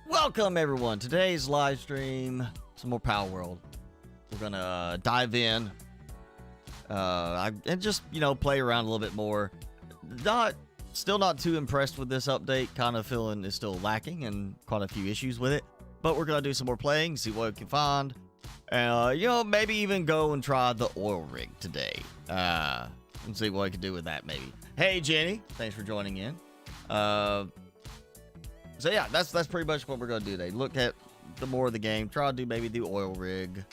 Welcome everyone. Today's live stream, some more Palworld. We're gonna dive in and just play around a little bit more. Still not too impressed with this update. Kind of feeling it's still lacking and quite a few issues with it. But we're gonna do some more playing, see what we can find, and maybe even go and try the oil rig today. And see what I can do with that maybe. Hey Jenny, thanks for joining in. So yeah, that's pretty much what we're gonna do today. Look at the more of the game. Try to do maybe the oil rig,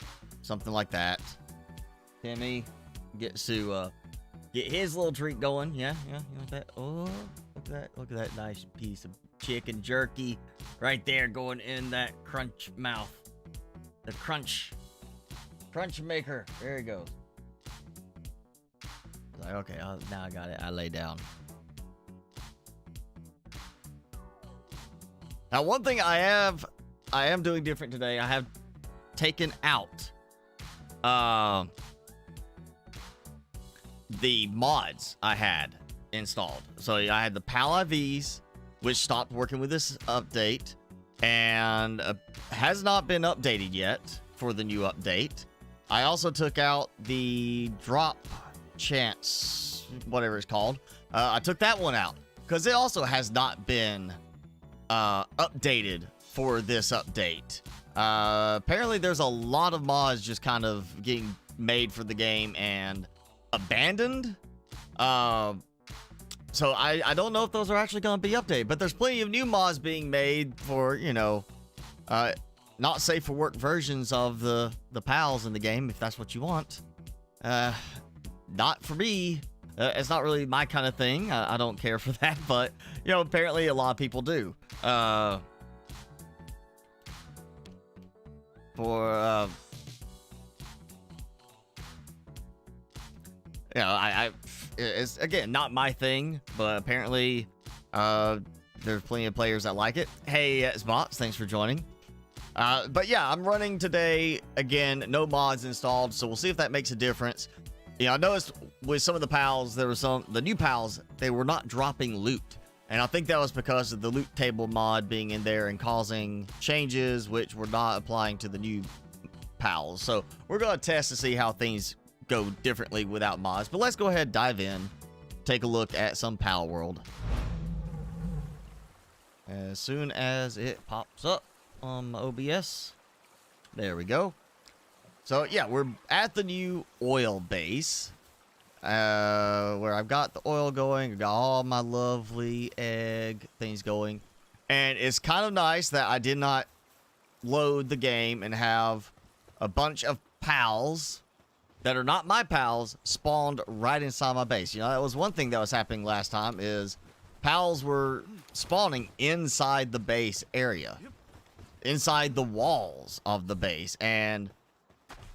something like that. Timmy gets to get his little treat going. Yeah, you like that? Oh, look at that nice piece of chicken jerky right there going in that crunch mouth. The crunch maker. There he goes. Like, okay, now I got it. I lay down. Now, one thing I am doing different today. I have taken out the mods I had installed. So I had the PAL IVs, which stopped working with this update, and has not been updated yet for the new update. I also took out the drop chance, whatever it's called. I took that one out because it also has not been updated for this update. Apparently there's a lot of mods just kind of getting made for the game and abandoned. So I don't know if those are actually going to be updated, but there's plenty of new mods being made for, not safe for work versions of the pals in the game, if that's what you want. Not for me. It's not really my kind of thing. I don't care for that, but apparently a lot of people do. It's again not my thing, but apparently there's plenty of players that like it. Hey, Spots, thanks for joining. But yeah, I'm running today again, no mods installed, so we'll see if that makes a difference. I noticed with some of the pals, the new pals, they were not dropping loot. And I think that was because of the loot table mod being in there and causing changes which were not applying to the new pals. So we're going to test to see how things go differently without mods. But let's go ahead and dive in, take a look at some Palworld. As soon as it pops up on OBS. There we go. So yeah, we're at the new oil base, where I've got the oil going. I've got all my lovely egg things going, and it's kind of nice that I did not load the game and have a bunch of pals that are not my pals spawned right inside my base. That was one thing that was happening last time, is pals were spawning inside the base area, inside the walls of the base, and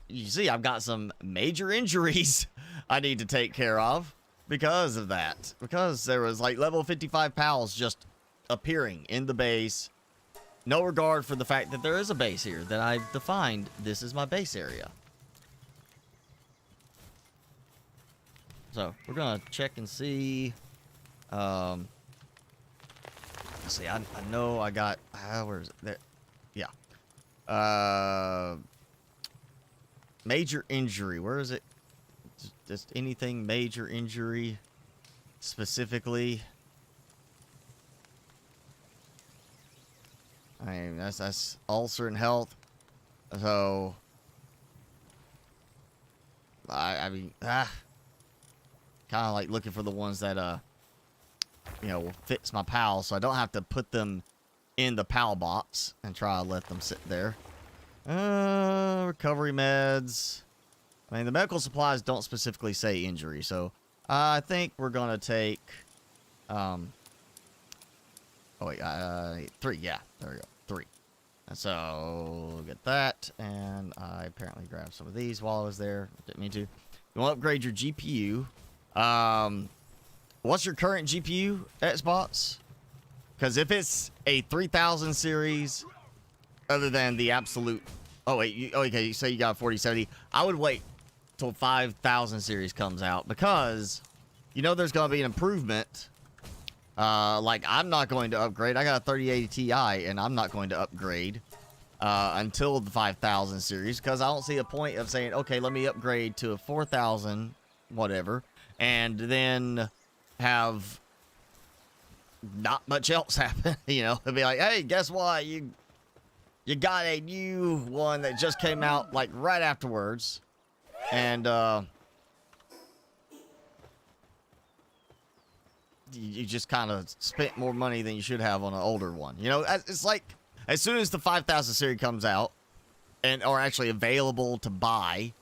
you see, I've got some major injuries I need to take care of because of that. Because there was like level 55 pals just appearing in the base. No regard for the fact that there is a base here, that I've defined this is my base area. So, we're going to check and see. Let's see, I know I got... where is it? There. Yeah. Major injury. Where is it? Just anything major injury specifically. I mean, that's ulcer and health. So I mean, kind of like looking for the ones that will fix my pal, so I don't have to put them in the pal box and try to let them sit there. Recovery meds. I mean, the medical supplies don't specifically say injury, so I think we're gonna take oh wait, 3. Yeah, there we go, 3. And so get that, and I apparently grabbed some of these while I was there. Didn't mean to. You want to upgrade your GPU. What's your current GPU, Xbox? Because if it's a 3000 series, other than the absolute... Oh, wait. Okay, you say you got a 4070. I would wait till 5000 series comes out, because there's going to be an improvement Like, I'm not going to upgrade. I got a 3080 Ti, and I'm not going to upgrade until the 5000 series, because I don't see a point of saying, okay, let me upgrade to a 4000 whatever, and then have not much else happen. You know, it'd be like, hey, guess what? You got a new one that just came out like right afterwards, and you just kind of spent more money than you should have on an older one. You know, it's like, as soon as the 5000 series comes out and are actually available to buy,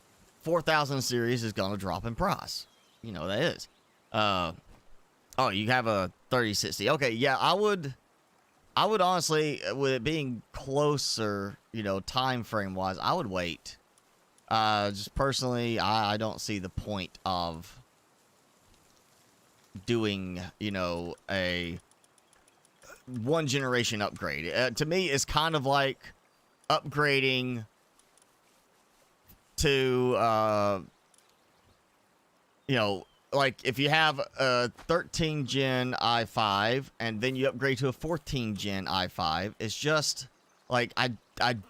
4000 series is going to drop in price. You know, that is. Oh, you have a 3060. Okay, yeah, I would honestly, with it being closer, you know, time frame wise, I would wait. Just personally, I don't see the point of doing, you know, a one generation upgrade. To me, it's kind of like upgrading to, you know, like if you have a 13 gen i5 and then you upgrade to a 14 gen i5, it's just like, I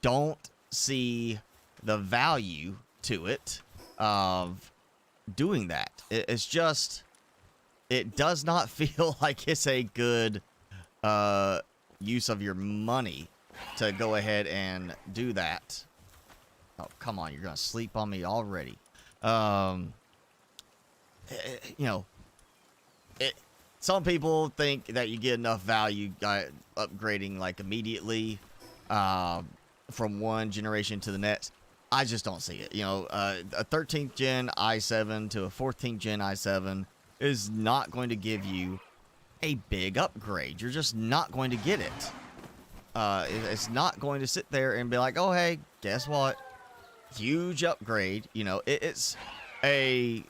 don't see the value to it of doing that. It's just, it does not feel like it's a good use of your money to go ahead and do that. Oh, come on, you're gonna sleep on me already. You know, some people think that you get enough value upgrading like immediately from one generation to the next. I just don't see it. You know, a 13th gen i7 to a 14th gen i7 is not going to give you a big upgrade. You're just not going to get it. It's not going to sit there and be like, oh, hey, guess what? Huge upgrade. You know, it's a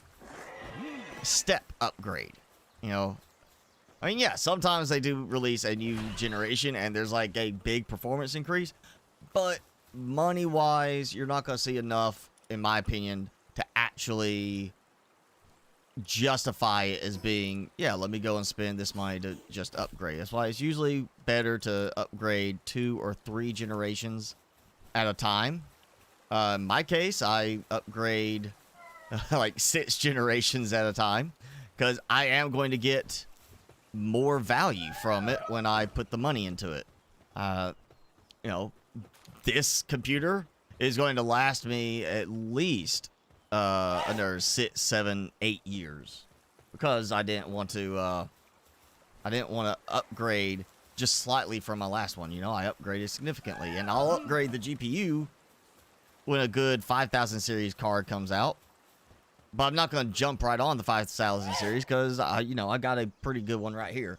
step upgrade. You know, I mean, yeah, sometimes they do release a new generation and there's like a big performance increase, but money wise, you're not going to see enough, in my opinion, to actually justify it as being, yeah, let me go and spend this money to just upgrade. That's why it's usually better to upgrade 2 or 3 generations at a time. In my case, I upgrade like 6 generations at a time, because I am going to get more value from it when I put the money into it. You know, this computer is going to last me at least another 6, 7, 8 years, because I didn't want to upgrade just slightly from my last one. You know, I upgraded significantly, and I'll upgrade the GPU when a good 5000 series card comes out. But I'm not going to jump right on the 5000 series, because you know, I got a pretty good one right here.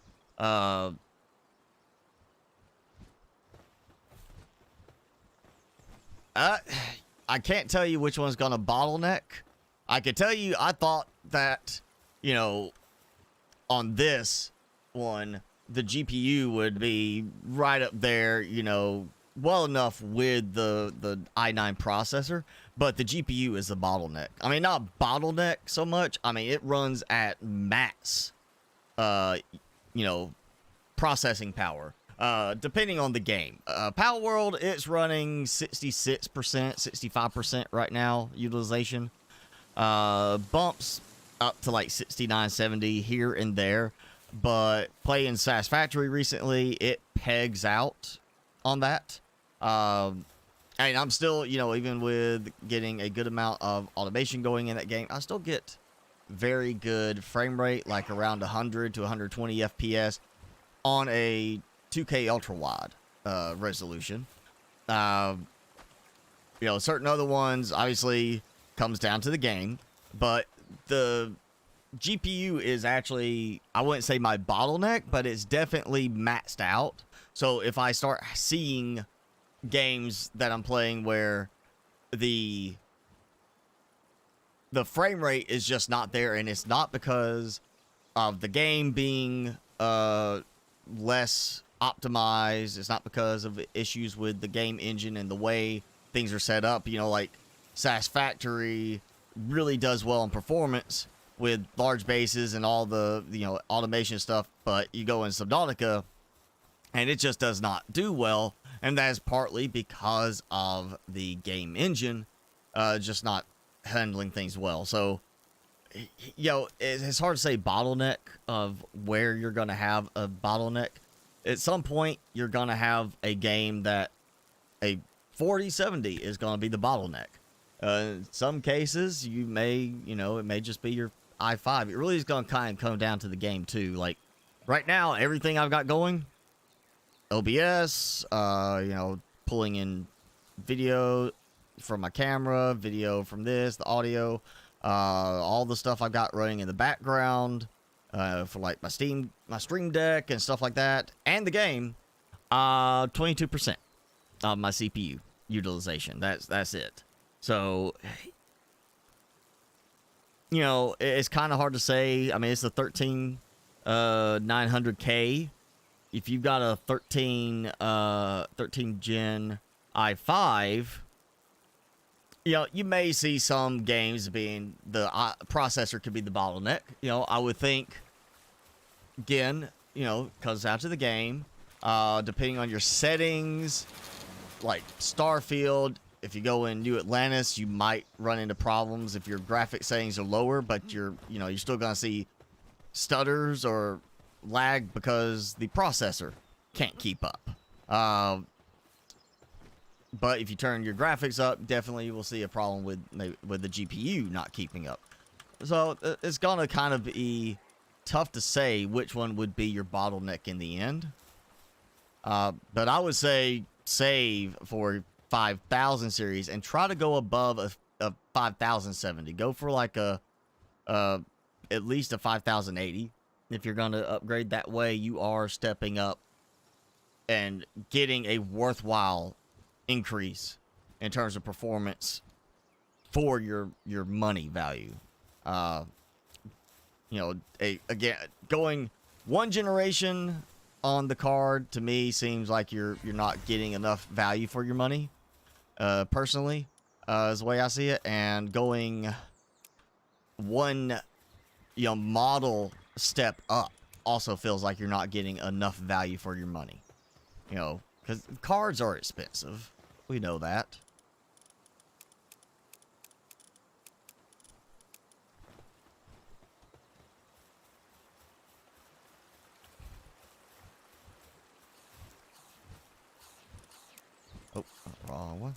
I can't tell you which one's going to bottleneck. I can tell you, I thought that, you know, on this one, the GPU would be right up there, you know, well enough with the i9 processor, but the GPU is the bottleneck. I mean, not bottleneck so much. I mean, it runs at max, you know, processing power. Depending on the game. Palworld, it's running 66%, 65% right now, utilization. Bumps up to like 69, 70 here and there. But playing Satisfactory recently, it pegs out on that. And I'm still, you know, even with getting a good amount of automation going in that game, I still get very good frame rate, like around 100 to 120 FPS on a 2K ultra wide resolution. You know, certain other ones obviously comes down to the game, but the GPU is actually, I wouldn't say my bottleneck, but it's definitely maxed out. So if I start seeing games that I'm playing where the frame rate is just not there, and it's not because of the game being less optimized, it's not because of issues with the game engine and the way things are set up. You know, like Satisfactory really does well in performance, with large bases and all the, automation stuff, but you go in Subnautica and it just does not do well, and that is partly because of the game engine just not handling things well. So, it's hard to say bottleneck of where you're going to have a bottleneck. At some point, you're going to have a game that a 4070 is going to be the bottleneck. In some cases, it may just be your i5. It really is going to kind of come down to the game, too. Like, right now, everything I've got going, OBS, pulling in video from my camera, video from this, the audio, all the stuff I've got running in the background, for like my Stream Deck and stuff like that, and the game, 22% of my CPU utilization. That's it. So, it's kind of hard to say. I mean, it's a 900K. If you've got a 13 gen i5, you may see some games being the processor could be the bottleneck. I would think, again, comes out to the game, depending on your settings, like Starfield. If you go in New Atlantis, you might run into problems if your graphic settings are lower, but you're still gonna see stutters or lag because the processor can't keep up. But if you turn your graphics up, definitely you will see a problem with the GPU not keeping up. So it's gonna kind of be tough to say which one would be your bottleneck in the end. But I would say save for 5000 series and try to go above a 5070. Go for like at least a 5080 if you're going to upgrade. That way you are stepping up and getting a worthwhile increase in terms of performance for your money value. Again, going one generation on the card to me seems like you're not getting enough value for your money. Personally, is the way I see it, and going one, model step up also feels like you're not getting enough value for your money. Because cards are expensive. We know that. Oh, wrong one.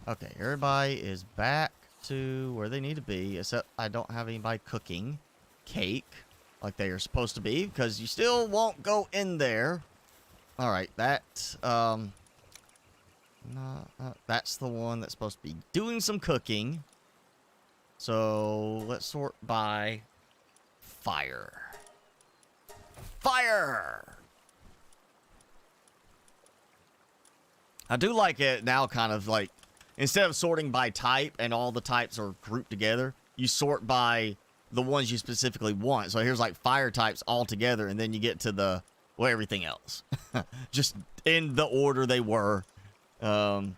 Okay, everybody is back to where they need to be, except I don't have anybody cooking cake like they are supposed to be, because you still won't go in there. Alright, that's the one that's supposed to be doing some cooking. So, let's sort by fire. Fire! I do like it now, kind of like, instead of sorting by type and all the types are grouped together, you sort by the ones you specifically want. So here's like fire types all together, and then you get to everything else. Just in the order they were. So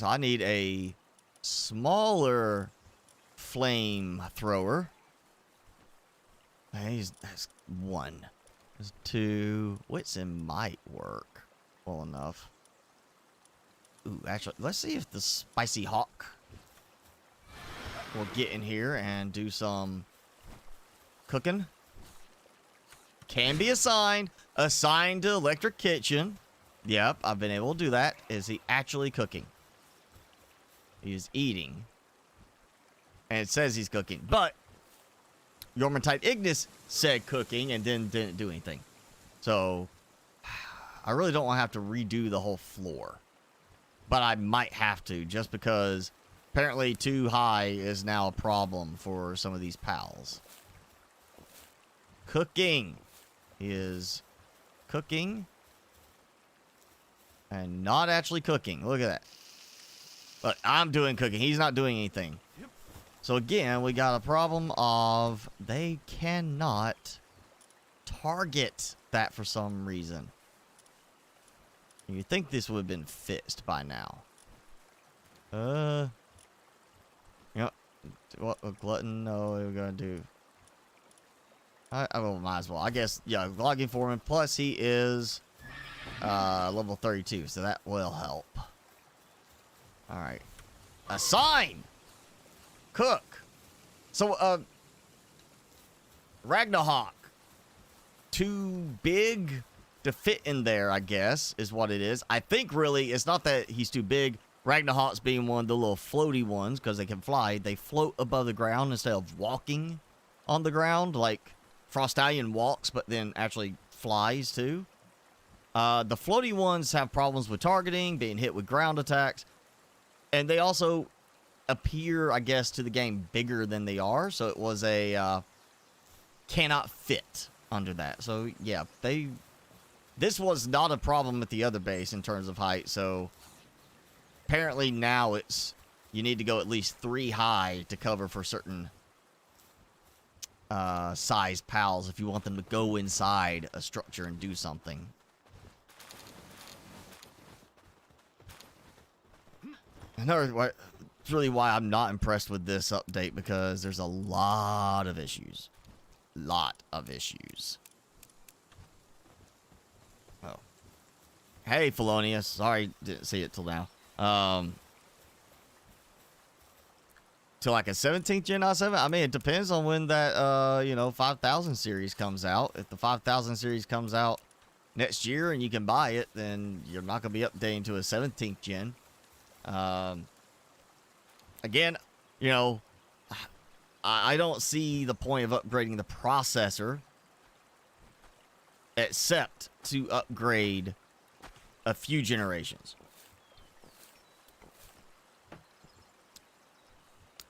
I need a smaller flamethrower. That's one. There's two. Whitson might work well enough. Ooh, actually, let's see if the Spicy Hawk will get in here and do some cooking. Can be assigned. Assigned to Electric Kitchen. Yep, I've been able to do that. Is he actually cooking? He is eating. And it says he's cooking. But Yormantite Ignis said cooking and then didn't do anything. So I really don't want to have to redo the whole floor. But I might have to, just because apparently too high is now a problem for some of these pals. Cooking. He is cooking and not actually cooking. Look at that. But I'm doing cooking. He's not doing anything. Yep. So again, we got a problem of they cannot target that for some reason. You'd think this would have been fixed by now. What a glutton? No, we're gonna do. I well, might as well. I guess, yeah, logging foreman. Plus, he is level 32, so that will help. All right. Assign! Cook. So, Ragnarok. Too big to fit in there, I guess, is what it is. I think, really, it's not that he's too big. Ragnarok's being one of the little floaty ones, because they can fly. They float above the ground instead of walking on the ground, like Frostallion walks, but then actually flies too. The floaty ones have problems with targeting, being hit with ground attacks, and they also appear, I guess, to the game bigger than they are. So it was a cannot fit under that. So yeah, this was not a problem at the other base in terms of height. So apparently now you need to go at least 3 high to cover for certain size pals if you want them to go inside a structure and do something. It's really why I'm not impressed with this update, because there's a lot of issues. Oh. Hey, Felonious. Sorry, didn't see it till now. To like a 17th gen i7? I mean, it depends on when that, 5000 series comes out. If the 5000 series comes out next year and you can buy it, then you're not going to be updating to a 17th gen. Again, I don't see the point of upgrading the processor except to upgrade a few generations.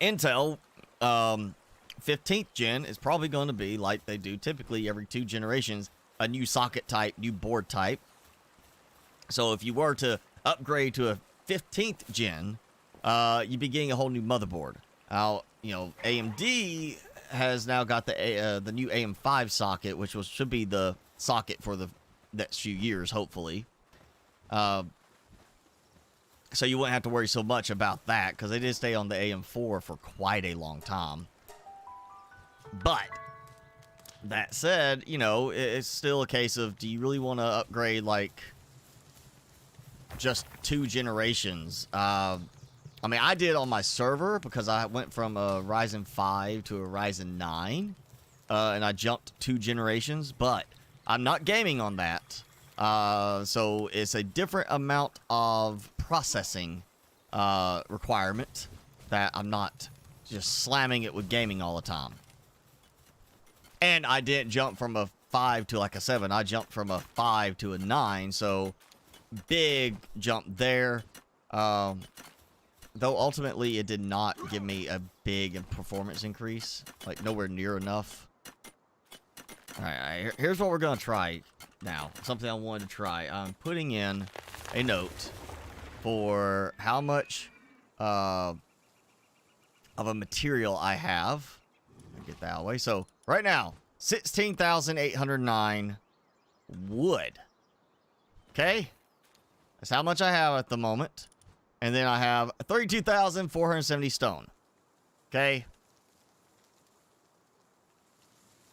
Intel 15th gen is probably going to be like they do typically every 2 generations, a new socket type, new board type. So if you were to upgrade to a 15th gen, you'd be getting a whole new motherboard. AMD has now got the new AM5 socket, which should be the socket for the next few years, hopefully. So you wouldn't have to worry so much about that, because they did stay on the AM4 for quite a long time. But that said, it's still a case of, do you really want to upgrade like just 2 generations? I mean, I did on my server because I went from a Ryzen 5 to a Ryzen 9, and I jumped 2 generations, but I'm not gaming on that. So it's a different amount of processing requirement that I'm not just slamming it with gaming all the time. And I didn't jump from a 5 to like a 7. I jumped from a 5 to a 9, so big jump there. Though ultimately it did not give me a big performance increase, like nowhere near enough. All right, here's what we're gonna try now. Something I wanted to try. I'm putting in a note for how much of a material I have. Get that away. So right now, 16,809 wood. Okay, that's how much I have at the moment. And then I have 32,470 stone. Okay.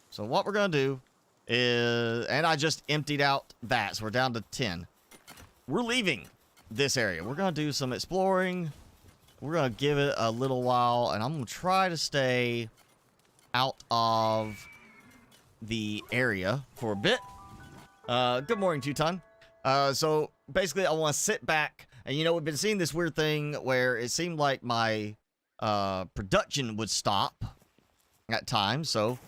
So what we're going to do is, and I just emptied out that, so we're down to 10. We're leaving this area. We're going to do some exploring. We're going to give it a little while, and I'm going to try to stay out of the area for a bit. Good morning, Teuton. So basically, I want to sit back. And, we've been seeing this weird thing where it seemed like my production would stop at times. So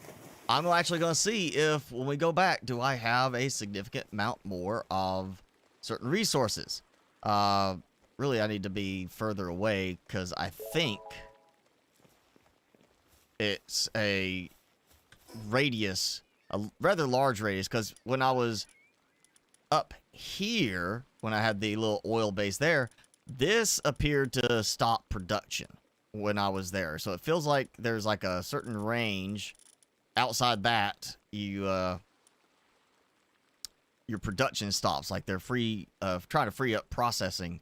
I'm actually going to see if, when we go back, do I have a significant amount more of certain resources. Really, I need to be further away because I think it's a radius, a rather large radius, because when I was up here, when I had the little oil base there, this appeared to stop production when I was there. So it feels like there's like a certain range outside that your production stops. Like they're trying to free up processing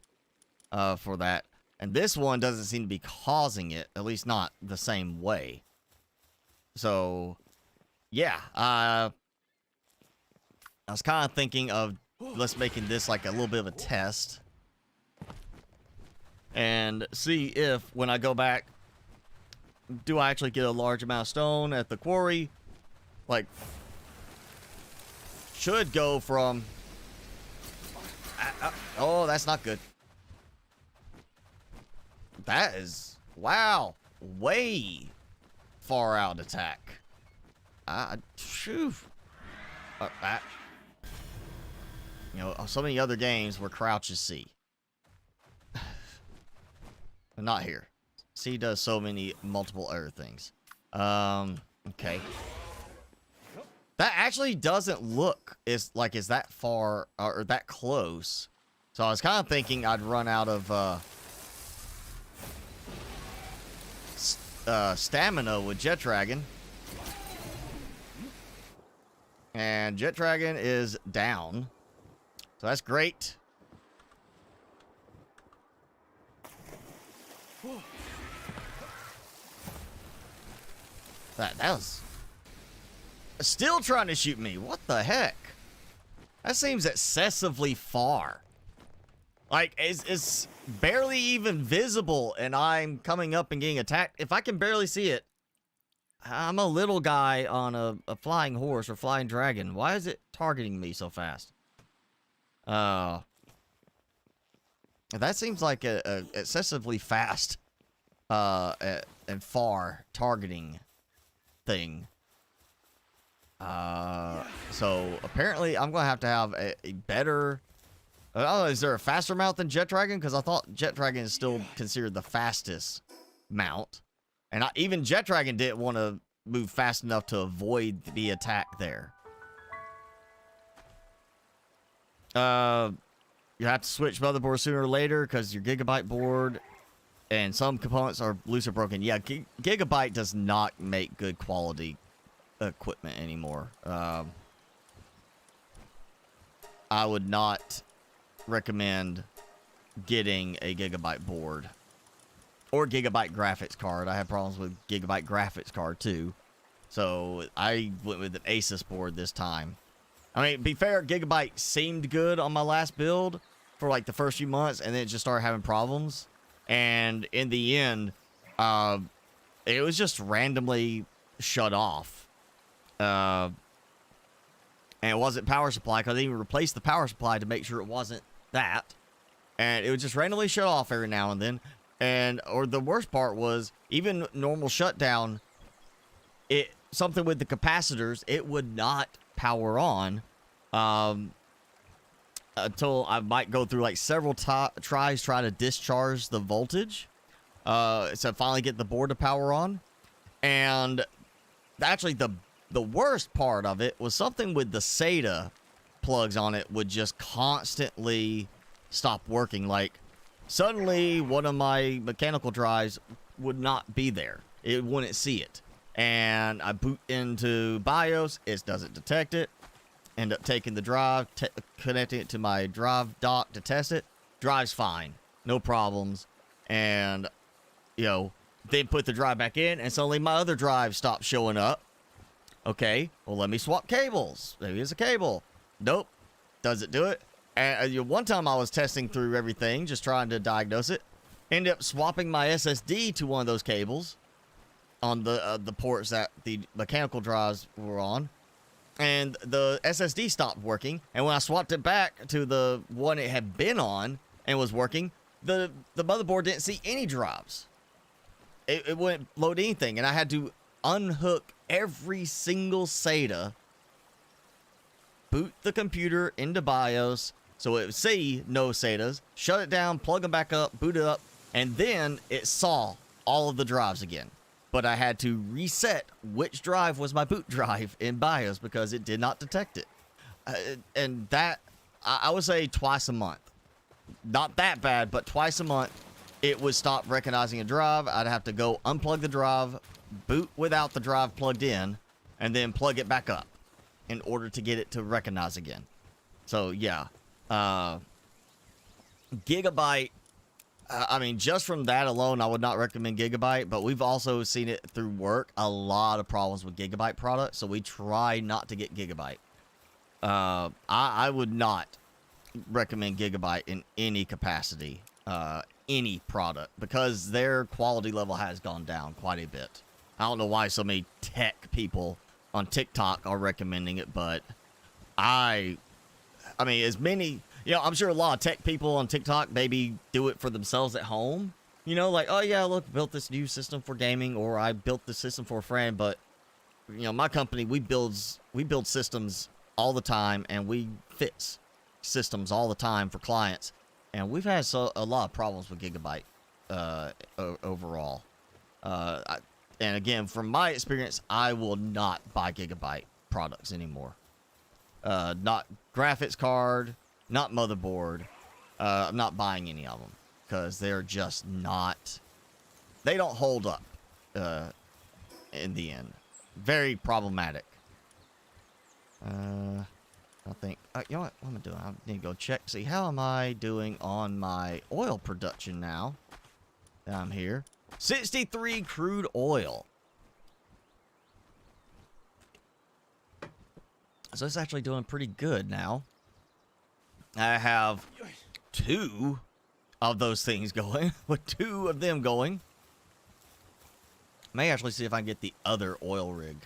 for that. And this one doesn't seem to be causing it, at least not the same way. So, yeah. I was kind of thinking of let's making this like a little bit of a test. And see if, when I go back, do I actually get a large amount of stone at the quarry? Like, should go from... oh, that's not good. That is... wow. Way far out attack. Phew. You know, so many other games where crouch is C. But not here. C does so many multiple other things. Okay. That actually doesn't look is that far or that close. So I was kind of thinking I'd run out of stamina with Jet Dragon. And Jet Dragon is down. So that's great. That was still trying to shoot me. What the heck? That seems excessively far. Like, it's barely even visible, and I'm coming up and getting attacked. If I can barely see it, I'm a little guy on a flying horse or flying dragon. Why is it targeting me so fast? That seems like a excessively fast and far targeting thing. So apparently I'm gonna have to have a better... I don't know, is there a faster mount than Jet Dragon? Because I thought Jet Dragon is still considered the fastest mount. And even Jet Dragon didn't want to move fast enough to avoid the attack there. You have to switch motherboard sooner or later because your Gigabyte board and some components are loose or broken. Yeah, Gigabyte does not make good quality equipment anymore. I would not recommend getting a Gigabyte board or Gigabyte graphics card. I have problems with Gigabyte graphics card too, so I went with an Asus board this time. I mean, to be fair, Gigabyte seemed good on my last build for like the first few months, and then it just started having problems. And in the end, it was just randomly shut off. And it wasn't power supply, because they even replaced the power supply to make sure it wasn't that. And it would just randomly shut off every now and then. Or the worst part was, even normal shutdown, something with the capacitors, it would not power on until I might go through like several tries trying to discharge the voltage to finally get the board to power on. And actually the worst part of it was something with the SATA plugs on it would just constantly stop working. Like, suddenly one of my mechanical drives would not be there. It wouldn't see it. And I boot into BIOS, it doesn't detect it. End up taking the drive, connecting it to my drive dock to test it. Drive's fine, no problems. And, you know, then put the drive back in, and suddenly my other drive stopped showing up. Okay, well, let me swap cables. Maybe it's a cable. Nope, doesn't do it. And one time I was testing through everything, just trying to diagnose it. Ended up swapping my SSD to one of those cables on the ports that the mechanical drives were on, and the SSD stopped working. And when I swapped it back to the one it had been on and was working, the motherboard didn't see any drives. It wouldn't load anything, and I had to unhook every single SATA, boot the computer into BIOS so it would see no SATAs, shut it down, plug them back up, boot it up, and then it saw all of the drives again. But I had to reset which drive was my boot drive in BIOS because it did not detect it. And that, I would say twice a month. Not that bad, but twice a month, it would stop recognizing a drive. I'd have to go unplug the drive, boot without the drive plugged in, and then plug it back up in order to get it to recognize again. So, yeah. Gigabyte I mean, just from that alone, I would not recommend Gigabyte, but we've also seen it through work, a lot of problems with Gigabyte products, so we try not to get Gigabyte. I would not recommend Gigabyte in any capacity, any product, because their quality level has gone down quite a bit. I don't know why so many tech people on TikTok are recommending it, but I mean, as many, you know, I'm sure a lot of tech people on TikTok maybe do it for themselves at home. You know, like, oh yeah, look, built this new system for gaming, or I built this system for a friend. But you know, my company, we build systems all the time, and we fix systems all the time for clients. And we've had a lot of problems with Gigabyte overall. And again, from my experience, I will not buy Gigabyte products anymore. Not graphics card, not motherboard. I'm not buying any of them because they're just not. They don't hold up in the end. Very problematic. I think. You know what? What am I doing? I need to go check. See, how am I doing on my oil production now that I'm here? 63 crude oil. So it's actually doing pretty good now. I have 2 of those things going, with 2 of them going. May actually see if I can get the other oil rig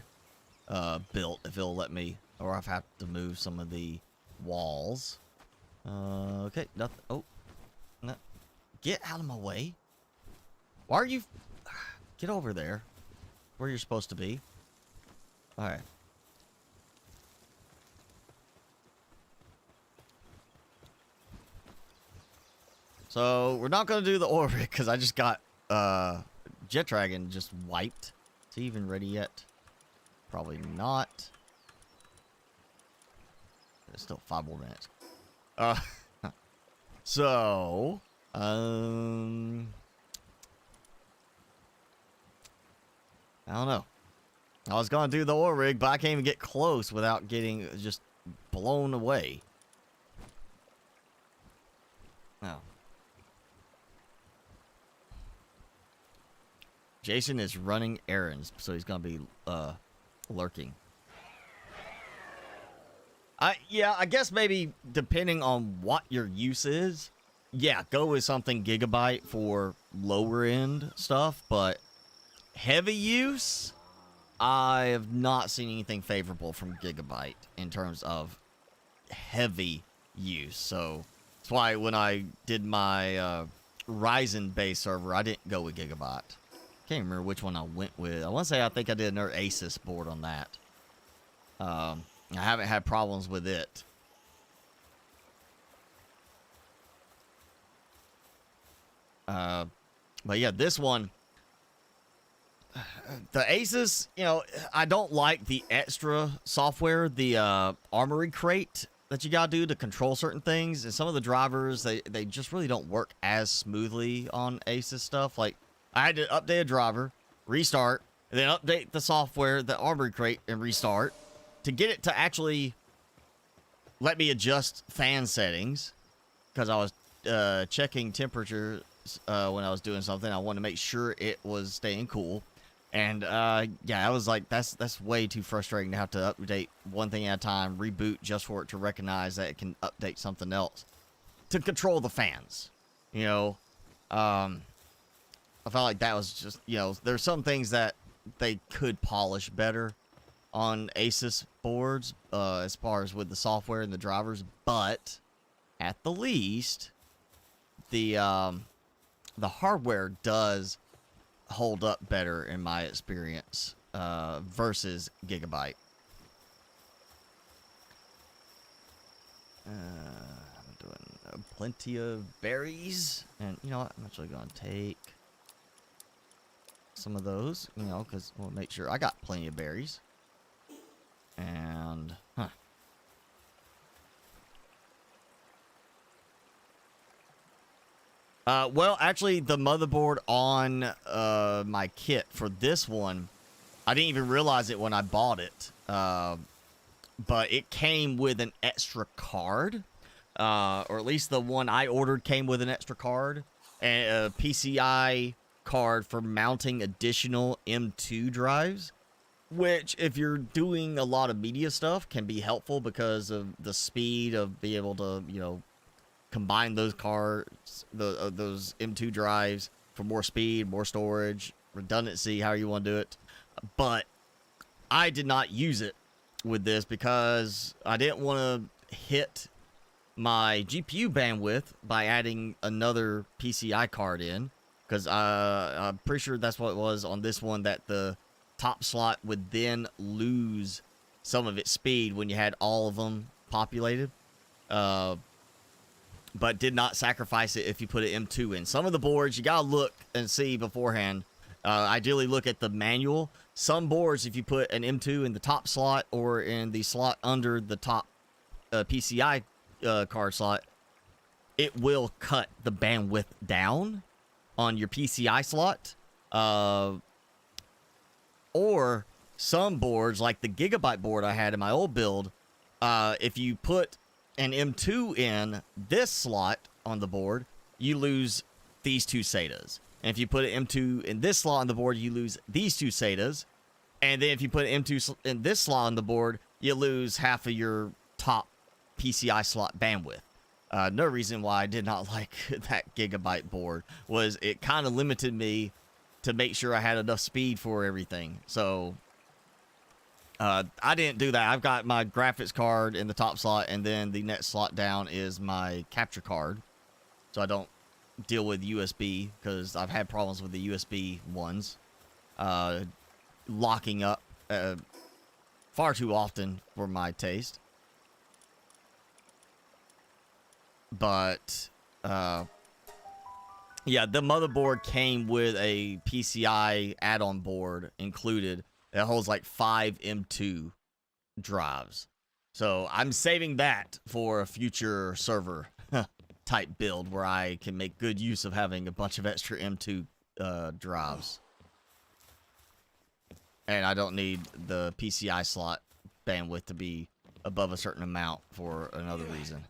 built, if it'll let me, or I've have to move some of the walls. Okay, nothing. Oh, no. Get out of my way. Why are you? Get over there, where you're supposed to be. All right. So we're not gonna do the oil rig because I just got Jet Dragon just wiped. Is he even ready yet? Probably not. There's still 5 more minutes. So I don't know. I was gonna do the oil rig, but I can't even get close without getting just blown away. Oh. Jason is running errands, so he's gonna be lurking. Yeah, I guess maybe depending on what your use is, yeah, go with something Gigabyte for lower end stuff, but heavy use, I have not seen anything favorable from Gigabyte in terms of heavy use. So that's why when I did my Ryzen base server, I didn't go with Gigabyte. Can't remember which one I went with. I want to say I think I did another Asus board on that. I haven't had problems with it. But yeah, this one, the Asus, you know, I don't like the extra software, the Armory Crate that you gotta do to control certain things, and some of the drivers, they just really don't work as smoothly on Asus stuff. Like, I had to update a driver, restart, and then update the software, the Armory Crate, and restart to get it to actually let me adjust fan settings, because I was checking temperature when I was doing something. I wanted to make sure it was staying cool. And yeah, I was like, that's way too frustrating to have to update one thing at a time, reboot just for it to recognize that it can update something else to control the fans. You know, I felt like that was just, you know, there's some things that they could polish better on Asus boards as far as with the software and the drivers, but at the least, the hardware does hold up better in my experience versus Gigabyte. I'm doing plenty of berries, and you know what? I'm actually going to take some of those, you know, because we'll make sure I got plenty of berries. And well, actually, the motherboard on my kit for this one, I didn't even realize it when I bought it. But it came with an extra card, or at least the one I ordered came with an extra card. a PCI card for mounting additional M2 drives, which, if you're doing a lot of media stuff, can be helpful because of the speed of being able to, you know, combine those cards, those M2 drives for more speed, more storage, redundancy, however you want to do it. But I did not use it with this because I didn't want to hit my GPU bandwidth by adding another PCI card in, because I'm pretty sure that's what it was on this one, that the top slot would then lose some of its speed when you had all of them populated, but did not sacrifice it if you put an M2 in. Some of the boards you gotta look and see beforehand. Ideally look at the manual. Some boards, if you put an M2 in the top slot or in the slot under the top PCI card slot, it will cut the bandwidth down on your PCI slot. Or some boards, like the Gigabyte board I had in my old build, if you put an M2 in this slot on the board, you lose these two SATAs. And if you put an M2 in this slot on the board, you lose these two SATAs. And then if you put an M2 in this slot on the board, you lose half of your top PCI slot bandwidth. No reason why I did not like that Gigabyte board was it kind of limited me to make sure I had enough speed for everything. So I didn't do that. I've got my graphics card in the top slot, and then the next slot down is my capture card. So I don't deal with USB, because I've had problems with the USB ones locking up far too often for my taste. But yeah, the motherboard came with a PCI add-on board included that holds like 5 M2 drives. So I'm saving that for a future server type build where I can make good use of having a bunch of extra M2 drives. And I don't need the PCI slot bandwidth to be above a certain amount for another reason.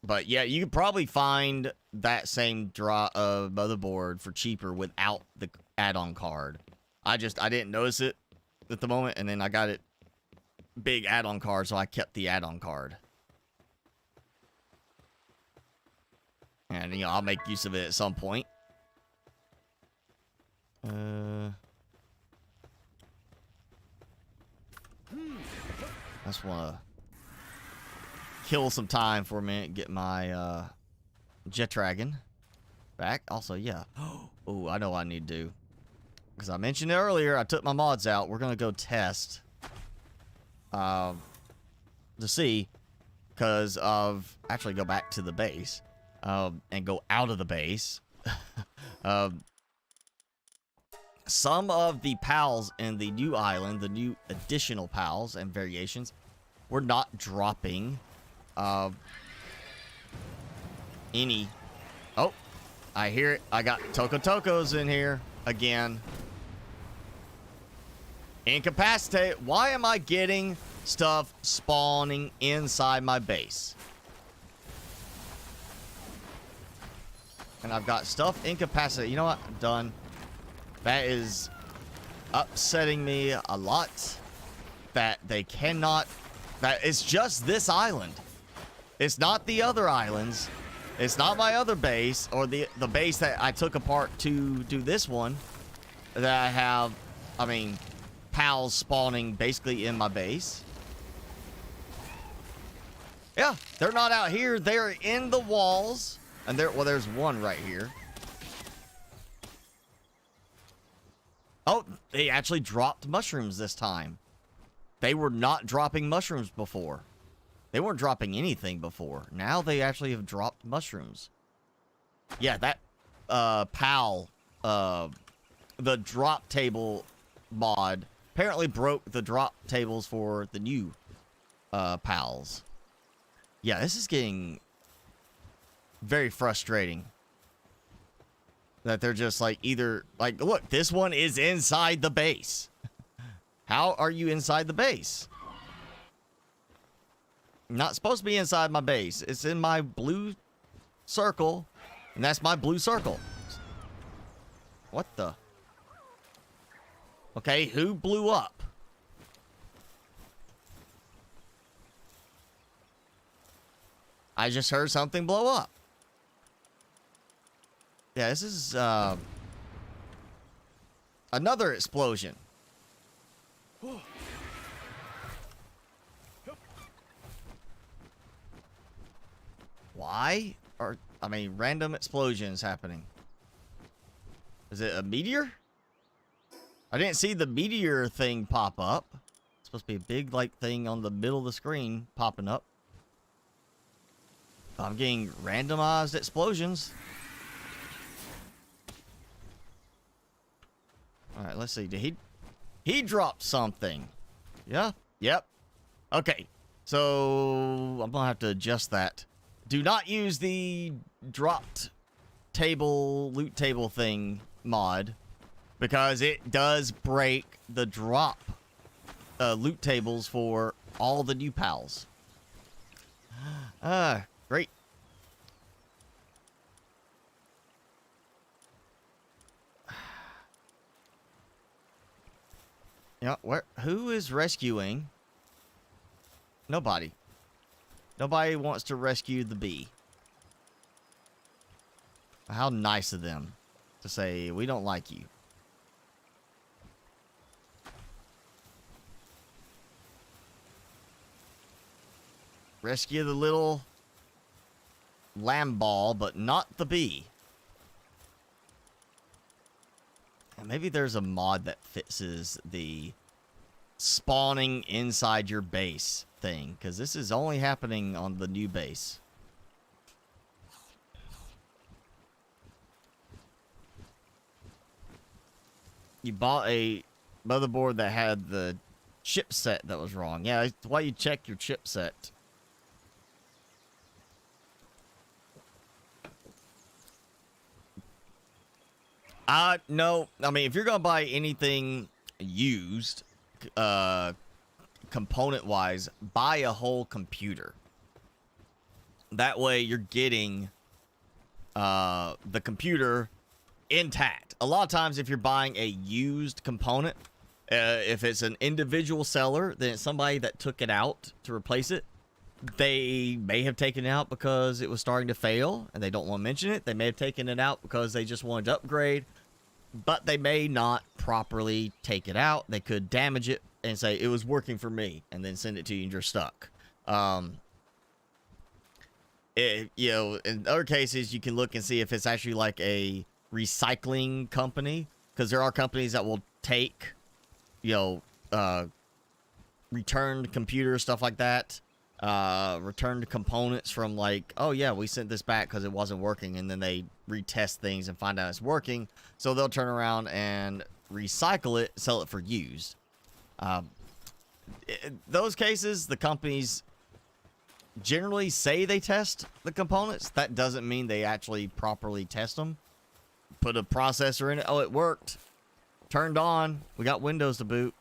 But yeah, you could probably find that same motherboard for cheaper without the add-on card. I didn't notice it at the moment, and then I got it big add-on card, so I kept the add-on card. And, you know, I'll make use of it at some point. I just want to kill some time for a minute and get my Jet Dragon back. Also, yeah. Oh, I know what I need to do. Because I mentioned it earlier, I took my mods out. We're going to go test to see, because of... Actually, go back to the base and go out of the base. Some of the PALs in the new island, the new additional PALs and variations, were not dropping any... Oh, I hear it. I got Tokos in here again. Incapacitate. Why am I getting stuff spawning inside my base? And I've got stuff incapacitated. You know what? I'm done. That is upsetting me a lot. That they cannot... That it's just this island. It's not the other islands. It's not my other base, or the base that I took apart to do this one. That I have, I mean, PALs spawning basically in my base. Yeah, they're not out here. They're in the walls. And well, there's one right here. Oh, they actually dropped mushrooms this time. They were not dropping mushrooms before. They weren't dropping anything before. Now they actually have dropped mushrooms. Yeah, that PAL, the drop table mod, apparently broke the drop tables for the new PALs. Yeah, this is getting very frustrating. That they're just like either, like, look, this one is inside the base. How are you inside the base? Not supposed to be inside my base. It's in my blue circle, and that's my blue circle. What the? Okay, who blew up? I just heard something blow up. Yeah, this is another explosion. Why are, I mean, random explosions happening? Is it a meteor? I didn't see the meteor thing pop up. It's supposed to be a big, like, thing on the middle of the screen popping up. I'm getting randomized explosions. Alright, let's see. Did he dropped something? Yeah? Yep. Okay. So I'm gonna have to adjust that. Do not use the dropped table, loot table thing mod, because it does break the drop loot tables for all the new pals. Great. Yeah, who is rescuing? Nobody. Nobody wants to rescue the bee. How nice of them to say, we don't like you. Rescue the little lamb ball, but not the bee. And maybe there's a mod that fixes the spawning inside your base thing, because this is only happening on the new base. You bought a motherboard that had the chipset that was wrong. Yeah, that's why you check your chipset. No. I mean, if you're gonna buy anything used, component-wise, buy a whole computer. That way, you're getting the computer intact. A lot of times, if you're buying a used component, if it's an individual seller, then it's somebody that took it out to replace it. They may have taken it out because it was starting to fail, and they don't want to mention it. They may have taken it out because they just wanted to upgrade, but they may not properly take it out. They could damage it and say, it was working for me, and then send it to you and you're stuck. You know, in other cases, you can look and see if it's actually like a recycling company, because there are companies that will take, you know, returned computers, stuff like that. Returned components from, like, oh yeah, we sent this back because it wasn't working, and then they retest things and find out it's working, so they'll turn around and recycle it, sell it for used. Those cases, the companies generally say they test the components. That doesn't mean they actually properly test them. Put a processor in it, oh, it worked, turned on, we got Windows to boot,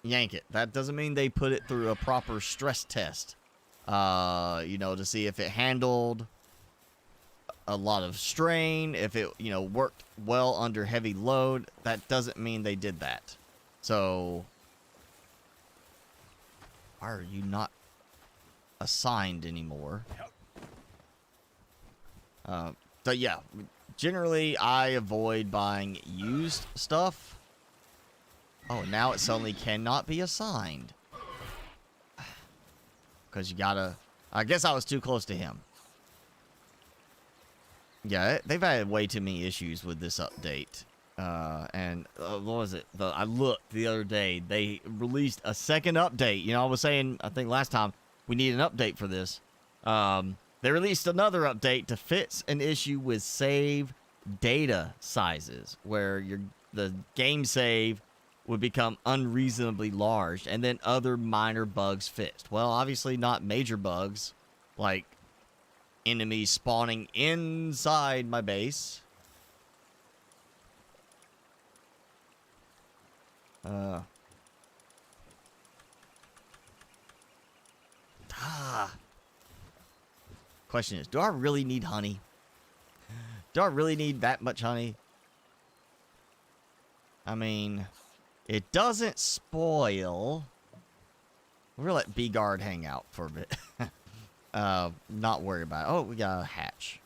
yank it. That doesn't mean they put it through a proper stress test, you know, to see if it handled a lot of strain, if it, you know, worked well under heavy load. That doesn't mean they did that. So why are you not assigned anymore? So yeah, generally I avoid buying used stuff. Oh, now it suddenly cannot be assigned. Because you gotta... I guess I was too close to him. Yeah, they've had way too many issues with this update. And what was it? I looked the other day. They released a second update. You know, I was saying, I think last time, we need an update for this. They released another update to fix an issue with save data sizes, where the game save would become unreasonably large, and then other minor bugs fixed. Well, obviously not major bugs, like enemies spawning inside my base. question is, do I really need honey? Do I really need that much honey? I mean, it doesn't spoil. We're gonna let B-Guard hang out for a bit. Not worry about it. Oh, we got a hatch.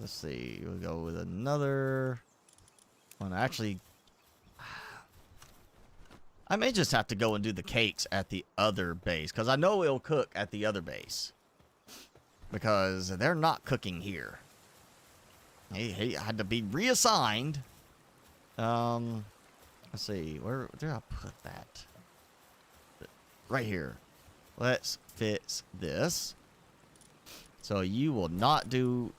Let's see. We'll go with another one. Actually, I may just have to go and do the cakes at the other base, because I know it'll cook at the other base. Because they're not cooking here. He had to be reassigned. Let's see. Where did I put that? Right here. Let's fix this. So you will not do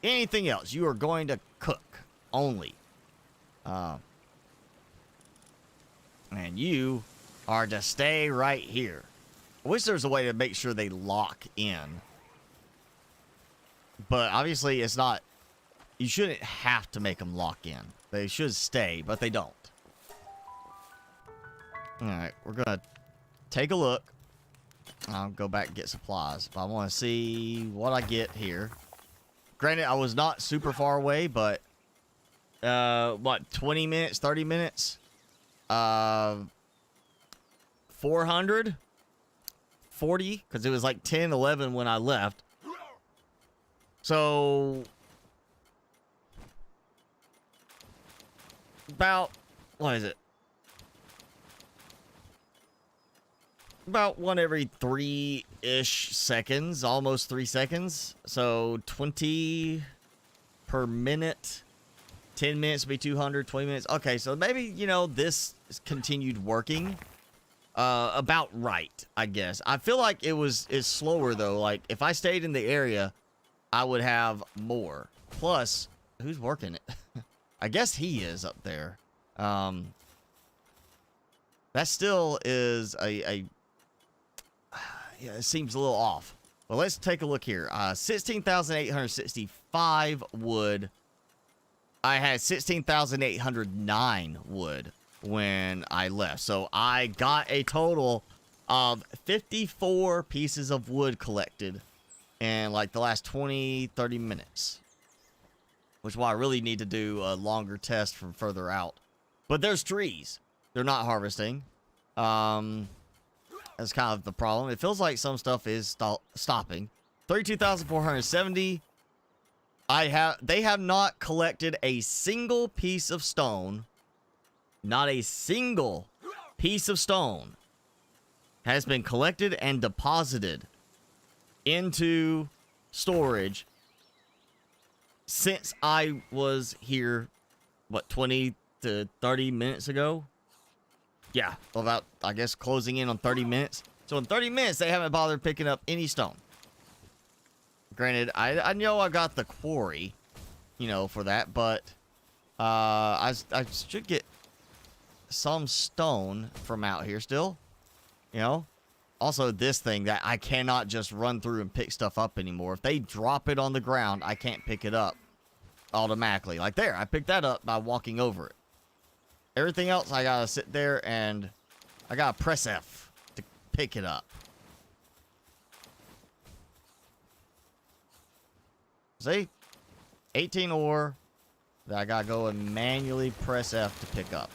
anything else. You are going to cook only. And you are to stay right here. I wish there was a way to make sure they lock in. But obviously it's not. You shouldn't have to make them lock in. They should stay, but they don't. Alright, we're going to take a look. I'll go back and get supplies. But I want to see what I get here. Granted, I was not super far away, but... what, 20 minutes, 30 minutes? 400? 40? Because it was like 10, 11 when I left. So... about... what is it? About one every 3-ish seconds. Almost 3 seconds. So 20 per minute. 10 minutes would be 200. 20 minutes. Okay, so maybe, you know, this continued working. About right, I guess. I feel like it's slower, though. Like, if I stayed in the area, I would have more. Plus, who's working it? I guess he is up there. That still is a yeah, it seems a little off. Well, let's take a look here. 16,865 wood. I had 16,809 wood when I left. So I got a total of 54 pieces of wood collected in like the last 20, 30 minutes. Which is why I really need to do a longer test from further out. But there's trees. They're not harvesting. That's kind of the problem. It feels like some stuff is stopping. 32,470. They have not collected a single piece of stone. Not a single piece of stone has been collected and deposited into storage since I was here, what, 20 to 30 minutes ago? Yeah, about, I guess, closing in on 30 minutes. So in 30 minutes, they haven't bothered picking up any stone. Granted, I know I got the quarry, you know, for that, but I should get some stone from out here still, you know. Also, this thing that I cannot just run through and pick stuff up anymore. If they drop it on the ground, I can't pick it up automatically. Like there, I picked that up by walking over it. Everything else, I gotta sit there and I gotta press F to pick it up. See? 18 ore that I gotta go and manually press F to pick up.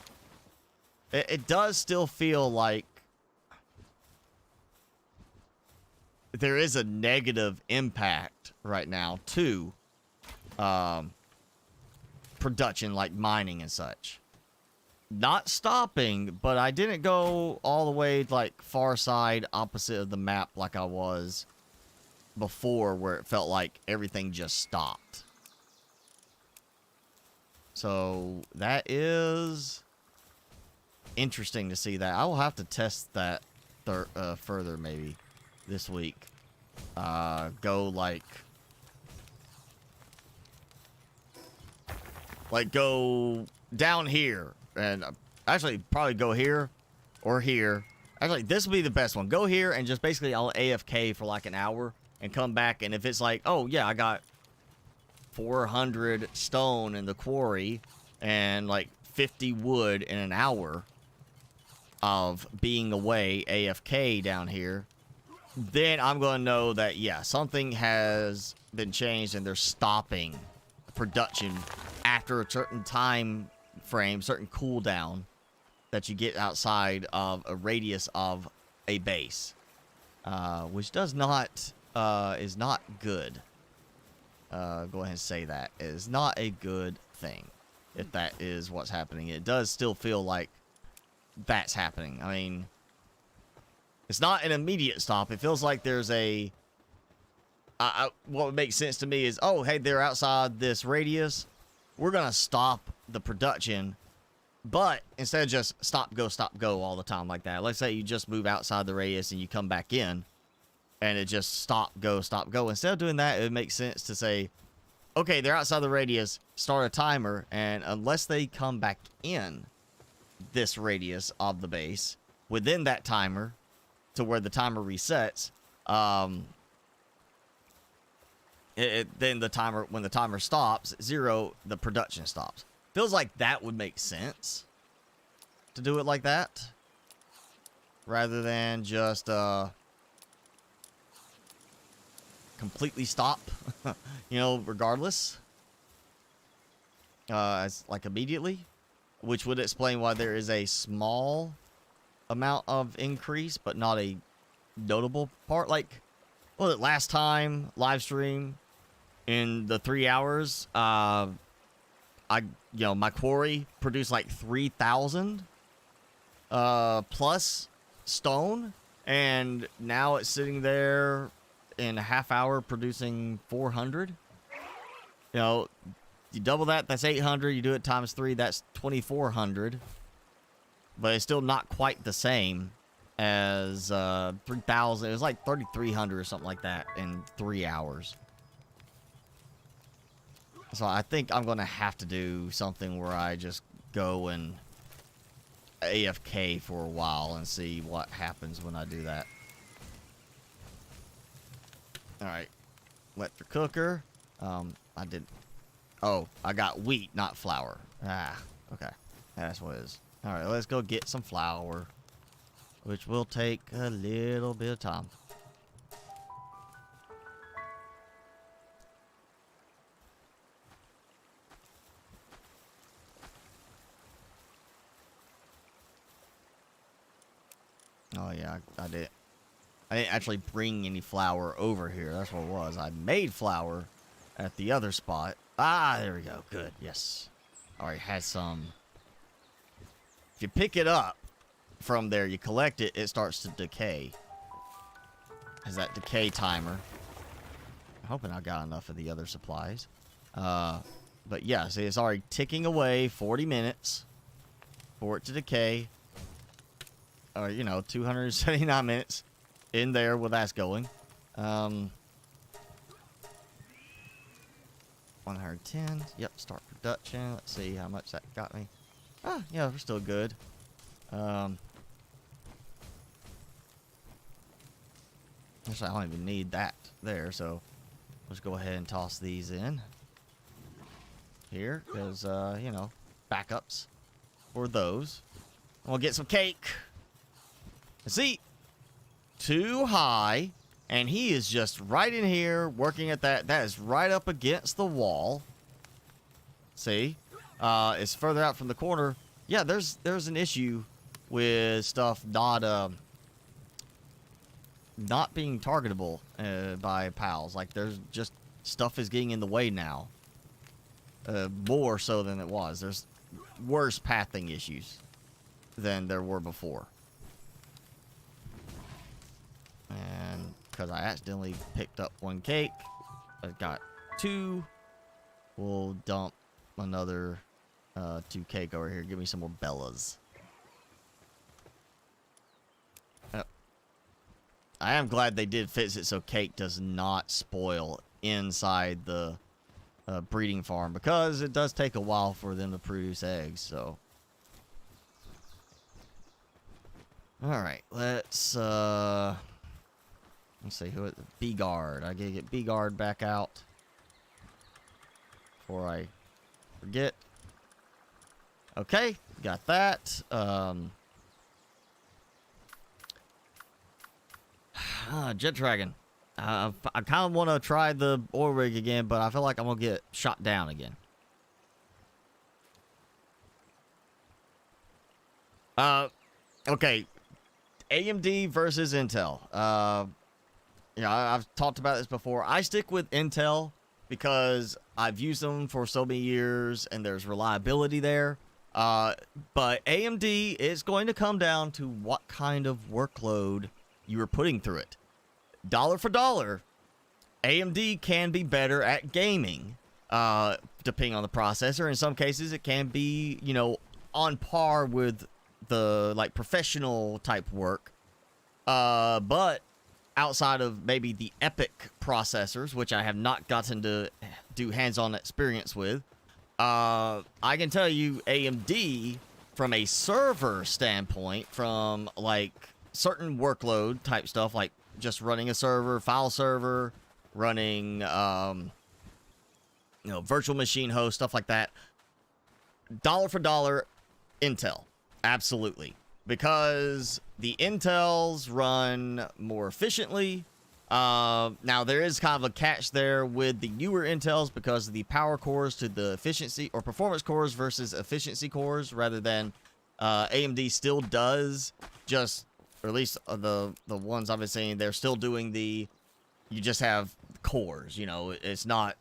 It does still feel like there is a negative impact right now to production, like mining and such. Not stopping, but I didn't go all the way like far side opposite of the map like I was before, where it felt like everything just stopped. So that is interesting to see that. I will have to test that further maybe this week. Go like go down here, and actually probably go here or here. Actually, this would be the best one. Go here and just basically I'll AFK for like an hour and come back, and if it's like, oh yeah, I got 400 stone in the quarry and like 50 wood in an hour of being away AFK down here, then I'm going to know that, yeah, something has been changed and they're stopping production after a certain time frame, certain cooldown that you get outside of a radius of a base, which does not, is not good. Go ahead and say that. It is not a good thing if that is what's happening. It does still feel like that's happening. I mean, it's not an immediate stop. It feels like there's a... what would make sense to me is, oh, hey, they're outside this radius. We're going to stop the production. But instead of just stop, go all the time like that. Let's say you just move outside the radius and you come back in. And it just stop, go. Instead of doing that, it makes sense to say, okay, they're outside the radius. Start a timer. And unless they come back in this radius of the base, within that timer, to where the timer resets, then the timer, when the timer stops, 0, the production stops. Feels like that would make sense to do it like that, rather than just completely stop, you know, regardless, as like immediately, which would explain why there is a small amount of increase, but not a notable part. Like, well, last time live stream in the 3 hours, my quarry produced like 3,000 plus stone, and now it's sitting there in a half hour producing 400. You know, you double that, that's 800. You do it times 3, that's 2,400. But it's still not quite the same as 3,000. It was like 3,300 or something like that in 3 hours. So I think I'm going to have to do something where I just go and AFK for a while and see what happens when I do that. Alright. Electric cooker. I did... Oh, I got wheat, not flour. Ah, okay. That's what it is. Alright, let's go get some flour, which will take a little bit of time. Oh yeah, I didn't actually bring any flour over here. That's what it was. I made flour at the other spot. Ah, there we go. Good. Yes. Alright, had some. If you pick it up from there, you collect it, it starts to decay. Has that decay timer. I'm hoping I got enough of the other supplies. But yeah, see, it's already ticking away 40 minutes for it to decay. Or, you know, 279 minutes in there while that's going. 110. Yep, start production. Let's see how much that got me. Ah, yeah, we're still good. Actually, I don't even need that there, so let's go ahead and toss these in here, because, you know, backups for those. We'll get some cake. See, too high, and he is just right in here working at that. That is right up against the wall. See, it's further out from the corner. Yeah, there's an issue with stuff not being targetable by pals. Like, there's just stuff is getting in the way now, more so than it was. There's worse pathing issues than there were before. And because I accidentally picked up one cake, I've got 2. We'll dump another 2 cake over here. Give me some more Bellas. I am glad they did fix it so cake does not spoil inside the breeding farm, because it does take a while for them to produce eggs. So, all right, let's see who. B guard. I gotta get B guard back out. before I forget. Okay, got that. Jet Dragon. I kind of want to try the oil rig again, but I feel like I'm going to get shot down again. Okay. AMD versus Intel. You know, I've talked about this before. I stick with Intel because I've used them for so many years and there's reliability there. But AMD is going to come down to what kind of workload you are putting through it. Dollar for dollar, AMD can be better at gaming, depending on the processor. In some cases, it can be, you know, on par with the, like, professional type work. But outside of maybe the Epic processors, which I have not gotten to do hands-on experience with, I can tell you AMD, from a server standpoint, from, like, certain workload type stuff, like just running a server, file server, running, you know, virtual machine host, stuff like that. Dollar for dollar, Intel. Absolutely. Because the Intels run more efficiently. Now, there is kind of a catch there with the newer Intels because of the power cores to the efficiency or performance cores versus efficiency cores, rather than AMD still does just, or at least the ones I've been seeing, they're still doing the, you just have cores, you know, it's not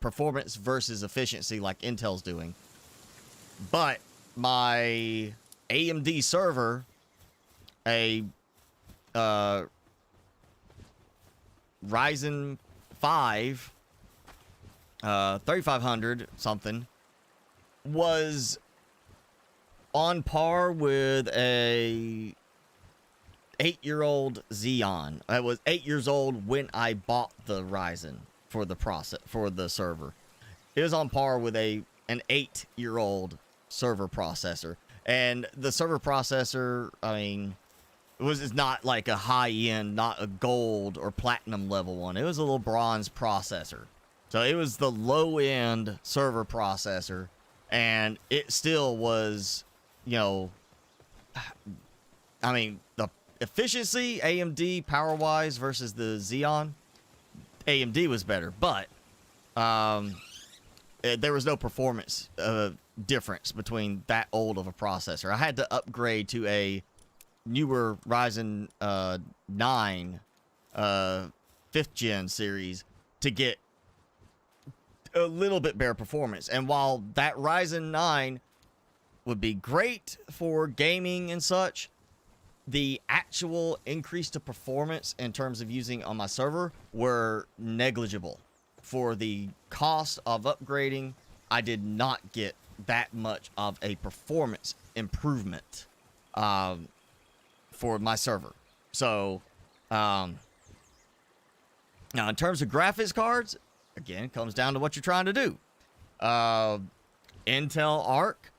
performance versus efficiency like Intel's doing. But my AMD server, a Ryzen 5 3500 something, was on par with a 8-year-old Xeon. I was 8 years old when I bought the Ryzen for the server. It was on par with an 8-year-old server processor. And the server processor, I mean, it's not like a high-end, not a gold or platinum level one. It was a little bronze processor. So it was the low-end server processor, and it still was, you know, I mean, the efficiency, AMD, power-wise, versus the Xeon, AMD was better. But there was no performance difference between that old of a processor. I had to upgrade to a newer Ryzen 9 5th gen series to get a little bit better performance. And while that Ryzen 9 would be great for gaming and such, the actual increase to performance in terms of using on my server were negligible. For the cost of upgrading, I did not get that much of a performance improvement for my server. So, now in terms of graphics cards, again, it comes down to what you're trying to do. Intel Arc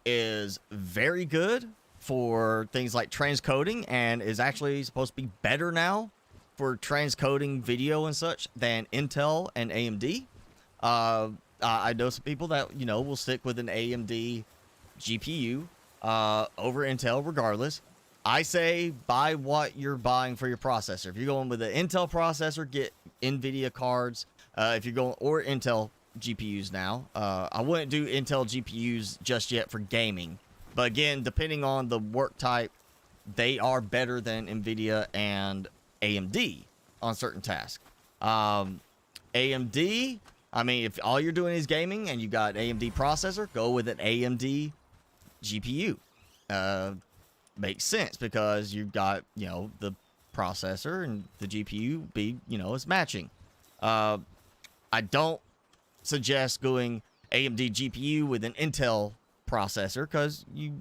is very good for things like transcoding, and is actually supposed to be better now for transcoding video and such than Intel and AMD. I know some people that, you know, will stick with an AMD GPU over Intel regardless. I say buy what you're buying for your processor. If you're going with an Intel processor, get NVIDIA cards. If you're going, or Intel GPUs now. I wouldn't do Intel GPUs just yet for gaming. But again, depending on the work type, they are better than NVIDIA and AMD on certain tasks. AMD, I mean, if all you're doing is gaming and you got AMD processor, go with an AMD GPU. Makes sense because you've got, you know, the processor and the GPU be, you know, it's matching. I don't suggest going AMD GPU with an Intel processor because you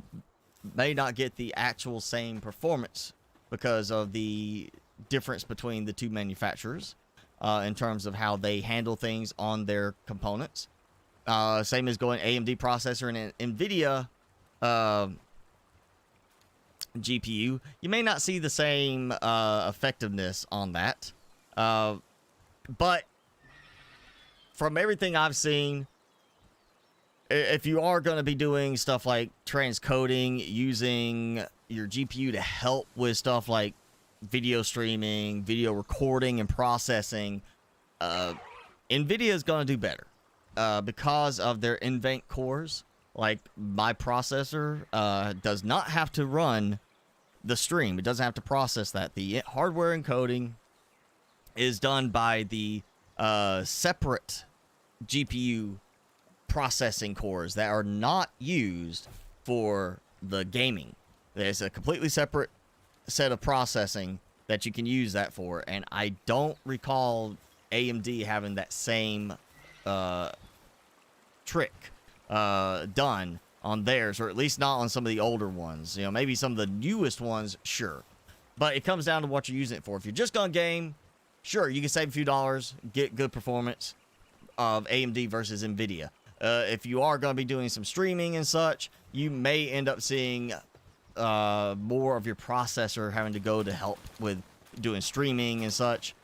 may not get the actual same performance because of the difference between the two manufacturers in terms of how they handle things on their components. Same as going AMD processor and an NVIDIA GPU. You may not see the same effectiveness on that. But from everything I've seen, if you are going to be doing stuff like transcoding, using your GPU to help with stuff like video streaming, video recording, and processing, NVIDIA is going to do better because of their invent cores. Like, my processor does not have to run the stream. It doesn't have to process that. The hardware encoding is done by the separate GPU processing cores that are not used for the gaming. There's a completely separate set of processing that you can use that for, and I don't recall AMD having that same trick done on theirs, or at least not on some of the older ones. You know, maybe some of the newest ones, sure. But it comes down to what you're using it for. If you're just going to game, sure, you can save a few dollars, get good performance of AMD versus NVIDIA. If you are going to be doing some streaming and such, you may end up seeing more of your processor having to go to help with doing streaming and such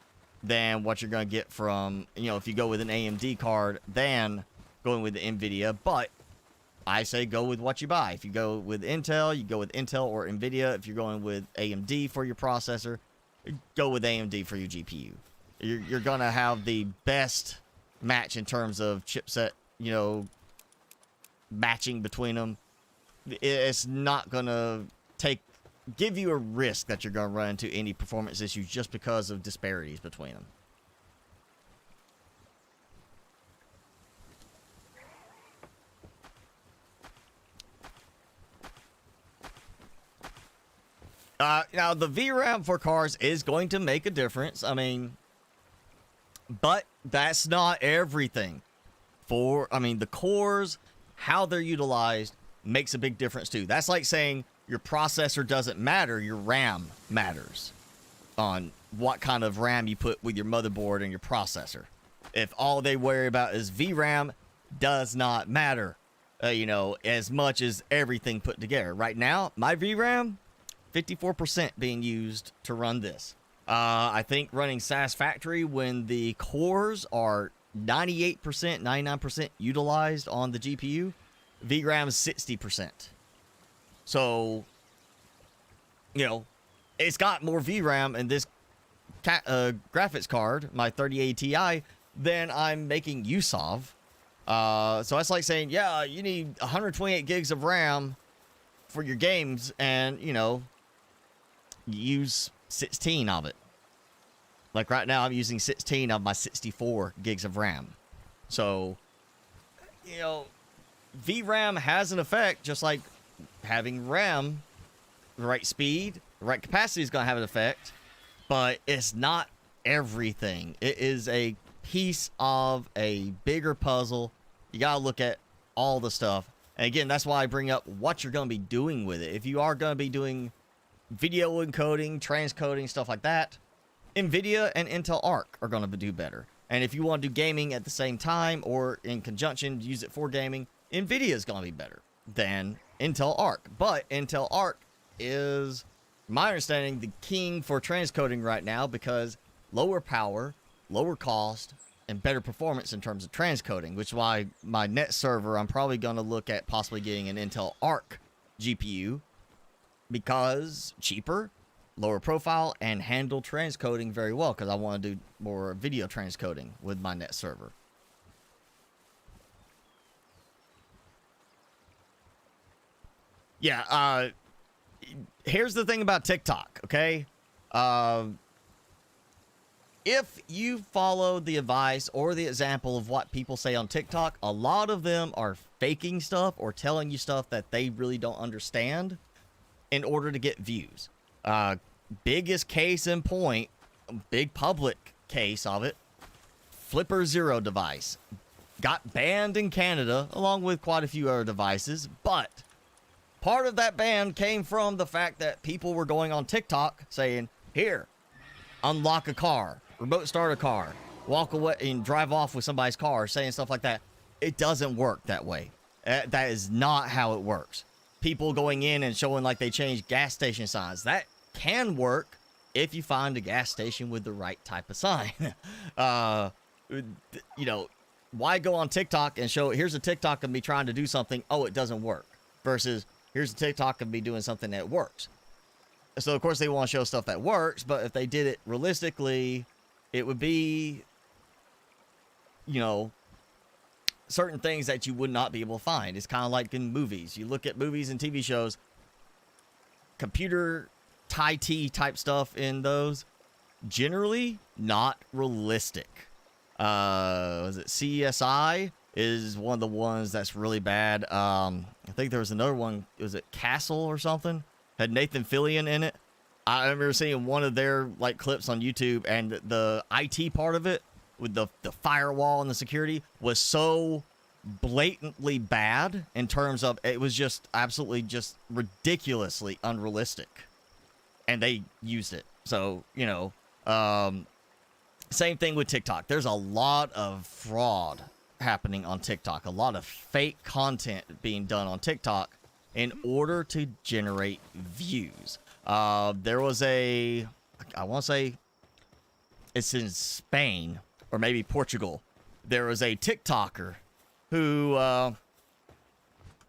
than what you're going to get from, you know, if you go with an AMD card than going with the NVIDIA. But I say go with what you buy. If you go with Intel, you go with Intel or NVIDIA. If you're going with AMD for your processor, go with AMD for your GPU. You're going to have the best match in terms of chipset, you know, matching between them. It's not going to give you a risk that you're going to run into any performance issues just because of disparities between them. Now, the VRAM for cars is going to make a difference. I mean, but that's not everything. The cores, how they're utilized, makes a big difference too. That's like saying your processor doesn't matter, your RAM matters on what kind of RAM you put with your motherboard and your processor. If all they worry about is VRAM, does not matter, you know, as much as everything put together. Right now, my VRAM, 54% being used to run this. I think running SAS Factory when the cores are 98%, 99% utilized on the GPU, VRAM is 60%. So, you know, it's got more VRAM in this graphics card, my 3080 Ti, than I'm making use of. So that's like saying, yeah, you need 128 gigs of RAM for your games, and, you know, use 16 of it. Like right now, I'm using 16 of my 64 gigs of RAM. So, you know, VRAM has an effect, just like having RAM, the right speed, the right capacity is going to have an effect, but it's not everything. It is a piece of a bigger puzzle. You got to look at all the stuff. And again, that's why I bring up what you're going to be doing with it. If you are going to be doing video encoding, transcoding, stuff like that, NVIDIA and Intel Arc are going to do better. And if you want to do gaming at the same time or in conjunction, use it for gaming, NVIDIA is going to be better than Intel Arc. But Intel Arc is, my understanding, the king for transcoding right now because lower power, lower cost, and better performance in terms of transcoding, which is why my net server, I'm probably going to look at possibly getting an Intel Arc GPU because cheaper, lower profile, and handle transcoding very well because I want to do more video transcoding with my net server. Yeah, here's the thing about TikTok, okay? If you follow the advice or the example of what people say on TikTok, a lot of them are faking stuff or telling you stuff that they really don't understand in order to get views. Biggest case in point, big public case of it, Flipper Zero device. Got banned in Canada, along with quite a few other devices, but part of that ban came from the fact that people were going on TikTok saying, here, unlock a car, remote start a car, walk away and drive off with somebody's car, saying stuff like that. It doesn't work that way. That is not how it works. People going in and showing like they changed gas station signs. That can work if you find a gas station with the right type of sign. You know, why go on TikTok and show, here's a TikTok of me trying to do something, oh, it doesn't work, versus here's a TikTok of me doing something that works. So, of course, they want to show stuff that works, but if they did it realistically, it would be, you know, certain things that you would not be able to find. It's kind of like in movies. You look at movies and TV shows, computer tie-tea type stuff in those, generally not realistic. Was it CSI is one of the ones that's really bad. I think there was another one. Was it Castle or something? Had Nathan Fillion in it. I remember seeing one of their like clips on YouTube, and the IT part of it with the firewall and the security was so blatantly bad in terms of it was just absolutely just ridiculously unrealistic, and they used it. So, you know, same thing with TikTok. There's a lot of fraud happening on TikTok, a lot of fake content being done on TikTok in order to generate views. There was I want to say it's in Spain or maybe Portugal. There was a TikToker who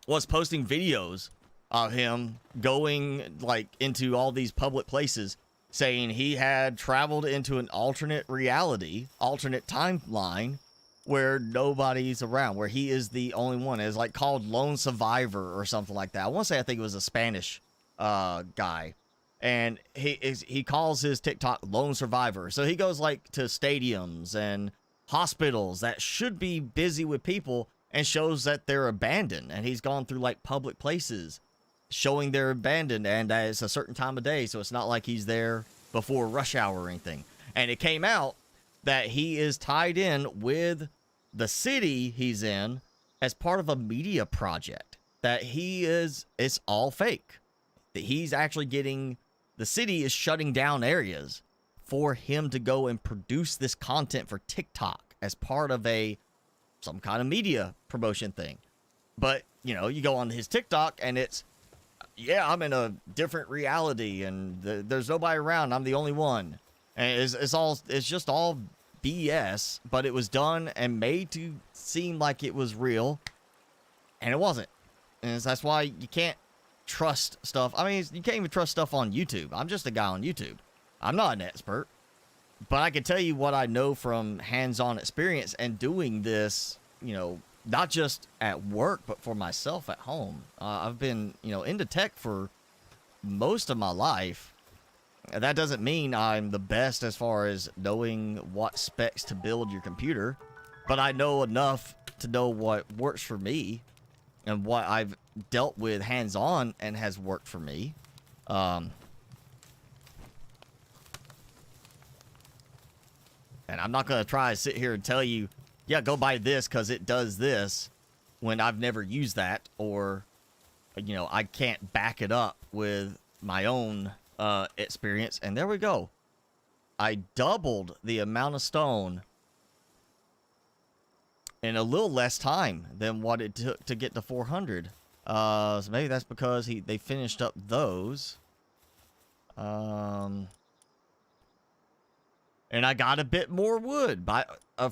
was posting videos of him going like into all these public places, saying he had traveled into an alternate reality, alternate timeline, where nobody's around, where he is the only one. It's like called Lone Survivor or something like that. I want to say, I think it was a Spanish guy. And he calls his TikTok Lone Survivor. So he goes like to stadiums and hospitals that should be busy with people and shows that they're abandoned. And he's gone through like public places showing they're abandoned, and that it's a certain time of day. So it's not like he's there before rush hour or anything. And it came out that he is tied in with the city he's in as part of a media project, that it's all fake, that he's actually getting, the city is shutting down areas for him to go and produce this content for TikTok as part of some kind of media promotion thing. But, you know, you go on his TikTok and it's, yeah, I'm in a different reality and there's nobody around. I'm the only one. And it's just all BS, but it was done and made to seem like it was real, and it wasn't. And that's why you can't trust stuff. I mean, you can't even trust stuff on YouTube. I'm just a guy on YouTube. I'm not an expert, but I can tell you what I know from hands-on experience and doing this, you know, not just at work, but for myself at home. I've been, you know, into tech for most of my life. That doesn't mean I'm the best as far as knowing what specs to build your computer, but I know enough to know what works for me and what I've dealt with hands-on and has worked for me. And I'm not going to try to sit here and tell you, yeah, go buy this because it does this, when I've never used that, or, you know, I can't back it up with my own experience. And there we go. I doubled the amount of stone in a little less time than what it took to get to 400. So maybe that's because they finished up those. And I got a bit more wood by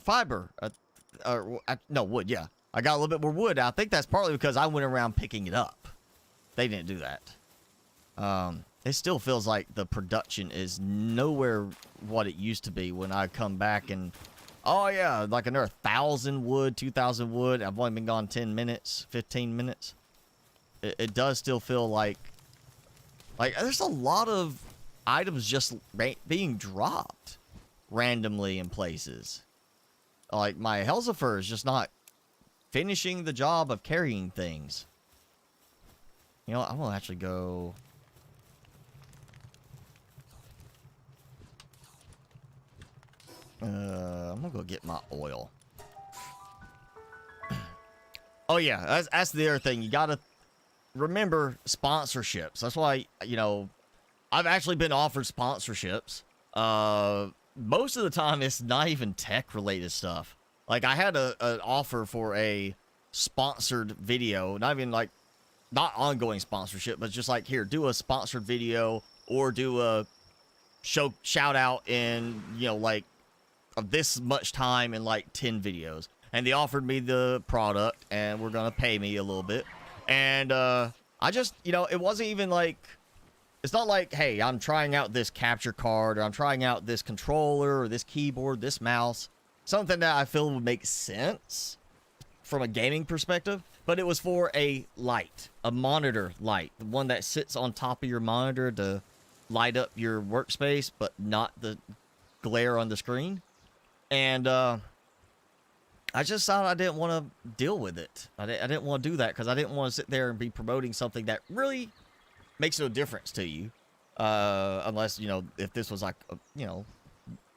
fiber. No, wood, yeah. I got a little bit more wood. I think that's partly because I went around picking it up. They didn't do that. It still feels like the production is nowhere what it used to be when I come back and, oh yeah, like another 1,000 wood, 2,000 wood. I've only been gone 10 minutes, 15 minutes. It does still feel like there's a lot of items just being dropped randomly in places. Like my Helsifer is just not finishing the job of carrying things. You know, I'm gonna actually go. I'm gonna go get my oil. Oh yeah, that's the other thing. You gotta remember sponsorships. That's why, you know, I've actually been offered sponsorships. Most of the time it's not even tech related stuff. Like I had an offer for a sponsored video, not even like, not ongoing sponsorship, but just like, here, do a sponsored video or do a shout out in, you know, like of this much time in like 10 videos. and they offered me the product, and were gonna pay me a little bit. And I just, you know, it wasn't even like, it's not like, hey, I'm trying out this capture card, or I'm trying out this controller, or this keyboard, this mouse, something that I feel would make sense from a gaming perspective. But it was for a light, a monitor light, the one that sits on top of your monitor to light up your workspace, but not the glare on the screen. And I just thought I didn't want to deal with it. I didn't want to do that, because I didn't want to sit there and be promoting something that really makes no difference to you. Unless, you know, if this was like a, you know,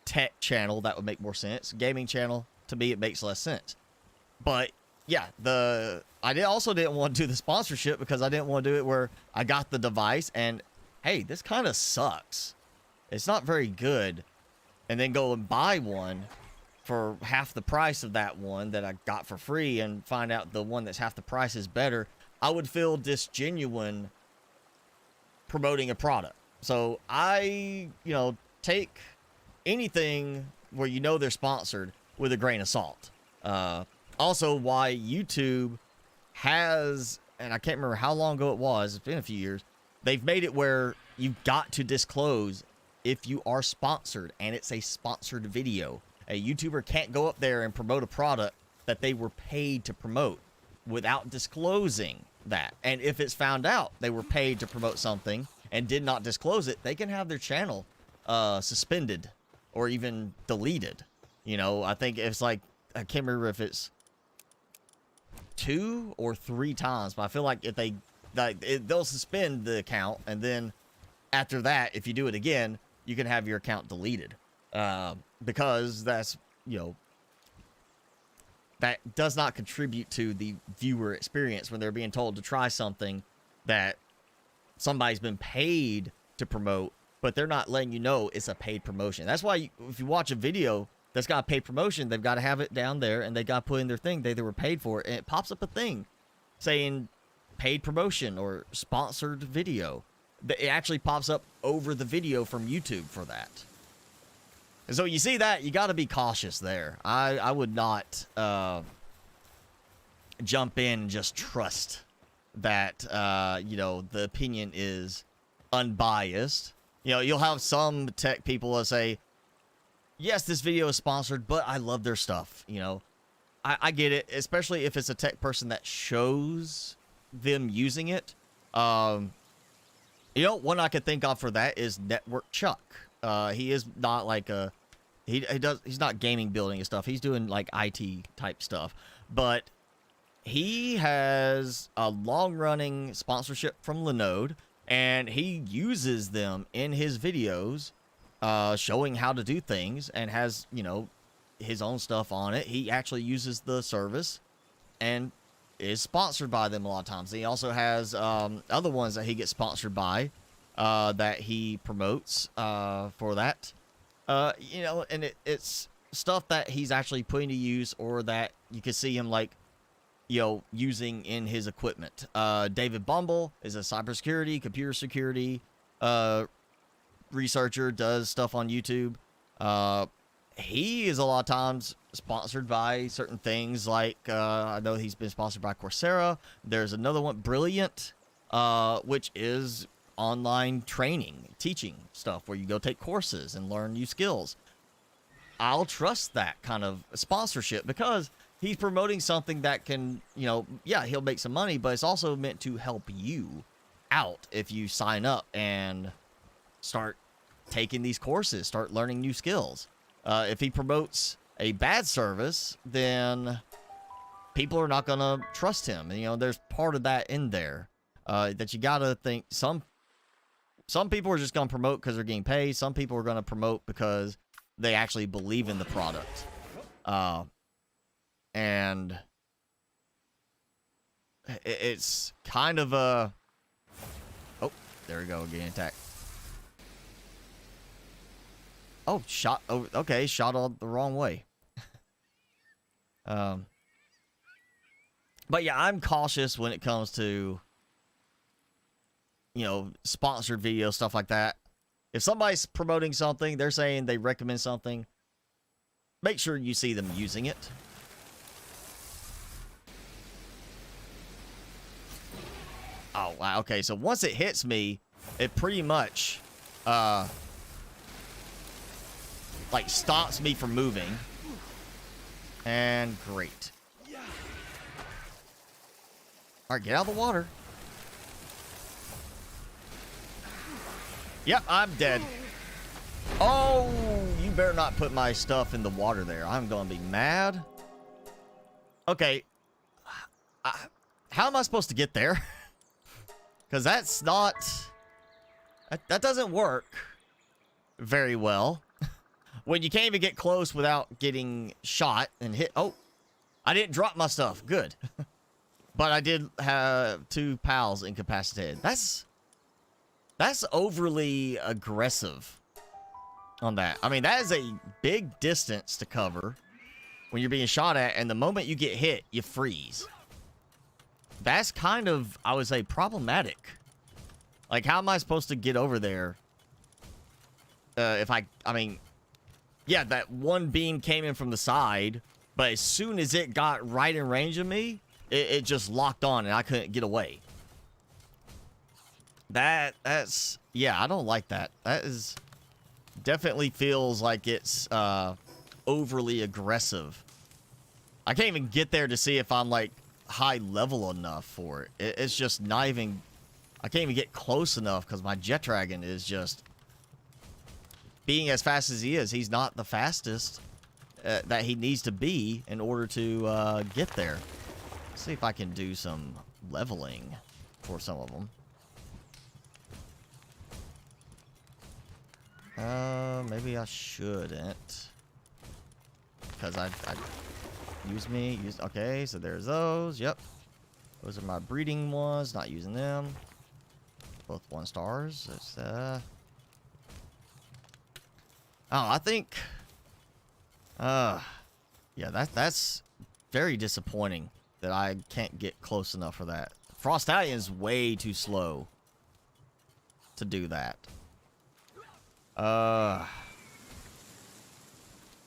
tech channel, that would make more sense. Gaming channel, to me, it makes less sense. But yeah, I also didn't want to do the sponsorship, because I didn't want to do it where I got the device and, hey, this kind of sucks. It's not very good. And then go and buy one for half the price of that one that I got for free, and find out the one that's half the price is better. I would feel disgenuine promoting a product. So I, you know, take anything where you know they're sponsored with a grain of salt. Also, why YouTube has, and I can't remember how long ago it was, it's been a few years, they've made it where you've got to disclose if you are sponsored, and it's a sponsored video. A YouTuber can't go up there and promote a product that they were paid to promote without disclosing that. And if it's found out they were paid to promote something and did not disclose it, they can have their channel suspended or even deleted. You know, I think it's like, I can't remember if it's 2 or 3 times, but I feel like if they, they'll suspend the account, and then after that, if you do it again, you can have your account deleted. Because that's, you know, that does not contribute to the viewer experience when they're being told to try something that somebody's been paid to promote, but they're not letting you know it's a paid promotion. That's why if you watch a video that's got a paid promotion, they've got to have it down there, and they got to put in their thing they were paid for, and it pops up a thing saying paid promotion or sponsored video. It actually pops up over the video from YouTube for that. And so you see that, you got to be cautious there. I would not jump in and just trust that, you know, the opinion is unbiased. You know, you'll have some tech people that say, yes, this video is sponsored, but I love their stuff. You know, I get it, especially if it's a tech person that shows them using it. You know, one I could think of for that is Network Chuck. He is not like a, he's not gaming building and stuff. He's doing like IT type stuff, but he has a long running sponsorship from Linode, and he uses them in his videos, showing how to do things, and has, you know, his own stuff on it. He actually uses the service and is sponsored by them a lot of times. He also has other ones that he gets sponsored by that he promotes for that. You know, and it's stuff that he's actually putting to use, or that you can see him, like, you know, using in his equipment. David Bumble is a cybersecurity, computer security researcher, does stuff on YouTube. He is a lot of times sponsored by certain things, like I know he's been sponsored by Coursera. There's another one, Brilliant, which is online training, teaching stuff where you go take courses and learn new skills. I'll trust that kind of sponsorship, because he's promoting something that can, you know, yeah, he'll make some money, but it's also meant to help you out if you sign up and start taking these courses, start learning new skills. If he promotes a bad service, then people are not going to trust him. And, you know, there's part of that in there that you got to think. Some people are just going to promote because they're getting paid. Some people are going to promote because they actually believe in the product. And it's kind of a... Oh, there we go, getting attacked. Oh, shot. Oh, okay, shot all the wrong way. But yeah, I'm cautious when it comes to, you know, sponsored videos, stuff like that. If somebody's promoting something, they're saying they recommend something, make sure you see them using it. Oh, wow. Okay, so once it hits me, it pretty much, like, stops me from moving. And great. All right, get out of the water. Yep, I'm dead. Oh, you better not put my stuff in the water there. I'm going to be mad. Okay. How am I supposed to get there? Because that's not... That doesn't work very well. When you can't even get close without getting shot and hit... Oh, I didn't drop my stuff. Good. But I did have 2 pals incapacitated. That's overly aggressive on that. I mean, that is a big distance to cover when you're being shot at, and the moment you get hit, you freeze. That's kind of, I would say, problematic. Like, how am I supposed to get over there? I mean, yeah, that one beam came in from the side, but as soon as it got right in range of me, it just locked on and I couldn't get away. That's, yeah, I don't like that. That is, definitely feels like it's, overly aggressive. I can't even get there to see if I'm, like, high level enough for it. It's just not even, I can't even get close enough because my jet dragon is just being as fast as he is. He's not the fastest that he needs to be in order to get there. Let's see if I can do some leveling for some of them. Maybe I shouldn't, because I okay, so there's those. Yep, those are my breeding ones. Not using them. Both 1 stars. It's oh, I think yeah, that's very disappointing that I can't get close enough for that. Frost Stallion is way too slow to do that.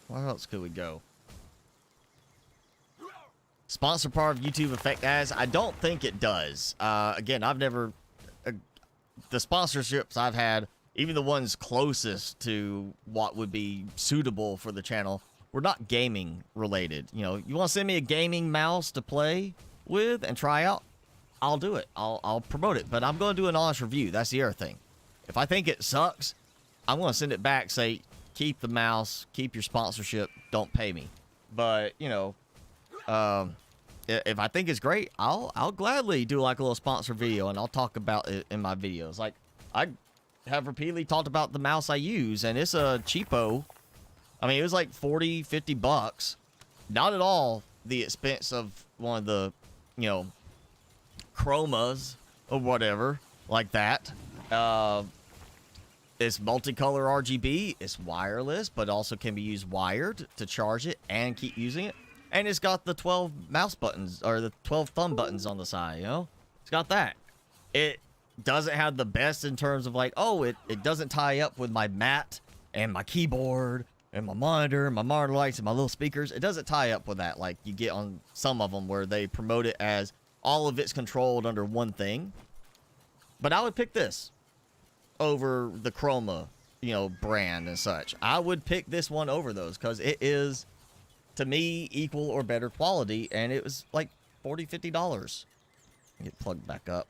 Where else could we go? Sponsor part of YouTube affect ads? I don't think it does. Again, I've never... the sponsorships I've had, even the ones closest to what would be suitable for the channel, were not gaming related. You know, you want to send me a gaming mouse to play with and try out? I'll do it. I'll promote it. But I'm going to do an honest review. That's the other thing. If I think it sucks, I'm going to send it back, say, keep the mouse, keep your sponsorship, don't pay me. But, you know, if I think it's great, I'll gladly do like a little sponsor video, and I'll talk about it in my videos. Like, I have repeatedly talked about the mouse I use, and it's a cheapo. I mean, it was like 40, 50 bucks. Not at all the expense of one of the, you know, chromas or whatever like that. It's multicolor RGB. It's wireless, but also can be used wired to charge it and keep using it. And it's got the 12 mouse buttons, or the 12 thumb buttons on the side, you know? It's got that. It doesn't have the best in terms of like, oh, it doesn't tie up with my mat and my keyboard and my monitor lights and my little speakers. It doesn't tie up with that like you get on some of them where they promote it as all of it's controlled under one thing. But I would pick this over the Chroma, you know, brand and such. I would pick this one over those because it is, to me, equal or better quality, and it was like $40, $50. Get plugged back up.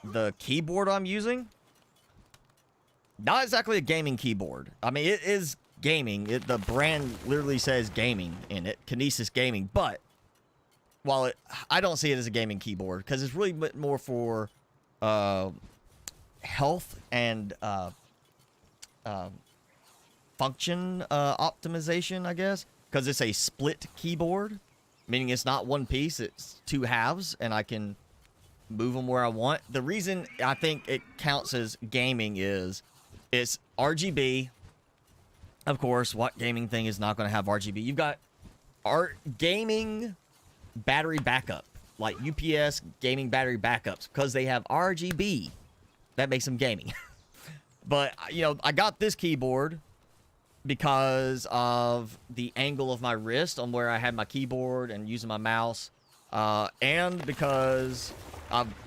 The keyboard I'm using, not exactly a gaming keyboard. I mean, it is gaming. The brand literally says gaming in it, Kinesis Gaming. But while I don't see it as a gaming keyboard because it's really more for health and function optimization, I guess, because it's a split keyboard, meaning it's not one piece, it's 2 halves, and I can move them where I want. The reason I think it counts as gaming is it's RGB. Of course, what gaming thing is not going to have RGB? You've got gaming battery backup, like UPS gaming battery backups, because they have RGB. That makes them gaming. But, you know, I got this keyboard because of the angle of my wrist on where I had my keyboard and using my mouse, and because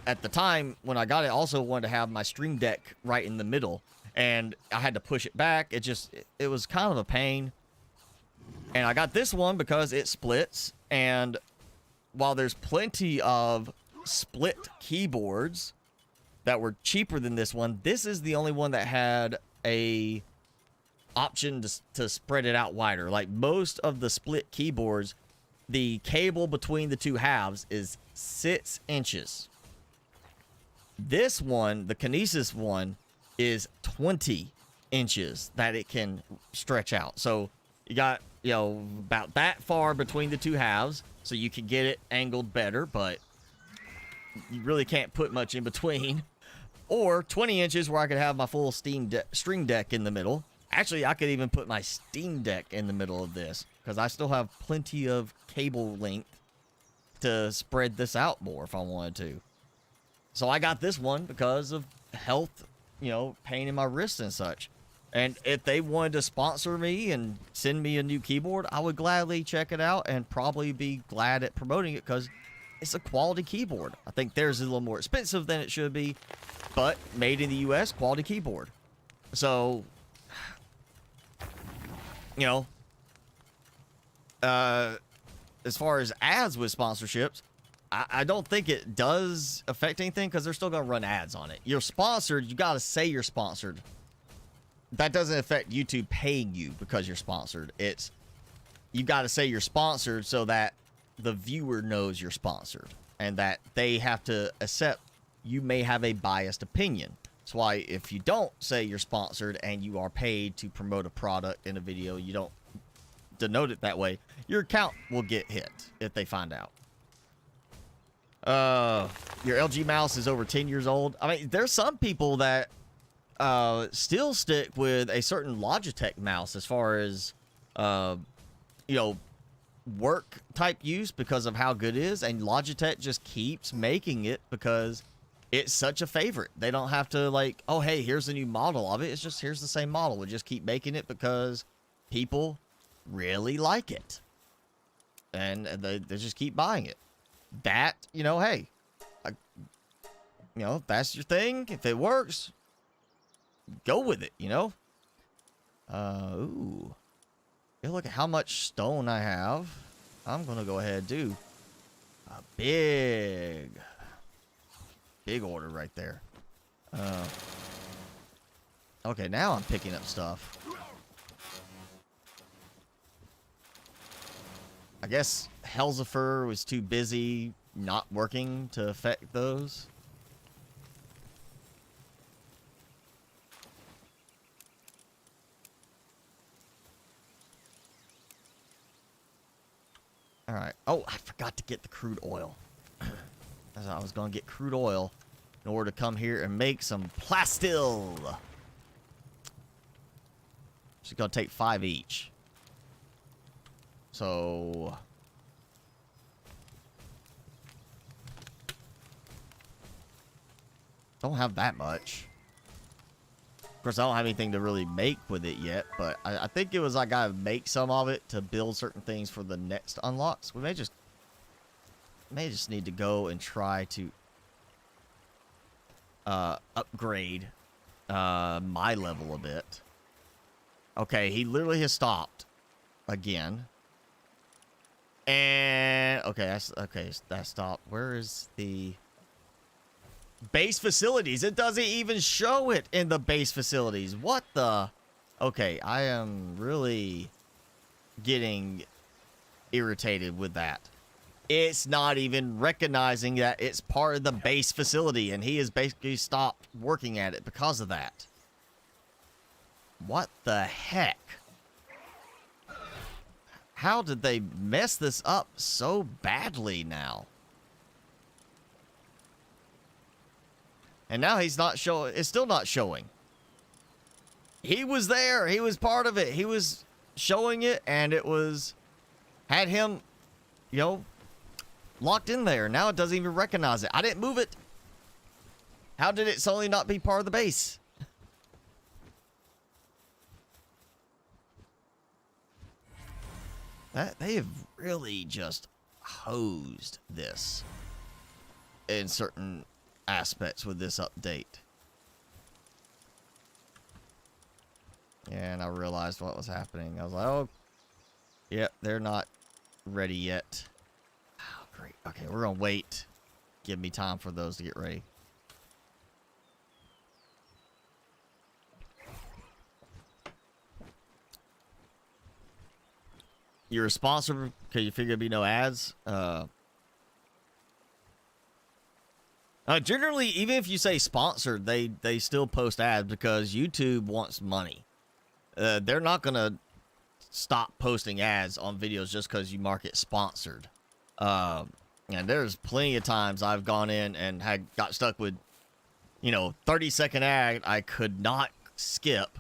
at the time when I got it, I also wanted to have my Stream Deck right in the middle, and I had to push it back. It was kind of a pain. And I got this one because it splits, and while there's plenty of split keyboards that were cheaper than this one, this is the only one that had a option to spread it out wider. Like most of the split keyboards, the cable between the two halves is 6 inches. This one, the Kinesis one, is 20 inches that it can stretch out. So you got, you know, about that far between the two halves, so you can get it angled better, but you really can't put much in between. Or 20 inches where I could have my full Stream Deck in the middle. Actually, I could even put my Steam Deck in the middle of this, because I still have plenty of cable length to spread this out more if I wanted to. So I got this one because of health, you know, pain in my wrists and such. And if they wanted to sponsor me and send me a new keyboard, I would gladly check it out and probably be glad at promoting it because it's a quality keyboard. I think theirs is a little more expensive than it should be, but made in the US, quality keyboard. So, you know, as far as ads with sponsorships, I don't think it does affect anything because they're still going to run ads on it. You're sponsored, you got to say you're sponsored. That doesn't affect YouTube paying you because you're sponsored. It's, you got to say you're sponsored so that the viewer knows you're sponsored and that they have to accept you may have a biased opinion. That's why if you don't say you're sponsored and you are paid to promote a product in a video, you don't denote it that way, your account will get hit if they find out. Your LG mouse is over 10 years old. I mean, there's some people that still stick with a certain Logitech mouse as far as, you know, work type use because of how good it is, and Logitech just keeps making it because it's such a favorite. They don't have to like, oh, hey, here's a new model of it. It's just, here's the same model. We'll just keep making it because people really like it. And they just keep buying it. That, you know, hey, you know, if that's your thing, if it works, go with it, you know? Ooh. Hey, look at how much stone I have. I'm going to go ahead and do a big order right there. Okay, now I'm picking up stuff. I guess Helzifer was too busy not working to affect those. All right. Oh, I forgot to get the crude oil. I was going to get crude oil in order to come here and make some plastil. She's going to take 5 each. So don't have that much. Of course, I don't have anything to really make with it yet, but I think it was I gotta make some of it to build certain things for the next unlocks. We may just need to go and try to upgrade my level a bit. Okay, he literally has stopped again. And okay, that stopped. Where is the base facilities? It doesn't even show it in the base facilities. What the? Okay, I am really getting irritated with that. It's not even recognizing that it's part of the base facility, and he has basically stopped working at it because of that. What the heck? How did they mess this up so badly now? And now he's not showing. It's still not showing. He was there. He was part of it. He was showing it, and it was had him, you know, locked in there. Now it doesn't even recognize it. I didn't move it. How did it suddenly not be part of the base? They have really just hosed this. in certain aspects with this update. And I realized what was happening. I was like, oh, yep, they're not ready yet. Oh, great. Okay, we're going to wait. Give me time for those to get ready. You're a sponsor because you figure there'd be no ads. Generally, even if you say sponsored, they still post ads because YouTube wants money. They're not going to stop posting ads on videos just because you mark it sponsored. And there's plenty of times I've gone in and got stuck with, 30-second ad I could not skip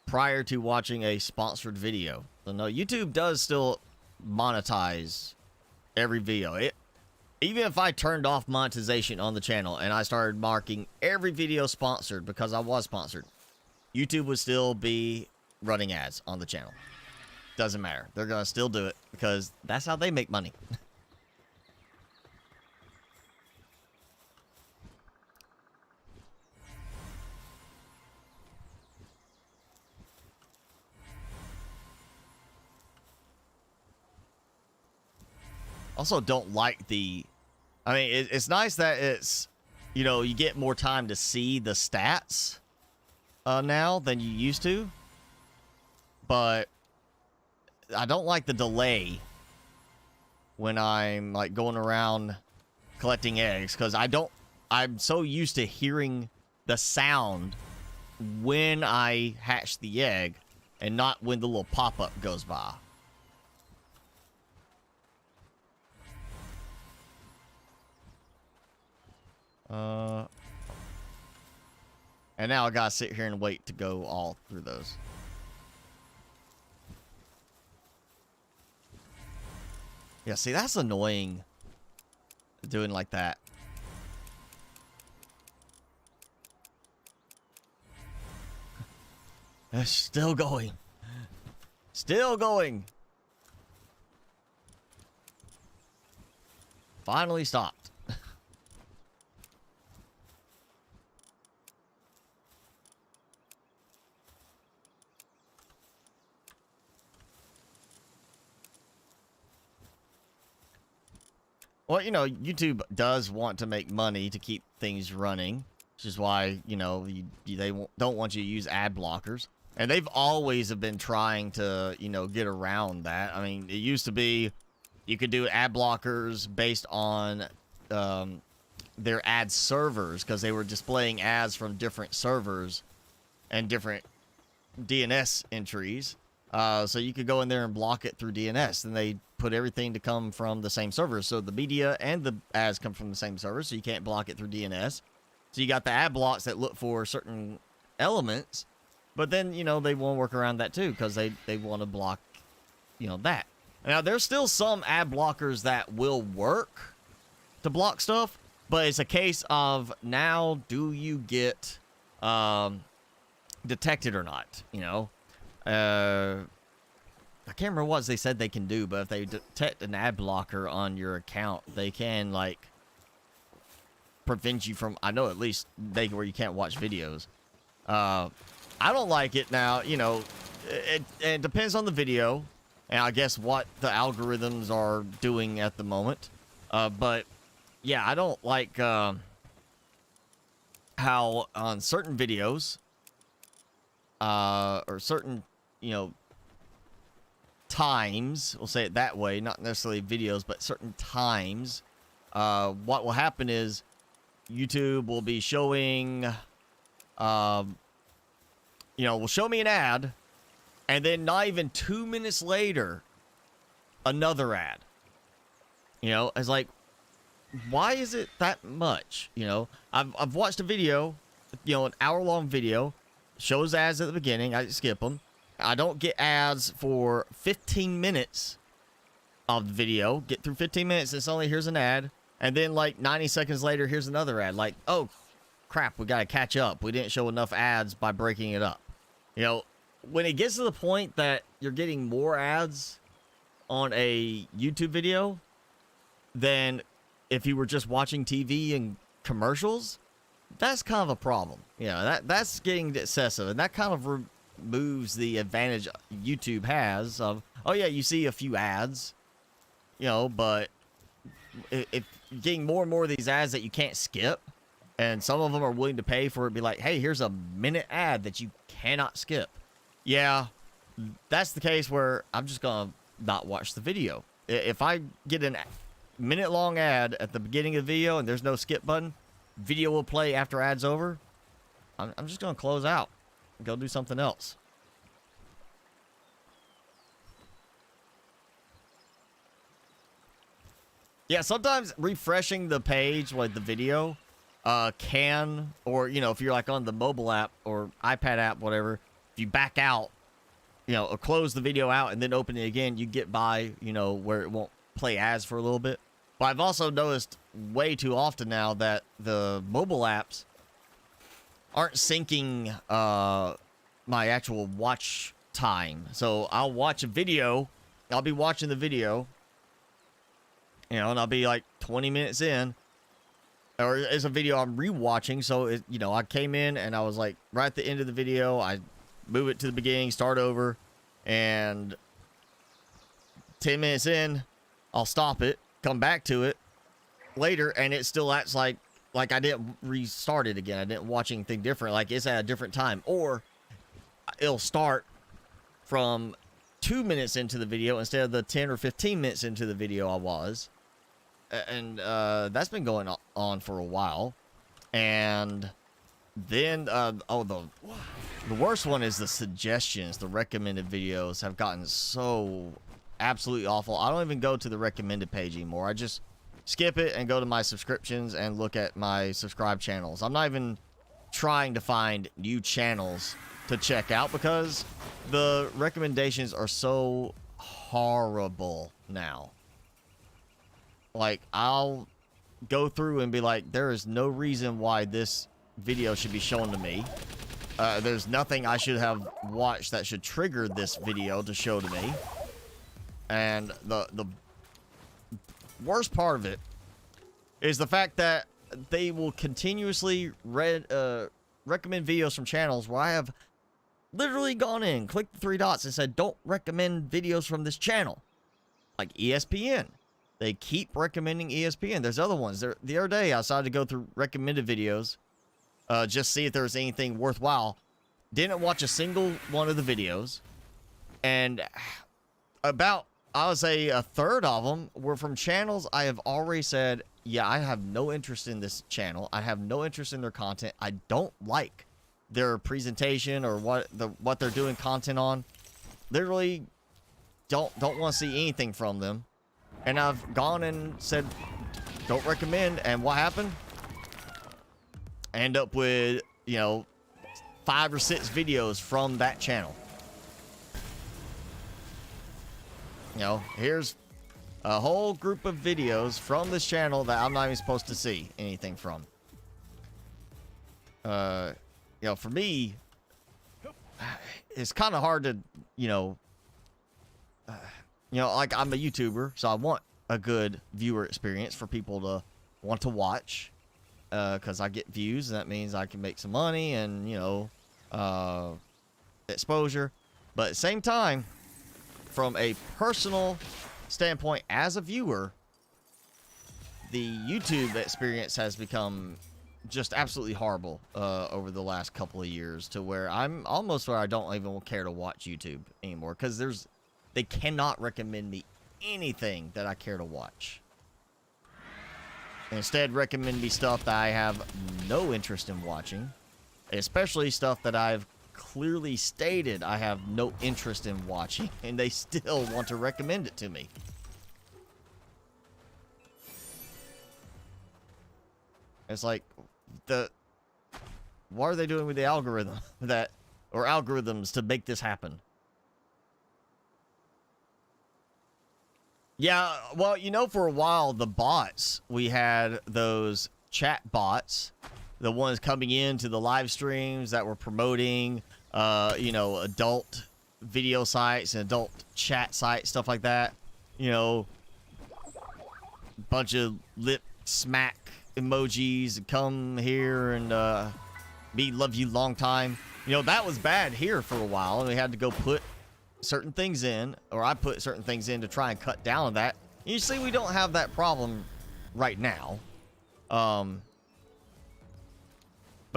prior to watching a sponsored video. So no, YouTube does still monetize every video. Even if I turned off monetization on the channel and I started marking every video sponsored because I was sponsored, YouTube would still be running ads on the channel. Doesn't matter. They're going to still do it because that's how they make money. Also don't like the... I mean, it's nice that it's, you get more time to see the stats now than you used to. But I don't like the delay when I'm, like, going around collecting eggs. Because I'm so used to hearing the sound when I hatch the egg and not when the little pop-up goes by. And now I gotta sit here and wait to go all through those. Yeah, see, that's annoying. Doing like that. It's still going. Still going. Finally stopped. Well, YouTube does want to make money to keep things running, which is why, they don't want you to use ad blockers. And they've always have been trying to, get around that. I mean, it used to be you could do ad blockers based on their ad servers because they were displaying ads from different servers and different DNS entries. So you could go in there and block it through DNS, and they put everything to come from the same server. So the media and the ads come from the same server, so you can't block it through DNS. So you got the ad blocks that look for certain elements, but then, they won't work around that too because they want to block, that. Now, there's still some ad blockers that will work to block stuff, but it's a case of now do you get detected or not, I can't remember what they said they can do, but if they detect an ad blocker on your account, they can, like, prevent you from, I know at least where you can't watch videos. I don't like it now, it depends on the video, and I guess what the algorithms are doing at the moment. But, yeah, I don't like how on certain videos, or certain, times, we'll say it that way, not necessarily videos, but certain times, what will happen is YouTube will be showing, will show me an ad, and then not even 2 minutes later, another ad. It's like, why is it that much? I've watched a video, an hour-long video, shows ads at the beginning, I skip them. I don't get ads for 15 minutes of the video. Get through 15 minutes, and suddenly here's an ad. And then, like, 90 seconds later, here's another ad. Like, oh, crap, we got to catch up. We didn't show enough ads by breaking it up. When it gets to the point that you're getting more ads on a YouTube video, then if you were just watching TV and commercials, that's kind of a problem. Yeah, that's getting excessive, and that kind of removes the advantage YouTube has of, oh yeah, you see a few ads, you know, but if getting more and more of these ads that you can't skip, and some of them are willing to pay for it, be like, hey, here's a minute ad that you cannot skip. Yeah, that's the case where I'm just gonna not watch the video. If I get a minute-long ad at the beginning of the video and there's no skip button, video will play after ad's over, I'm just gonna close out and go do something else. Yeah, sometimes refreshing the page, like the video, can, or, you know, if you're like on the mobile app or iPad app, whatever, if you back out, you know, or close the video out and then open it again, you get by, you know, where it won't play ads for a little bit. But I've also noticed way too often now that the mobile apps aren't syncing my actual watch time. So I'll watch a video, I'll be watching the video, you know, and I'll be like 20 minutes in, or it's a video I'm rewatching. So, you know, I came in and I was like right at the end of the video, I move it to the beginning, start over, and 10 minutes in, I'll stop it, come back to it later, and it still acts like I didn't restart it again. I didn't watch anything different, like it's at a different time. Or it'll start from 2 minutes into the video instead of the 10 or 15 minutes into the video I was. And that's been going on for a while. And then, the worst one is the suggestions. The recommended videos have gotten so absolutely awful. I don't even go to the recommended page anymore. I just skip it and go to my subscriptions and look at my subscribed channels. I'm not even trying to find new channels to check out because the recommendations are so horrible now. Like, I'll go through and be like, there is no reason why this video should be shown to me. There's nothing I should have watched that should trigger this video to show to me. And the worst part of it is the fact that they will continuously recommend videos from channels where I have literally gone in, clicked the 3 dots, and said, don't recommend videos from this channel. Like ESPN. They keep recommending ESPN. There's other ones. The other day, I decided to go through recommended videos, just see if there was anything worthwhile. Didn't watch a single one of the videos. And about, I would say, a third of them were from channels I have already said, yeah, I have no interest in this channel. I have no interest in their content. I don't like their presentation or what they're doing content on. Literally don't want to see anything from them. And I've gone and said, don't recommend. And what happened? I end up with, you know, 5 or 6 videos from that channel. You know, here's a whole group of videos from this channel that I'm not even supposed to see anything from. You know, for me, it's kind of hard to, like I'm a YouTuber, so I want a good viewer experience for people to want to watch, because I get views, and that means I can make some money and, exposure. But at the same time, from a personal standpoint as a viewer, the YouTube experience has become just absolutely horrible over the last couple of years, to where I'm almost where I don't even care to watch YouTube anymore, because they cannot recommend me anything that I care to watch. Instead, recommend me stuff that I have no interest in watching, especially stuff that I've clearly stated I have no interest in watching, and they still want to recommend it to me. It's like, what are they doing with the algorithm or algorithms to make this happen? Yeah, well, for a while, the bots, we had those chat bots, the ones coming into the live streams that were promoting, adult video sites and adult chat sites, stuff like that. Bunch of lip smack emojis and come here and be love you long time. You know, that was bad here for a while, and we had to go put certain things in, or I put certain things in to try and cut down on that. You see, we don't have that problem right now. But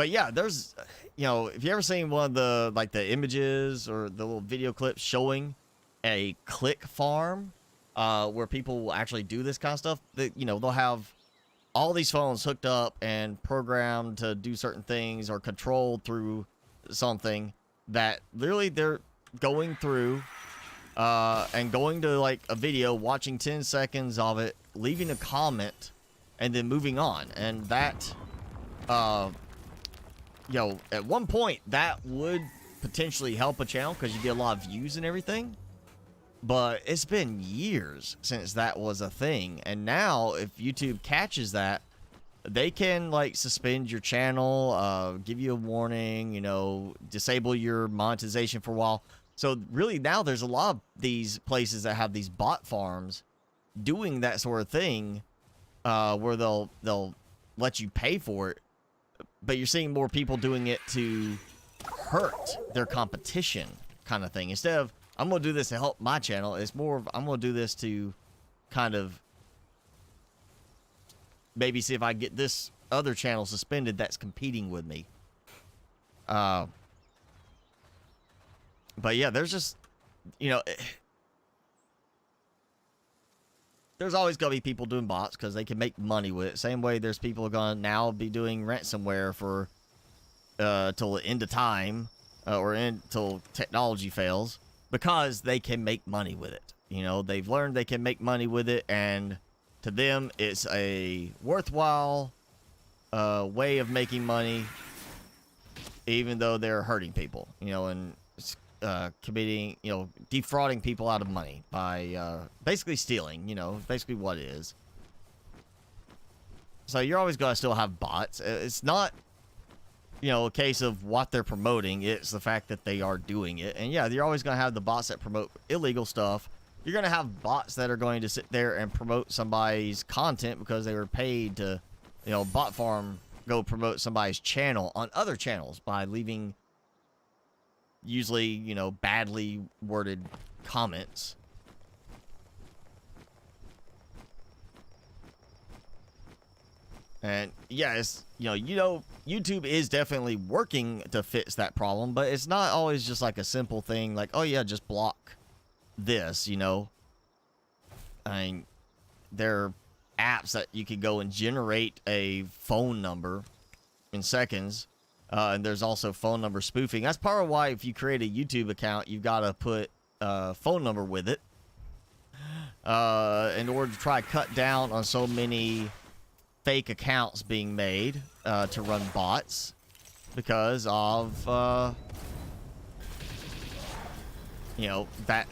yeah, there's, you know, if you ever seen one of the, like, the images or the little video clips showing a click farm, where people will actually do this kind of stuff, that, you know, they'll have all these phones hooked up and programmed to do certain things or controlled through something that literally they're going through and going to like a video, watching 10 seconds of it, leaving a comment, and then moving on. And that, you know, at one point that would potentially help a channel because you get a lot of views and everything. But it's been years since that was a thing. And now if YouTube catches that, they can like suspend your channel, give you a warning, you know, disable your monetization for a while. So really now there's a lot of these places that have these bot farms doing that sort of thing, where they'll let you pay for it. But you're seeing more people doing it to hurt their competition kind of thing. Instead of, I'm going to do this to help my channel, it's more of, I'm going to do this to kind of maybe see if I get this other channel suspended that's competing with me. But yeah, there's just, you know, there's always going to be people doing bots because they can make money with it. Same way there's people going to now be doing ransomware for till the end of time, or until technology fails, because they can make money with it. You know, they've learned they can make money with it, and to them it's a worthwhile way of making money, even though they're hurting people, you know, and committing, you know, defrauding people out of money by basically stealing, you know, basically what it is. So you're always going to still have bots. It's not, you know, a case of what they're promoting. It's the fact that they are doing it. And yeah, you're always going to have the bots that promote illegal stuff. You're going to have bots that are going to sit there and promote somebody's content because they were paid to, you know, bot farm, go promote somebody's channel on other channels by leaving usually, you know, badly worded comments. And yeah, it's, you know, YouTube is definitely working to fix that problem, but it's not always just like a simple thing like, oh yeah, just block this, you know. I mean, there are apps that you could go and generate a phone number in seconds. And there's also phone number spoofing. That's part of why if you create a YouTube account, you've got to put a phone number with it in order to try to cut down on so many fake accounts being made to run bots because of, you know, that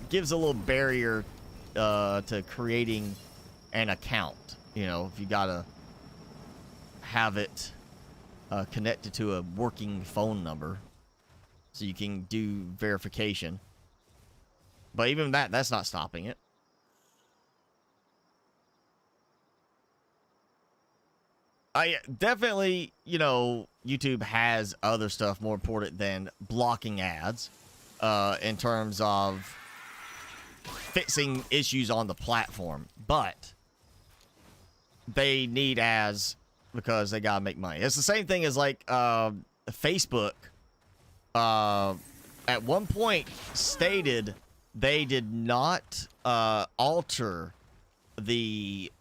gives a little barrier to creating an account. You know, if you got to have it connected to a working phone number so you can do verification. But even that's not stopping it. Definitely, you know, YouTube has other stuff more important than blocking ads in terms of fixing issues on the platform. But they need ads because they gotta make money. It's the same thing as like Facebook at one point stated they did not alter the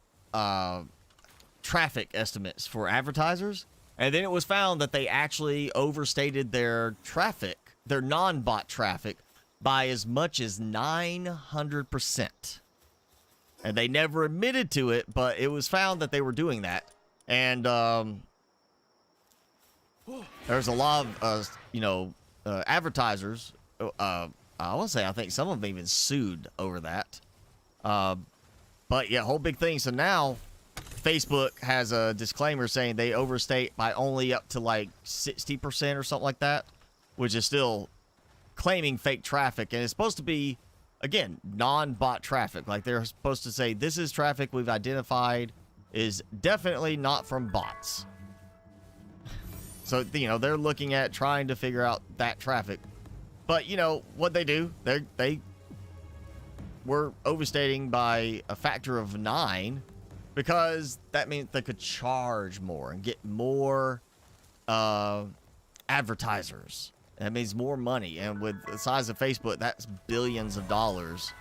traffic estimates for advertisers, and then it was found that they actually overstated their traffic, their non-bot traffic, by as much as 900%. And they never admitted to it, but it was found that they were doing that. And there's a lot of you know, advertisers, I want to say I think some of them even sued over that. But yeah, whole big thing. So now Facebook has a disclaimer saying they overstate by only up to like 60% or something like that, which is still claiming fake traffic. And it's supposed to be, again, non-bot traffic. Like they're supposed to say, this is traffic we've identified is definitely not from bots. So, you know, they're looking at trying to figure out that traffic. But, you know, what they do, they were overstating by a factor of 9 because that means they could charge more and get more advertisers. That means more money. And with the size of Facebook, that's billions of dollars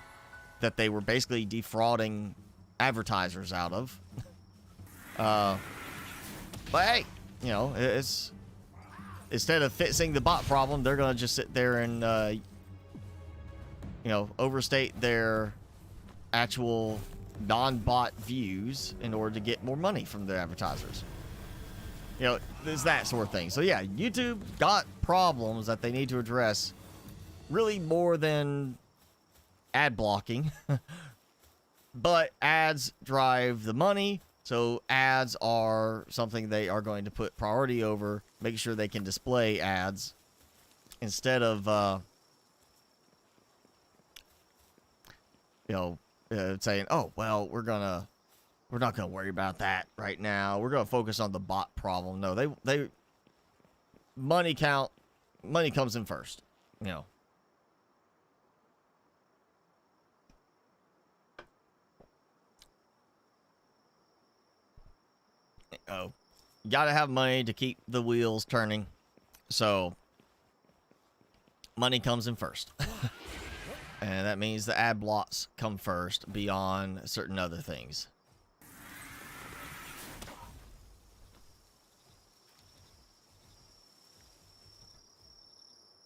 that they were basically defrauding advertisers out of. But hey, you know, it's instead of fixing the bot problem, they're gonna just sit there and you know, overstate their actual non-bot views in order to get more money from their advertisers. You know, there's that sort of thing. So yeah, YouTube got problems that they need to address, really more than ad blocking. But ads drive the money, so ads are something they are going to put priority over, make sure they can display ads instead of you know, saying, oh well, we're not gonna worry about that right now, we're gonna focus on the bot problem. No, they money comes in first, you know. Oh, you gotta have money to keep the wheels turning, so money comes in first. And that means the ad blocks come first beyond certain other things.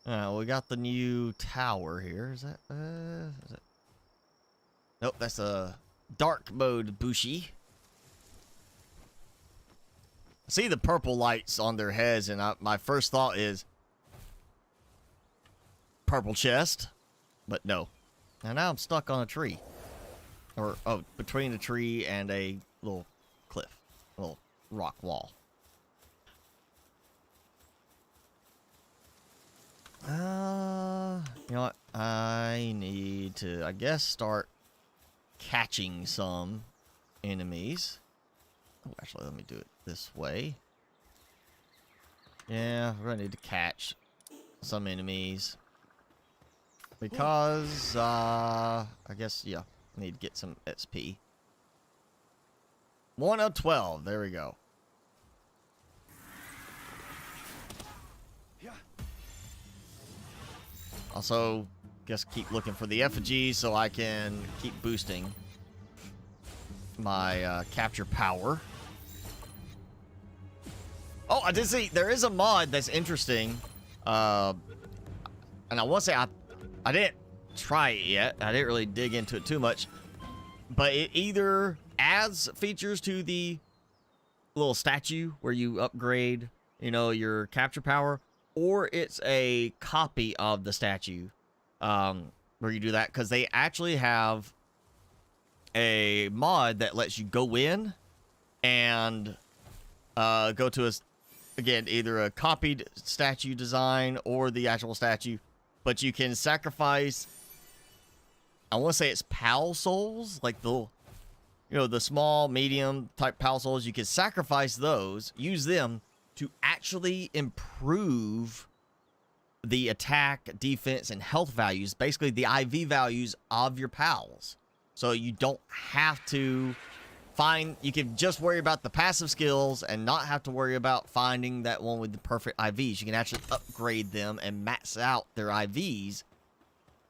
We got the new tower here. Is that nope, that's a dark mode Bushi. I see the purple lights on their heads, and my first thought is purple chest, but no. And now I'm stuck on a tree, or oh, between a tree and a little cliff, a little rock wall. You know what? I need to, I guess, start catching some enemies. Oh, actually, let me do it this way. Yeah, we're gonna need to catch some enemies. Because, I guess, yeah, need to get some XP. 1 of 12, there we go. Also, guess keep looking for the effigies so I can keep boosting my capture power. Oh, I did see there is a mod that's interesting, and I want to say I didn't try it yet. I didn't really dig into it too much, but it either adds features to the little statue where you upgrade, you know, your capture power, or it's a copy of the statue where you do that, because they actually have a mod that lets you go in and go to again, either a copied statue design or the actual statue, but you can sacrifice, I want to say it's PAL souls, like the, you know, the small, medium type PAL souls. You can sacrifice those, use them to actually improve the attack, defense, and health values, basically the IV values of your PALs. So you don't have to you can just worry about the passive skills and not have to worry about finding that one with the perfect IVs. You can actually upgrade them and max out their IVs,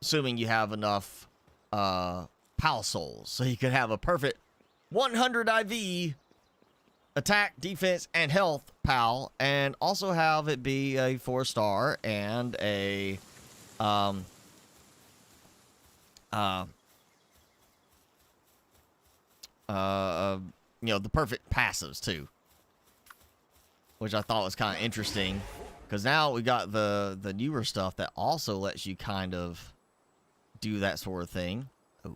assuming you have enough PAL souls. So you could have a perfect 100 IV attack, defense, and health PAL, and also have it be a 4-star and a you know, the perfect passives too, which I thought was kind of interesting, because now we got the newer stuff that also lets you kind of do that sort of thing. Oh.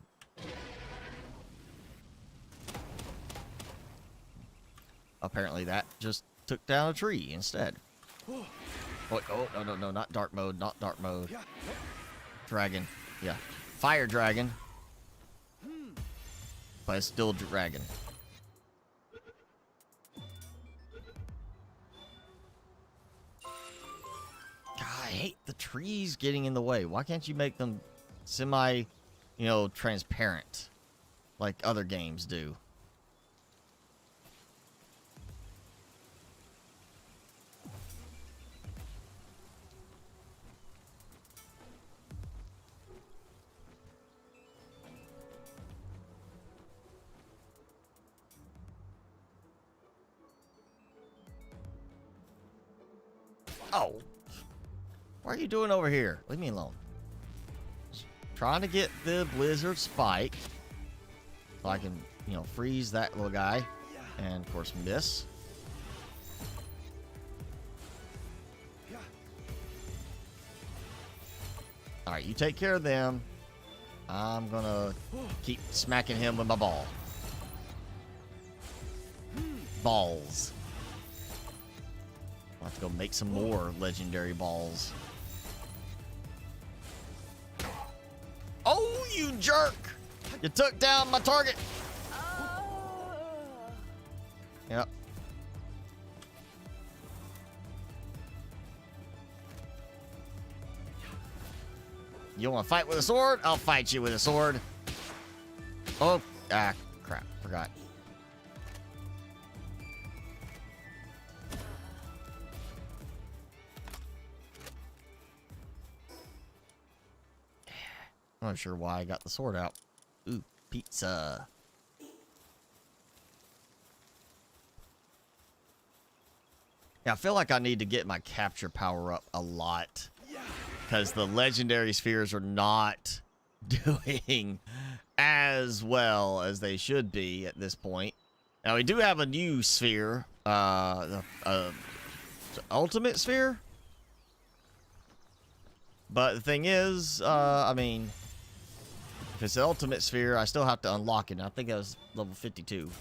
Apparently that just took down a tree instead. Oh, no, not dark mode, not dark mode. Dragon, yeah, fire dragon. But it's still dragon. hate the trees getting in the way. Why can't you make them semi, transparent like other games do? Oh, what are you doing over here? Leave me alone. Just trying to get the blizzard spike so I can, freeze that little guy, and of course miss. All right, you take care of them. I'm gonna keep smacking him with my ball. Balls. I'll have to go make some more legendary balls. Oh, you jerk! You took down my target. Yep. You want to fight with a sword? I'll fight you with a sword. Oh, crap. Forgot. I'm not sure why I got the sword out. Ooh, pizza. Yeah, I feel like I need to get my capture power up a lot, because the legendary spheres are not doing as well as they should be at this point. Now, we do have a new sphere, the ultimate sphere. But the thing is, I mean, if it's the ultimate sphere, I still have to unlock it. And I think I was level 52.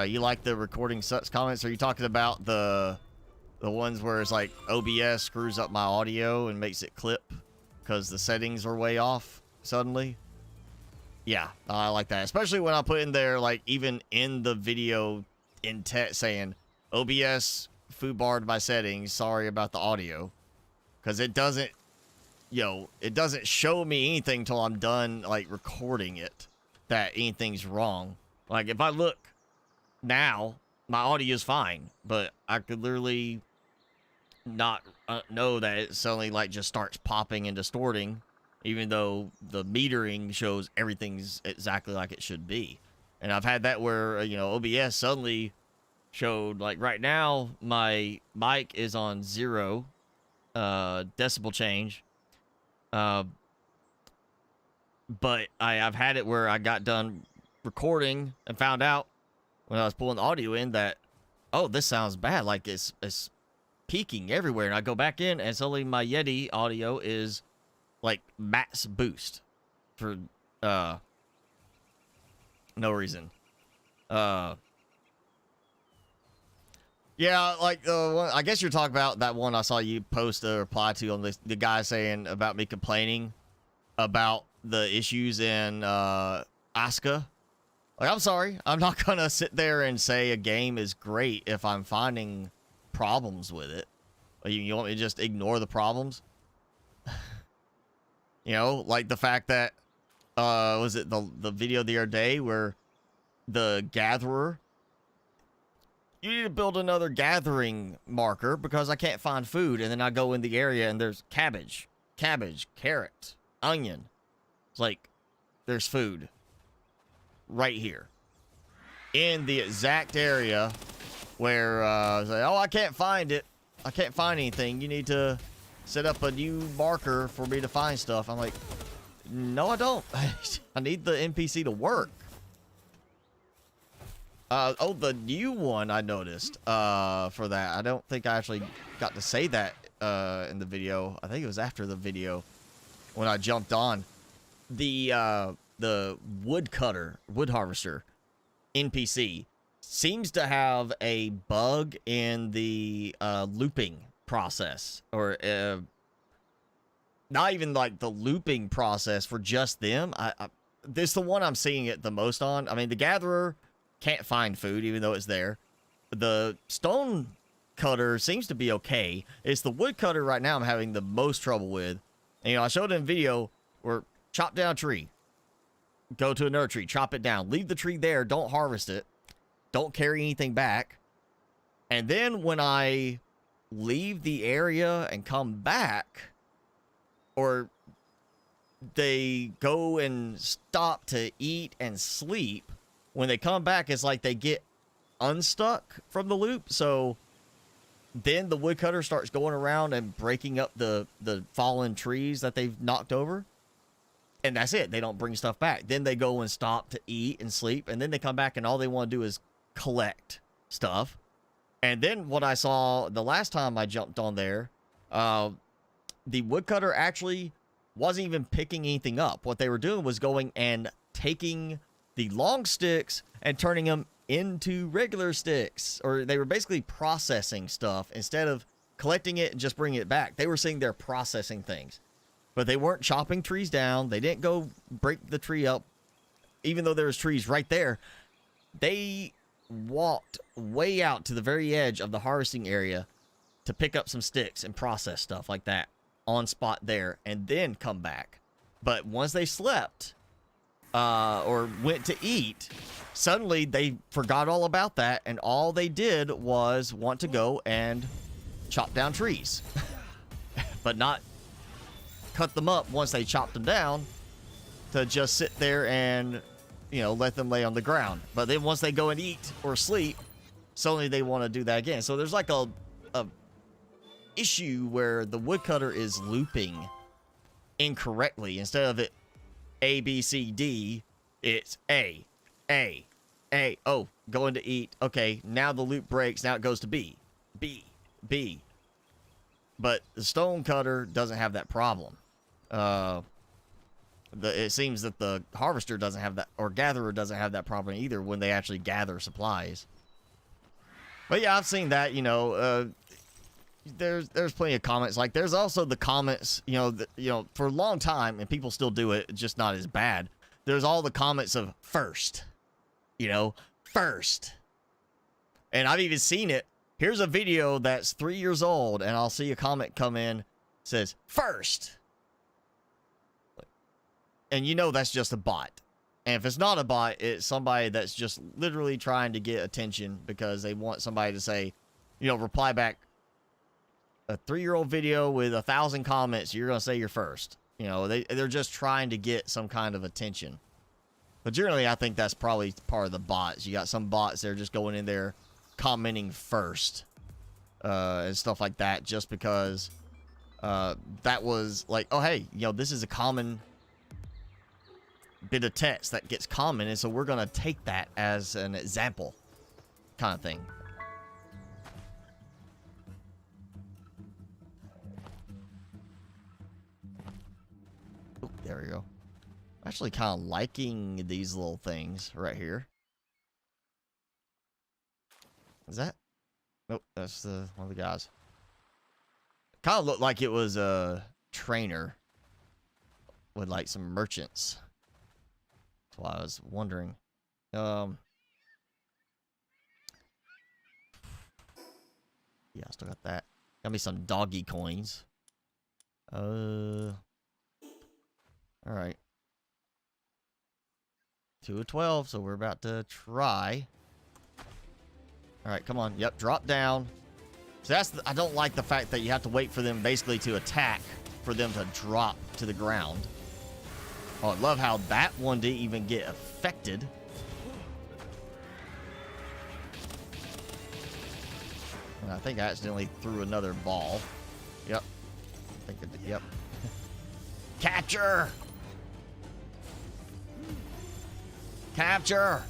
You like the recording sucks comments? Are you talking about the ones where it's like OBS screws up my audio and makes it clip because the settings are way off suddenly? Yeah, I like that. Especially when I put in there, like, even in the video in text saying, OBS foobarred my settings, sorry about the audio. Because it doesn't, it doesn't show me anything until I'm done, like, recording it, that anything's wrong. Like, if I look now, my audio is fine, but I could literally not know that it suddenly, like, just starts popping and distorting, even though the metering shows everything's exactly like it should be. And I've had that where, OBS suddenly showed, like, right now, my mic is on 0 decibel change. But I've had it where I got done recording and found out when I was pulling the audio in that, oh, this sounds bad. Like it's peaking everywhere. And I go back in and suddenly my Yeti audio is like max boost for no reason. Yeah, like I guess you're talking about that one I saw you post a reply to on the guy saying about me complaining about the issues in Asuka. Like, I'm sorry, I'm not gonna sit there and say a game is great if I'm finding problems with it. You want me to just ignore the problems? Like the fact that was it the video the other day where the gatherer, you need to build another gathering marker because I can't find food. And then I go in the area and there's cabbage, carrot, onion. It's like, there's food right here in the exact area where, I was like, oh, I can't find it. I can't find anything. You need to set up a new marker for me to find stuff. I'm like, no, I don't. I need the NPC to work. Oh, the new one I noticed for that. I don't think I actually got to say that in the video. I think it was after the video when I jumped on. The wood harvester NPC seems to have a bug in the looping process, or not even like the looping process for just them. This is the one I'm seeing it the most on. I mean, the gatherer can't find food even though it's there. The stone cutter seems to be okay. It's the wood cutter right now I'm having the most trouble with. And, I showed in video where chop down a tree, go to another tree, chop it down, leave the tree there, don't harvest it, don't carry anything back. And then when I leave the area and come back, or they go and stop to eat and sleep, when they come back, it's like they get unstuck from the loop. So then the woodcutter starts going around and breaking up the fallen trees that they've knocked over. And that's it. They don't bring stuff back. Then they go and stop to eat and sleep. And then they come back and all they want to do is collect stuff. And then what I saw the last time I jumped on there, the woodcutter actually wasn't even picking anything up. What they were doing was going and taking the long sticks and turning them into regular sticks. Or they were basically processing stuff instead of collecting it and just bringing it back. They were sitting there processing things. But they weren't chopping trees down. They didn't go break the tree up, even though there was trees right there. They walked way out to the very edge of the harvesting area to pick up some sticks and process stuff like that on spot there, and then come back. But once they slept or went to eat, suddenly they forgot all about that, and all they did was want to go and chop down trees, but not cut them up once they chopped them down, to just sit there and, let them lay on the ground. But then once they go and eat or sleep, suddenly they want to do that again. So there's like a issue where the woodcutter is looping incorrectly. Instead of it A, B, C, D, it's A. Oh, going to eat. Okay, now the loop breaks. Now it goes to B. B. But the stone cutter doesn't have that problem. It seems that the harvester doesn't have that, or gatherer doesn't have that problem either when they actually gather supplies. But yeah, I've seen that, there's plenty of comments. Like, there's also the comments, for a long time, and people still do it, just not as bad. There's all the comments of first, first. And I've even seen it. Here's a video that's 3 years old, and I'll see a comment come in, says, first. And that's just a bot. And if it's not a bot, it's somebody that's just literally trying to get attention because they want somebody to say, reply back. A 3-year-old video with 1,000 comments, you're going to say you're first. They're just trying to get some kind of attention. But generally, I think that's probably part of the bots. You got some bots that are just going in there commenting first and stuff like that, just because that was like, oh, hey, this is a common bit of text that gets commented, so we're going to take that as an example kind of thing. Oh, there we go. I'm actually kind of liking these little things right here. Is that? Nope, that's one of the guys. Kind of looked like it was a trainer with like some merchants. That's why I was wondering. Yeah, I still got that. Got me some doggy coins. All right. 2 of 12, so we're about to try. All right, come on. Yep, drop down. So I don't like the fact that you have to wait for them basically to attack for them to drop to the ground. Oh, I love how that one didn't even get affected. And I think I accidentally threw another ball. Yep. I think I did. Yep. Capture! Capture!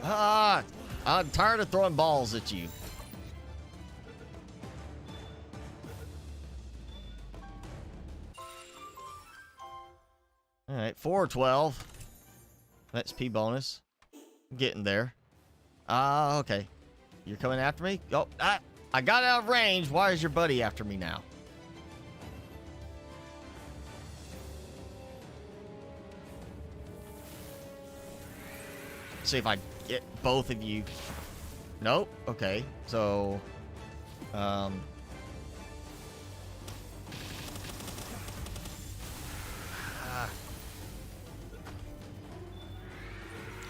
Ah! I'm tired of throwing balls at you. Alright, 4-12. That's P bonus. Getting there. Okay. You're coming after me? Oh, I got out of range. Why is your buddy after me now? see if I get both of you. Nope. Okay. So,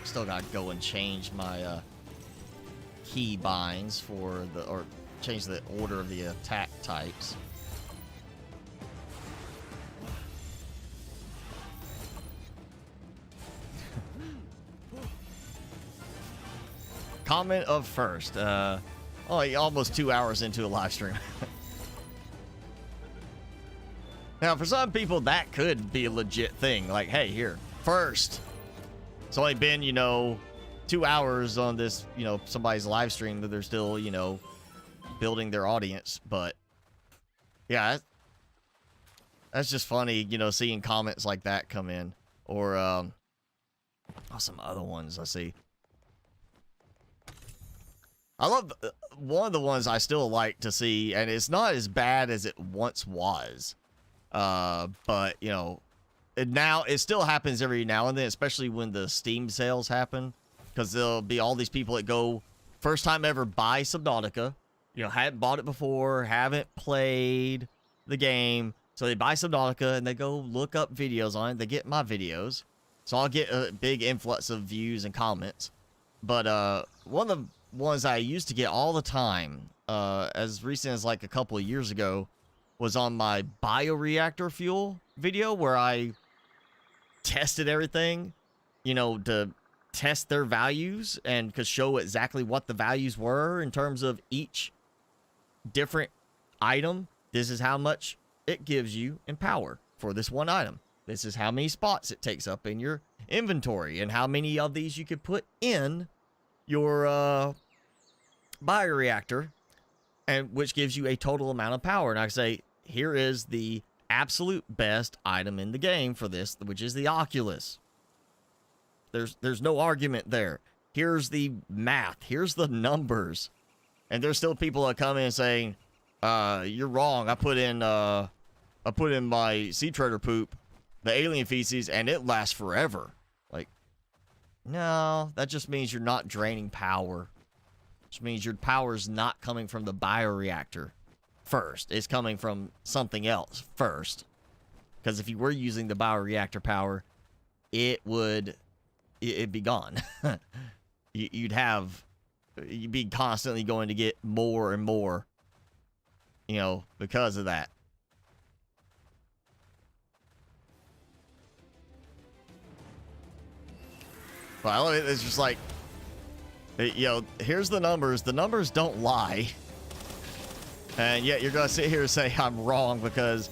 still gotta go and change my key binds for the, or change the order of the attack types. Comment of first. Only almost 2 hours into a live stream. Now, for some people, that could be a legit thing. Like, hey, here, first. It's only been, you know, 2 hours on this, you know, somebody's live stream that they're still, you know, building their audience. But, yeah, that's just funny, you know, seeing comments like that come in. Or, oh, some other ones I see. I love one of the ones I still like to see, and it's not as bad as it once was. But, you know, it still happens every now and then, especially when the Steam sales happen. Because there'll be all these people that go, first time ever buy Subnautica. You know, hadn't bought it before, haven't played the game. So they buy Subnautica, and they go look up videos on it. They get my videos. So I'll get a big influx of views and comments. But one of the ones I used to get all the time, as recent as like a couple of years ago, was on my bioreactor fuel video, where I tested everything, you know, to test their values and could show exactly what the values were in terms of each different item. This is how much it gives you in power for this one item. This is how many spots it takes up in your inventory, and how many of these you could put in your bioreactor, and which gives you a total amount of power. And I say, here is the absolute best item in the game for this, which is the Oculus. There's no argument there. Here's the math. Here's the numbers. And there's still people that come in saying, you're wrong. I put in my sea treader poop, the alien feces, and it lasts forever. Like, no, that just means you're not draining power. Which means your power's not coming from the bioreactor first. It's coming from something else first. Because if you were using the bioreactor power, it'd be gone. You'd be constantly going to get more and more, you know, because of that. But I love it. It's just like, you know, here's the numbers. The numbers don't lie. And yet you're going to sit here and say I'm wrong because,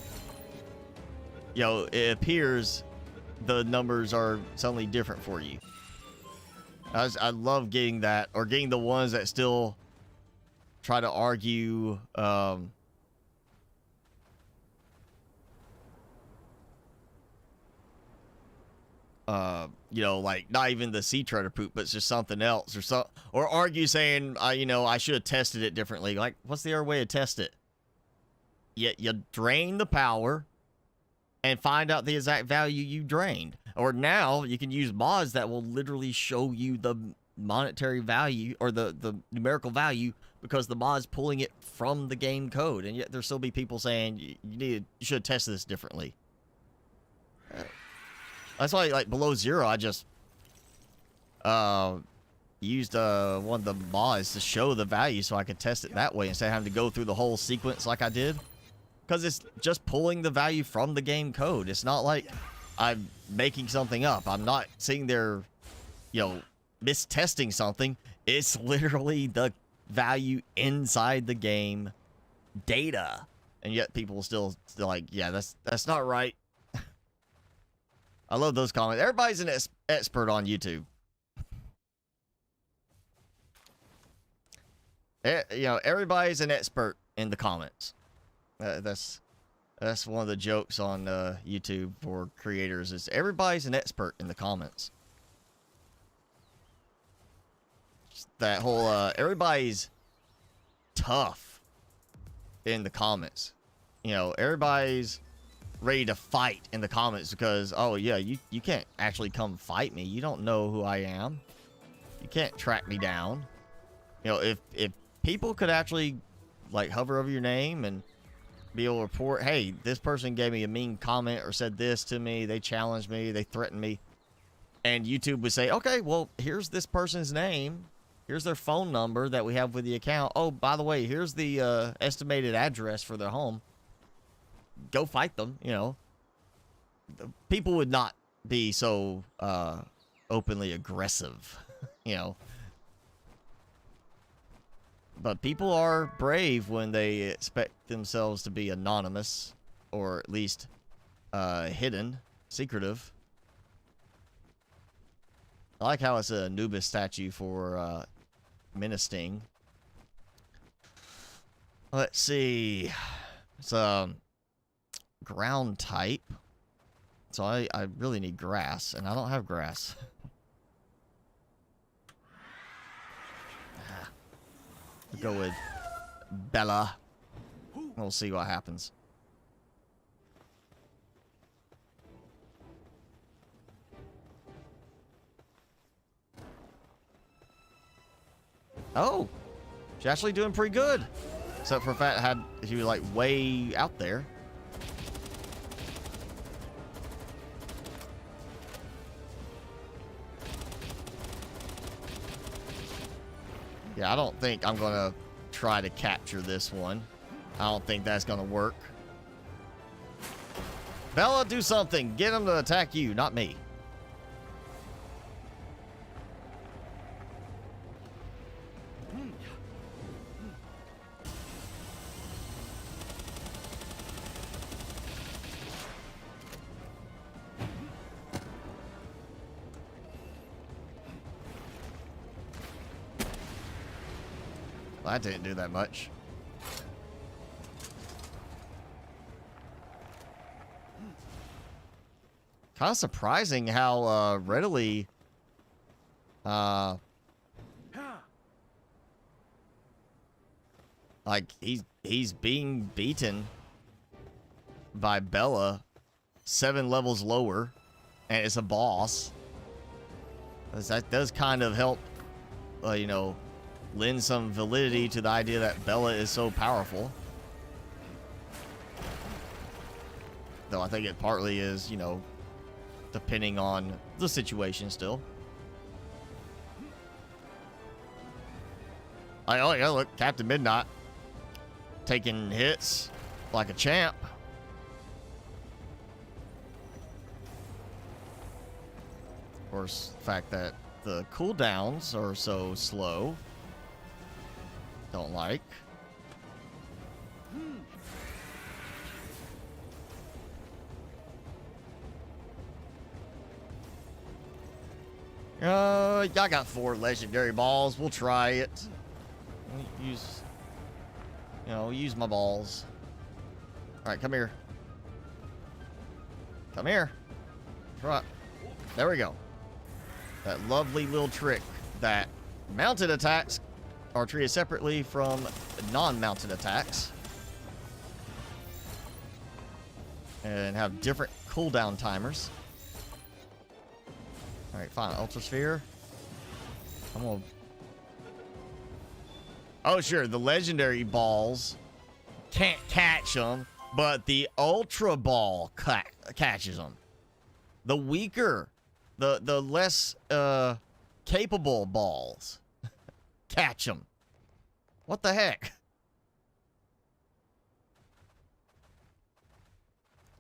you know, it appears the numbers are suddenly different for you. I love getting that, or getting the ones that still try to argue, you know, like not even the sea treader poop, but it's just something else, or argue saying, you know, I should have tested it differently. Like, what's the other way to test it? You drain the power and find out the exact value you drained. Or now you can use mods that will literally show you the monetary value, or the numerical value, because the mod's pulling it from the game code. And yet there'll still be people saying you should test this differently. That's why, like, below zero, I just used one of the mods to show the value so I could test it that way instead of having to go through the whole sequence like I did. Because it's just pulling the value from the game code. It's not like I'm making something up. I'm not sitting there, you know, mistesting something. It's literally the value inside the game data. And yet people still like, yeah, that's not right. I love those comments. Everybody's an expert on YouTube. You know, everybody's an expert in the comments. That's one of the jokes on YouTube for creators, is everybody's an expert in the comments. Just that whole everybody's tough in the comments. You know, everybody's ready to fight in the comments because, oh yeah, you can't actually come fight me. You don't know who I am. You can't track me down. You know, if people could actually, like, hover over your name and be able to report, hey, this person gave me a mean comment or said this to me, they challenged me, they threatened me, and YouTube would say, okay, well, here's this person's name, here's their phone number that we have with the account. Oh, by the way, here's the estimated address for their home. Go fight them, you know. People would not be so openly aggressive, you know. But people are brave when they expect themselves to be anonymous, or at least hidden, secretive. I like how it's a Anubis statue for Ministing. Let's see. It's ground type. So I really need grass, and I don't have grass. We'll go with Bella. We'll see what happens. Oh, she's actually doing pretty good. Except for the fact she was like way out there. Yeah, I don't think I'm gonna try to capture this one. I don't think that's gonna work. Bella, do something. Get him to attack you, not me. Well, that didn't do that much. Kind of surprising how readily like he's being beaten by Bella 7 levels lower, and it's a boss. That does kind of help you know, lend some validity to the idea that Bella is so powerful. Though I think it partly is, you know, depending on the situation still. Oh yeah, look, Captain Midnight taking hits like a champ. Of course, the fact that the cooldowns are so slow, don't like. I got 4 legendary balls. We'll try it. Use my balls. All right, come here. Come here. Right. There we go. That lovely little trick that mounted attacks are treated separately from non-mounted attacks and have different cooldown timers. All right, fine. Ultra Sphere. I'm gonna... Oh, sure. The legendary balls can't catch them, but the Ultra Ball catches them. The weaker, the less capable balls catch them. What the heck?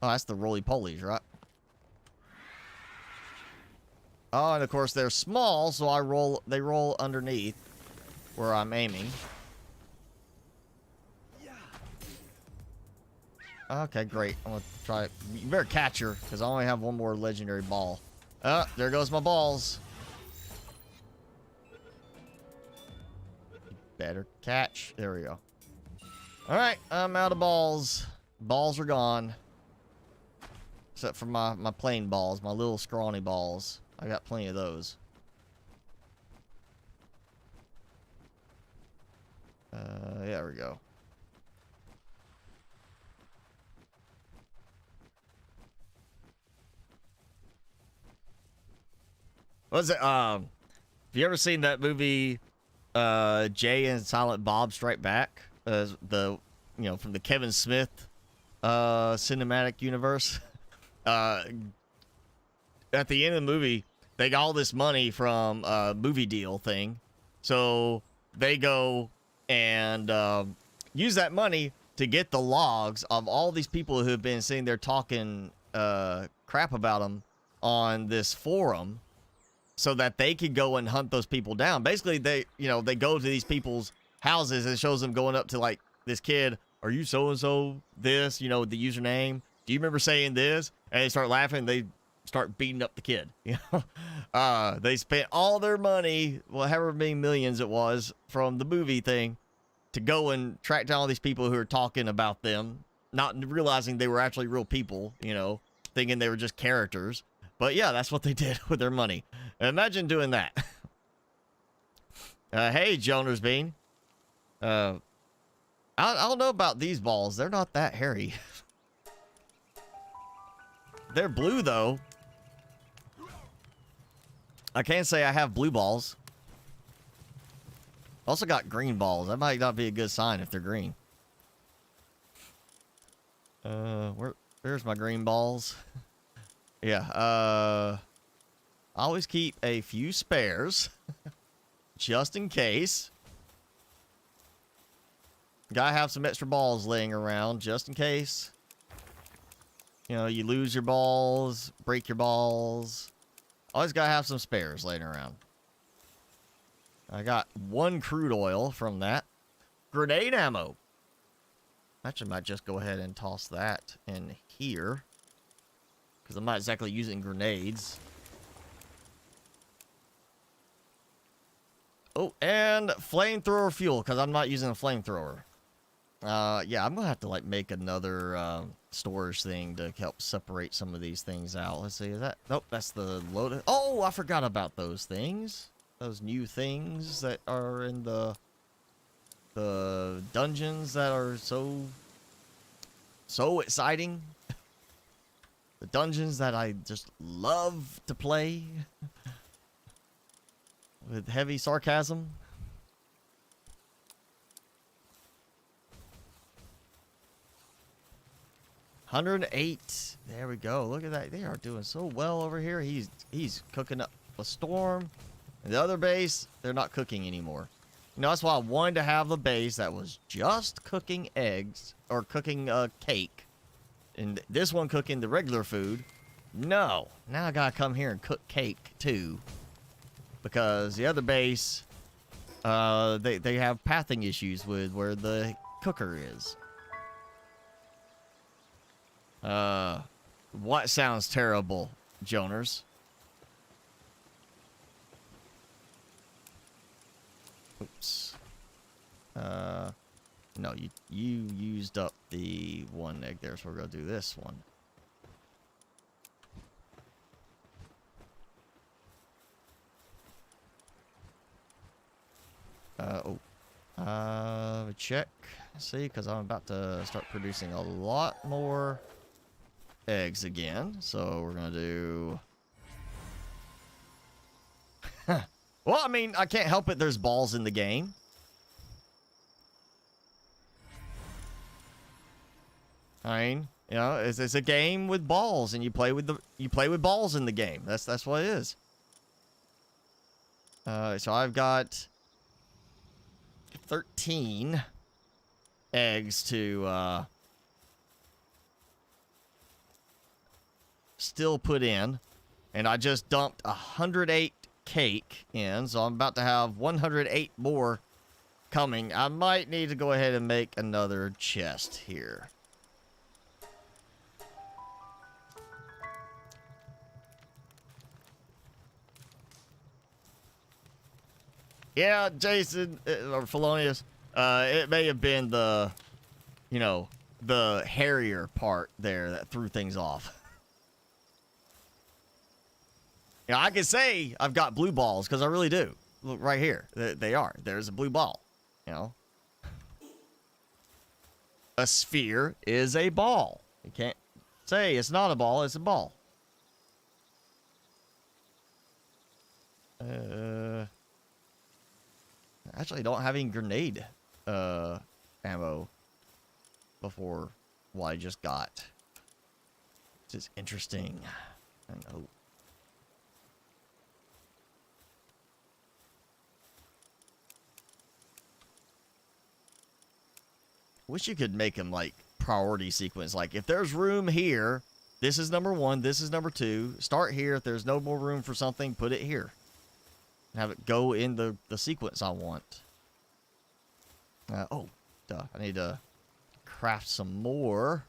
Oh, that's the roly-polies, right? Oh, and of course they're small, so they roll underneath where I'm aiming. Okay, great. I'm gonna try it. You better catch her, because I only have 1 more legendary ball. There goes my balls. Better catch. There we go. Alright, I'm out of balls. Balls are gone. Except for my plain balls, my little scrawny balls. I got plenty of those. There we go. What is it? Have you ever seen that movie, Jay and Silent Bob Strike Back? From the Kevin Smith cinematic universe. At the end of the movie, they got all this money from a movie deal thing. So they go and use that money to get the logs of all these people who have been sitting there talking crap about them on this forum, so that they could go and hunt those people down. Basically, they go to these people's houses and it shows them going up to like this kid. Are you so and so? This, the username. Do you remember saying this? And they start laughing. They start beating up the kid. They spent all their money, well, however many millions it was from the movie thing, to go and track down all these people who are talking about them, not realizing they were actually real people, thinking they were just characters. But yeah, that's what they did with their money. Imagine doing that. Hey, Joner's Bean. I don't know about these balls. They're not that hairy. They're blue, though. I can't say I have blue balls. Also got green balls. That might not be a good sign if they're green. There's my green balls. Yeah, I always keep a few spares. Just in case. Gotta have some extra balls laying around, just in case. You lose your balls, break your balls. Always gotta have some spares laying around. I got 1 crude oil from that. Grenade ammo. Actually, might just go ahead and toss that in here, because I'm not exactly using grenades. Oh, and flamethrower fuel, because I'm not using a flamethrower. Yeah, I'm going to have to, make another storage thing to help separate some of these things out. Let's see, is that... Nope, that's the loaded... Oh, I forgot about those things. Those new things that are in the dungeons that are so exciting. The dungeons that I just love to play. With heavy sarcasm. $108. There we go. Look at that. They are doing so well over here. He's cooking up a storm. And the other base, they're not cooking anymore. That's why I wanted to have a base that was just cooking eggs or cooking cake. And this one cooking the regular food. No. Now I gotta come here and cook cake too. Because the other base, they have pathing issues with where the cooker is. What sounds terrible, Joners? Oops. No, you used up the 1 egg there, so we're gonna do this one. Check. See, because I'm about to start producing a lot more eggs again. So we're gonna do... Well, I mean, I can't help it. There's balls in the game. I mean, it's a game with balls, and you play with balls in the game. That's what it is. So I've got 13 eggs to still put in, and I just dumped 108 cake in, so I'm about to have 108 more coming. I might need to go ahead and make another chest here. Yeah, Jason, or Felonious, it may have been the hairier part there that threw things off. I can say I've got blue balls because I really do. Look right here. They are. There's a blue ball. A sphere is a ball. You can't say it's not a ball. It's a ball. Actually, I don't have any grenade ammo before what I just got. This is interesting. I know. Wish you could make them like priority sequence. Like if there's room here, this is number 1, this is number 2. Start here. If there's no more room for something, put it here. Have it go in the sequence I want. Oh, duh. I need to craft some more.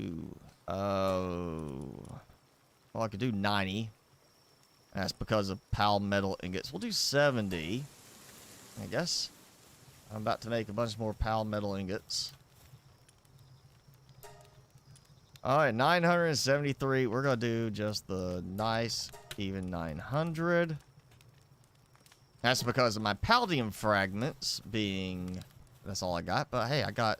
Ooh. Well, I could do 90. That's because of pal metal ingots. We'll do 70. I guess. I'm about to make a bunch more pal metal ingots. Alright, 973. We're going to do just the nice, even 900. That's because of my palladium fragments being... That's all I got. But hey, I got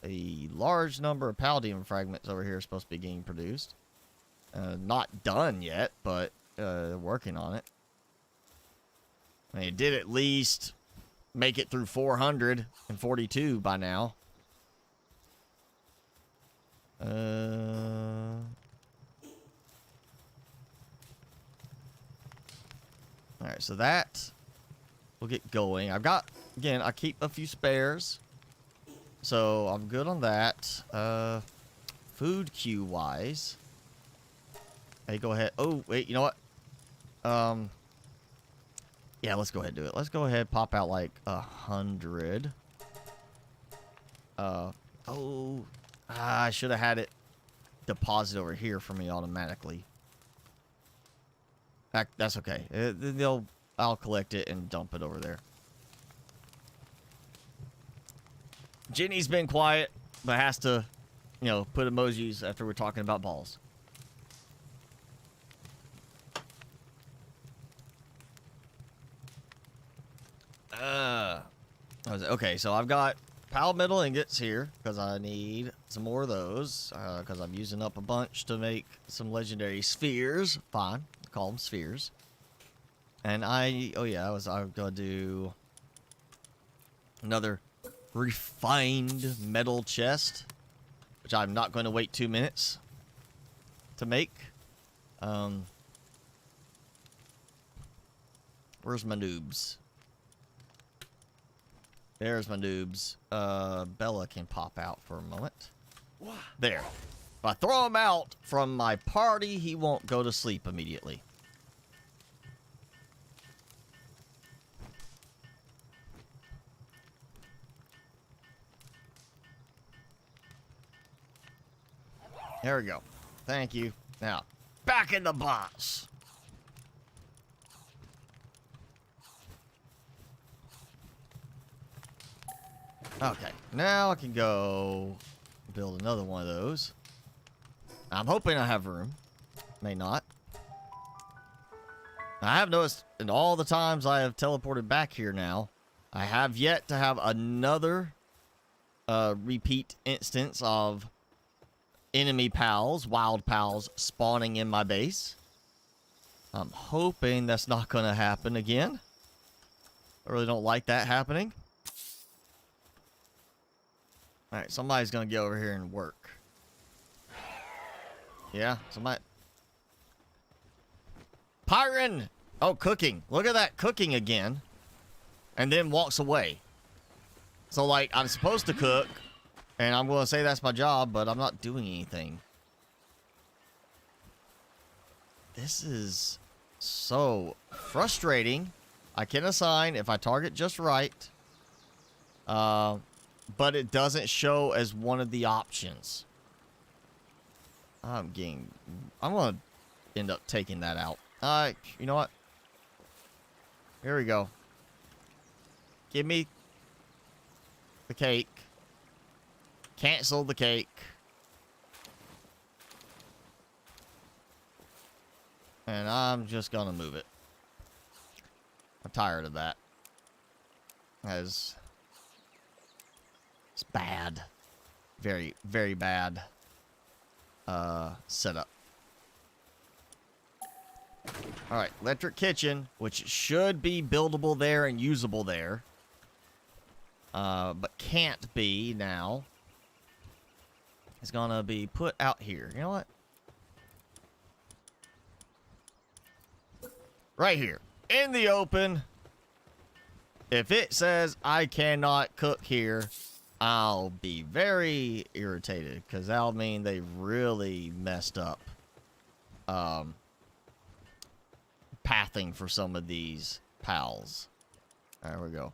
a large number of palladium fragments over here supposed to be getting produced. Not done yet, but working on it. I mean, it did at least make it through 442 by now. Alright, so that will get going. I've got, again, I keep a few spares. So I'm good on that. Food queue wise. Hey, go ahead. Oh, wait, you know what? Yeah, let's go ahead and do it. Let's go ahead and pop out like 100. I should have had it deposit over here for me automatically. That's okay. I'll collect it and dump it over there. Jenny's been quiet, but has to, you know, put emojis after we're talking about balls. Okay, so I've got pal metal ingots here because I need some more of those because I'm using up a bunch to make some legendary spheres. Fine, call them spheres. And I was gonna do another refined metal chest, which I'm not going to wait 2 minutes to make. Where's my noobs? There's my noobs. Bella can pop out for a moment. There. If I throw him out from my party, he won't go to sleep immediately. There we go. Thank you. Now, back in the box. Okay, now I can go build another one of those. I'm hoping I have room. May not. I have noticed in all the times I have teleported back here now, I have yet to have another repeat instance of enemy pals, wild pals, spawning in my base. I'm hoping that's not going to happen again. I really don't like that happening. Alright, somebody's going to get over here and work. Yeah, somebody... Pyron! Oh, cooking. Look at that, cooking again. And then walks away. So, like, I'm supposed to cook, and I'm going to say that's my job, but I'm not doing anything. This is so frustrating. I can assign if I target just right. But it doesn't show as one of the options. I'm going to end up taking that out. You know what? Here we go. Give me the cake. Cancel the cake. And I'm just going to move it. I'm tired of that. It's bad. Very, very bad setup. All right, electric kitchen, which should be buildable there and usable there. But can't be now. It's gonna be put out here. You know what? Right here. In the open. If it says I cannot cook here, I'll be very irritated. Because that'll mean they really messed up pathing for some of these pals. There we go.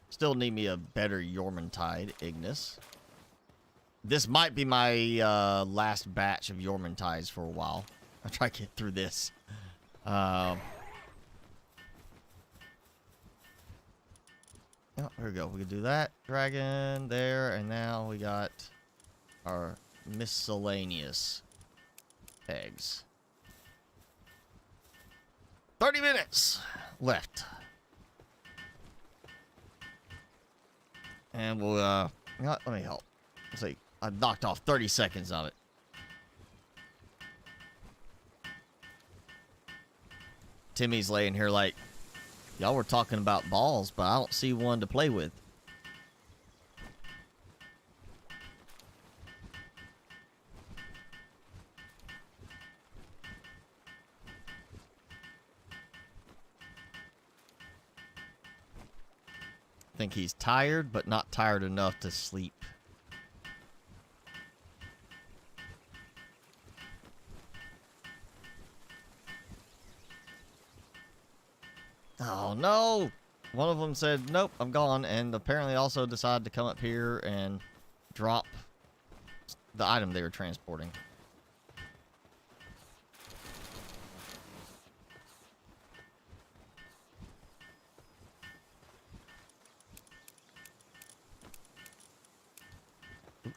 Still need me a better Yormantide Ignis. This might be my last batch of Yormantides for a while. I'll try to get through this. Oh, there we go. We can do that. Dragon there. And now we got our miscellaneous eggs. 30 minutes left. And we'll, you know what? Let me help. Let's see. I knocked off 30 seconds of it. Timmy's laying here like, y'all were talking about balls, but I don't see one to play with. I think he's tired, but not tired enough to sleep. Oh, no. One of them said, nope, I'm gone. And apparently also decided to come up here and drop the item they were transporting.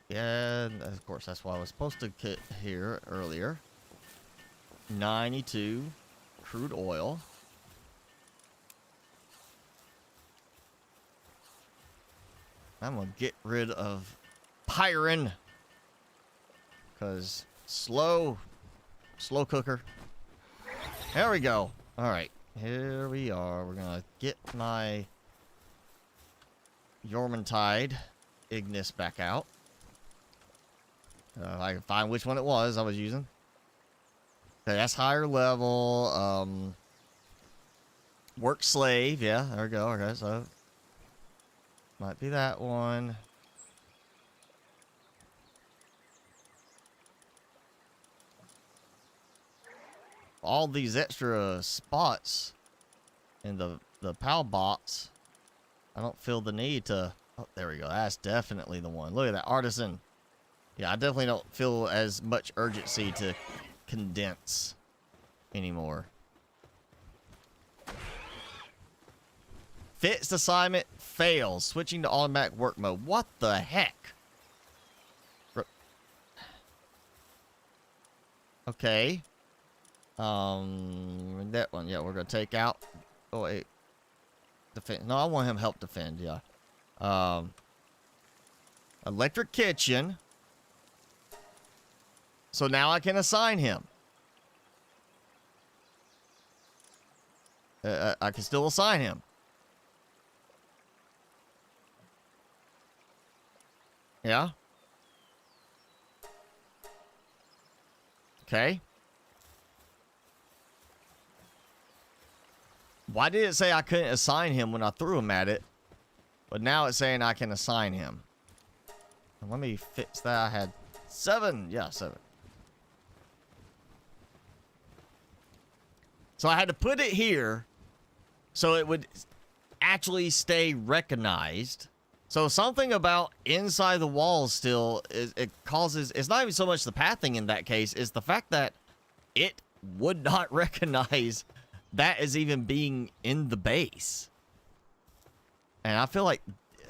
Yeah, and of course, that's why I was supposed to get here earlier. 92 crude oil. I'm gonna get rid of Pyron, because slow cooker. There we go. All right, here we are. We're gonna get my Yormantide Ignis back out. I can find which one it was I was using. Okay, that's higher level. Work slave. Yeah, there we go. Okay, so might be that one. All these extra spots in the PAL box, I don't feel the need to... Oh, there we go. That's definitely the one. Look at that artisan. Yeah, I definitely don't feel as much urgency to condense anymore. Fixed assignment fails. Switching to automatic work mode. What the heck? Okay. That one. Yeah, we're gonna take out. Oh wait. Defend. No, I want him to help defend. Yeah. Electric kitchen. So now I can assign him. I can still assign him. Yeah. Okay. Why did it say I couldn't assign him when I threw him at it? But now it's saying I can assign him. Let me fix that. I had 7. Yeah, 7. So I had to put it here so it would actually stay recognized. So something about inside the walls still, it causes... It's not even so much the pathing in that case. It's the fact that it would not recognize that as even being in the base. And I feel like,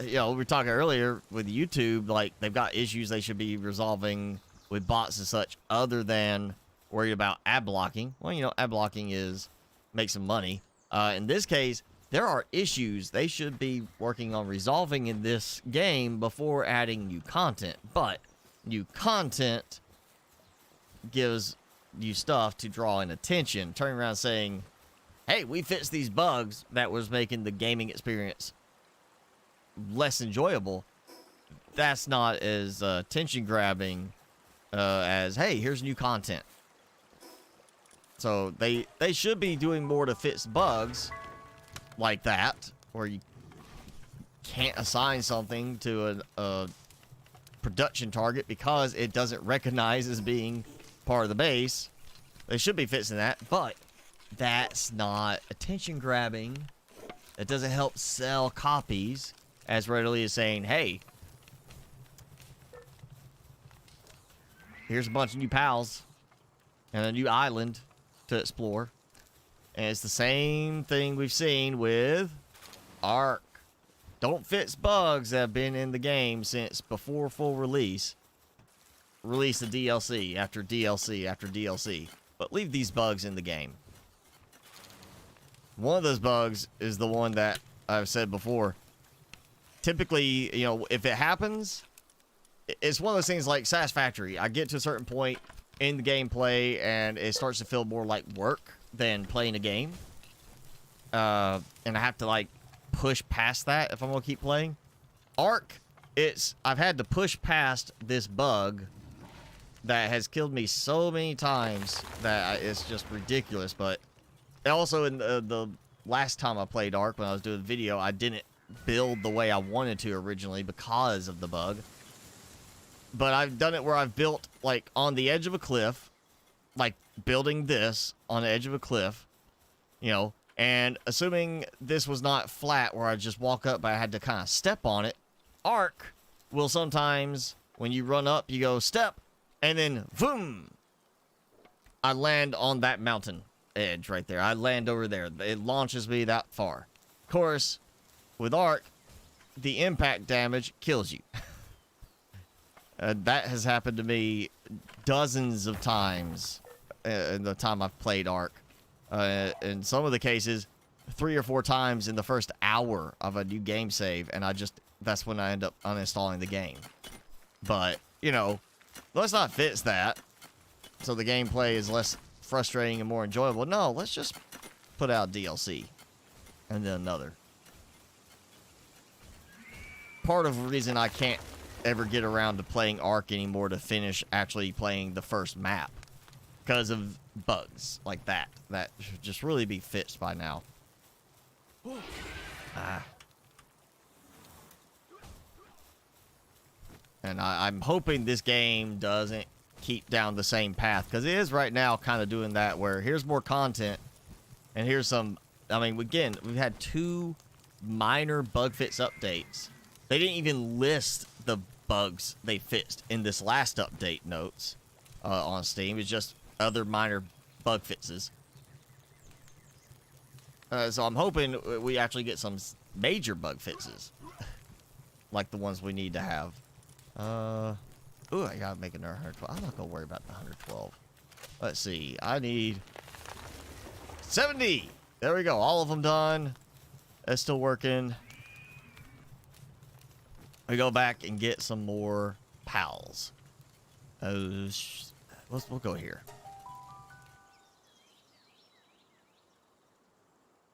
you know, we were talking earlier with YouTube, like they've got issues they should be resolving with bots and such other than worried about ad blocking. Well, you know, ad blocking is make some money. In this case, there are issues they should be working on resolving in this game before adding new content. But new content gives new stuff to draw in attention, turning around saying, hey, we fixed these bugs that was making the gaming experience less enjoyable. That's not as attention grabbing as, hey, here's new content. So they should be doing more to fix bugs like that, where you can't assign something to a production target because it doesn't recognize as being part of the base. They should be fixing that, but that's not attention grabbing. It doesn't help sell copies as readily as saying, hey, here's a bunch of new pals and a new island to explore. And it's the same thing we've seen with Ark. Don't fix bugs that have been in the game since before full release. Release the DLC after DLC after DLC. But leave these bugs in the game. One of those bugs is the one that I've said before. Typically, you know, if it happens, it's one of those things like Satisfactory. I get to a certain point in the gameplay and it starts to feel more like work than playing a game. And I have to, like, push past that if I'm gonna keep playing. Ark, I've had to push past this bug that has killed me so many times that it's just ridiculous. But also in the last time I played Ark, when I was doing the video, I didn't build the way I wanted to originally because of the bug. But I've done it where I've built, like, on the edge of a cliff, like building this on the edge of a cliff, you know, and assuming this was not flat where I just walk up, but I had to kind of step on it. Ark will sometimes, when you run up, you go step, and then boom, I land on that mountain edge right there. I land over there. It launches me that far. Of course, with Ark, the impact damage kills you. That has happened to me dozens of times in the time I've played Ark. In some of the cases, 3 or 4 times in the first hour of a new game save, and that's when I end up uninstalling the game. But, you know, let's not fix that so the gameplay is less frustrating and more enjoyable. No, let's just put out DLC and then another. Part of the reason I can't ever get around to playing Ark anymore to finish actually playing the first map, because of bugs like that should just really be fixed by now. And I'm hoping this game doesn't keep down the same path, because it is right now kind of doing that, where here's more content and here's some, I mean, again, we've had 2 minor bug fix updates. They didn't even list the bugs they fixed in this last update notes on Steam. It's just other minor bug fixes. So I'm hoping we actually get some major bug fixes, like the ones we need to have. Ooh, I gotta make another 112. I'm not gonna worry about the 112. Let's see. I need 70. There we go. All of them done. That's still working. We go back and get some more pals. We'll go here.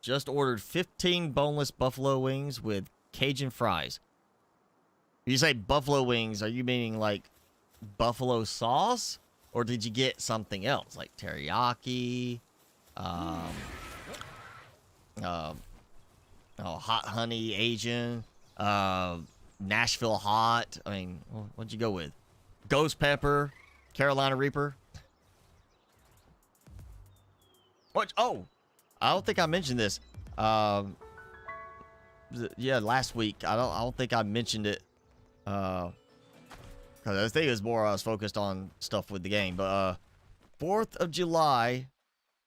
Just ordered 15 boneless buffalo wings with Cajun fries. When you say buffalo wings, are you meaning like buffalo sauce? Or did you get something else? Like teriyaki? Hot honey Asian? Nashville hot? I mean, what'd you go with? Ghost pepper? Carolina Reaper? What? Oh! I don't think I mentioned this. Yeah, last week. I don't think I mentioned it. Because I think it was more I was focused on stuff with the game. But 4th of July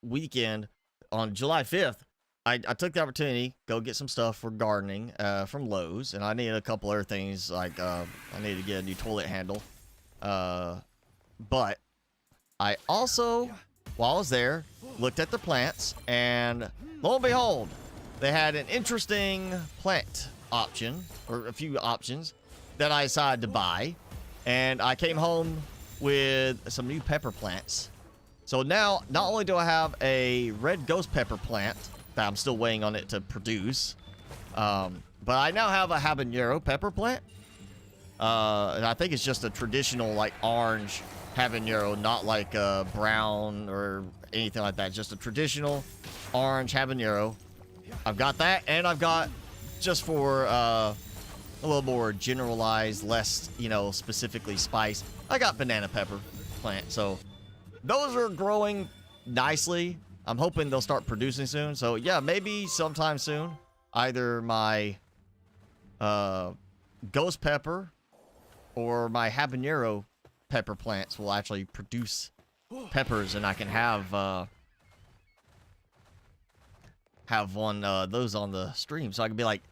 weekend, on July 5th, I took the opportunity go get some stuff for gardening from Lowe's, and I needed a couple other things, like I needed to get a new toilet handle. But I also, while I was there, looked at the plants, and lo and behold, they had an interesting plant option, or a few options, that I decided to buy. And I came home with some new pepper plants So now, not only do I have a red ghost pepper plant that I'm still waiting on it to produce, but I now have a habanero pepper plant. And I think it's just a traditional, like, orange habanero, not like brown or anything like that. Just a traditional orange habanero. I've got that, and I've got, just for a little more generalized, less, you know, specifically spiced, I got banana pepper plant. So those are growing nicely. I'm hoping they'll start producing soon. So yeah, maybe sometime soon, either my ghost pepper or my habanero pepper plants will actually produce peppers, and I can have one those on the stream, so I can be like,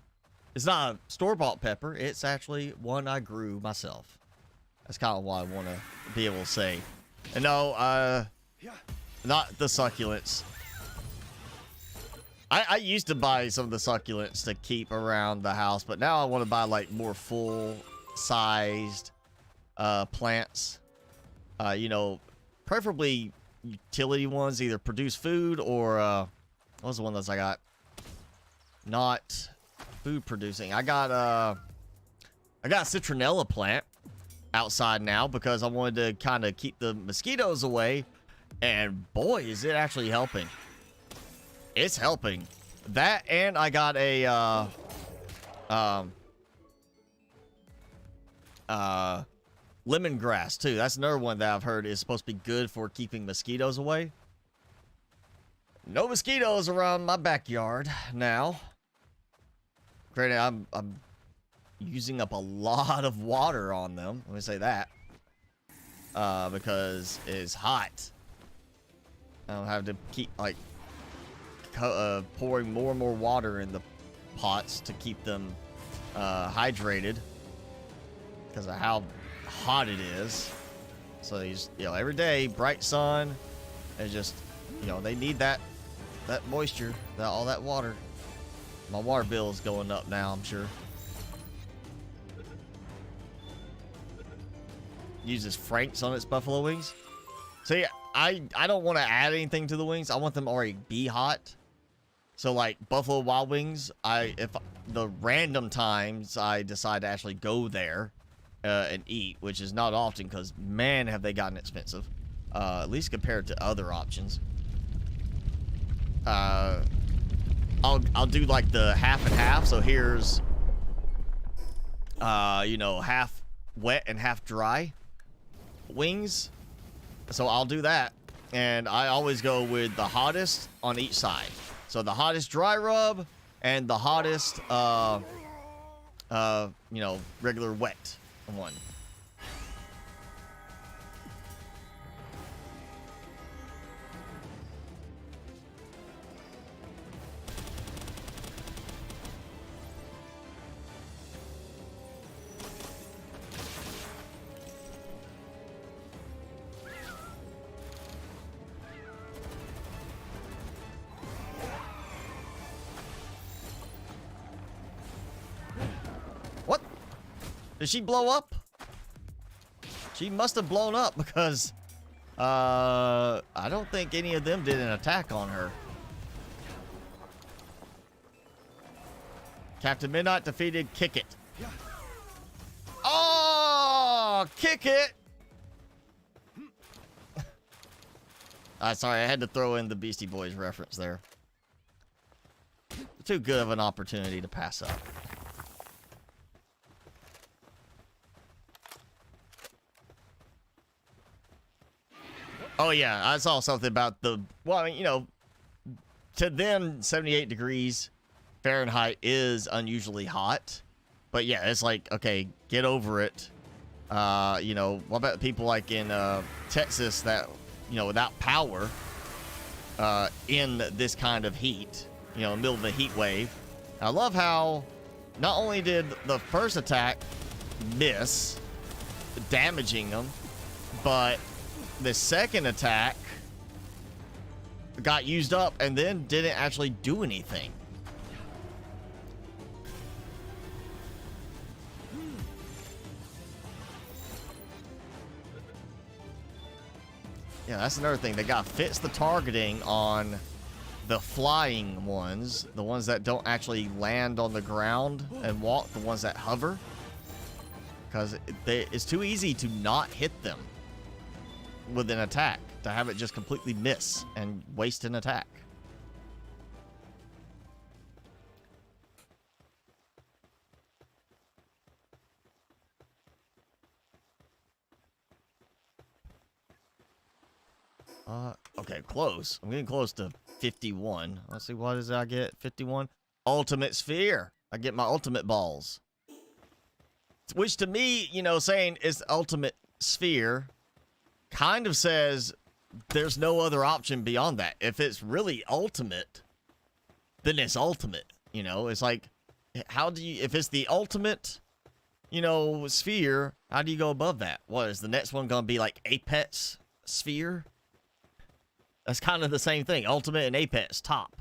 it's not a store-bought pepper, it's actually one I grew myself. That's kind of what I want to be able to say. And no, not the succulents. I used to buy some of the succulents to keep around the house, but now I want to buy like more full-sized plants. You know, preferably utility ones, either produce food or what was the one that I got? Not food producing. I got a citronella plant outside now because I wanted to kind of keep the mosquitoes away, and boy, is it actually helping. It's helping. That, and I got a lemongrass too. That's another one that I've heard is supposed to be good for keeping mosquitoes away. No mosquitoes around my backyard now. Granted, I'm using up a lot of water on them. Let me say that. Because it's hot. I don't have to keep, like, pouring more and more water in the pots to keep them hydrated because of how hot it is. So you know, every day, bright sun, and just, you know, they need that moisture, all that water. My water bill is going up now, I'm sure. Uses Frank's on its buffalo wings. See, I don't want to add anything to the wings. I want them already be hot. So like Buffalo Wild Wings, if the random times I decide to actually go there and eat, which is not often because man have they gotten expensive, at least compared to other options. I'll do like the half and half. So here's you know, half wet and half dry wings. So I'll do that, and I always go with the hottest on each side. So the hottest dry rub and the hottest you know, regular wet one. What? Did she blow up? She must have blown up because I don't think any of them did an attack on her. Captain Midnight defeated Kick It. Oh, Kick It! Sorry, I had to throw in the Beastie Boys reference there. Too good of an opportunity to pass up. Oh yeah, I saw something about the, well, I mean, you know, to them 78 degrees Fahrenheit is unusually hot, but yeah, it's like, okay, get over it. You know, what about people like in Texas that, you know, without power in this kind of heat, you know, in the middle of the heat wave. I love how not only did the first attack miss, damaging them, but the second attack got used up and then didn't actually do anything. Yeah, that's another thing. They got fits the targeting on the flying ones, the ones that don't actually land on the ground and walk, the ones that hover. Because it's too easy to not hit them with an attack, to have it just completely miss and waste an attack. Okay, close. I'm getting close to 51. Let's see, what does I get? 51? Ultimate Sphere. I get my ultimate balls. Which to me, you know, saying it's the ultimate sphere kind of says there's no other option beyond that. If it's really ultimate, then it's ultimate. You know, it's like, how do you, if it's the ultimate, you know, sphere, how do you go above that? What, is the next one going to be like Apex Sphere? That's kind of the same thing. Ultimate and Apex, top,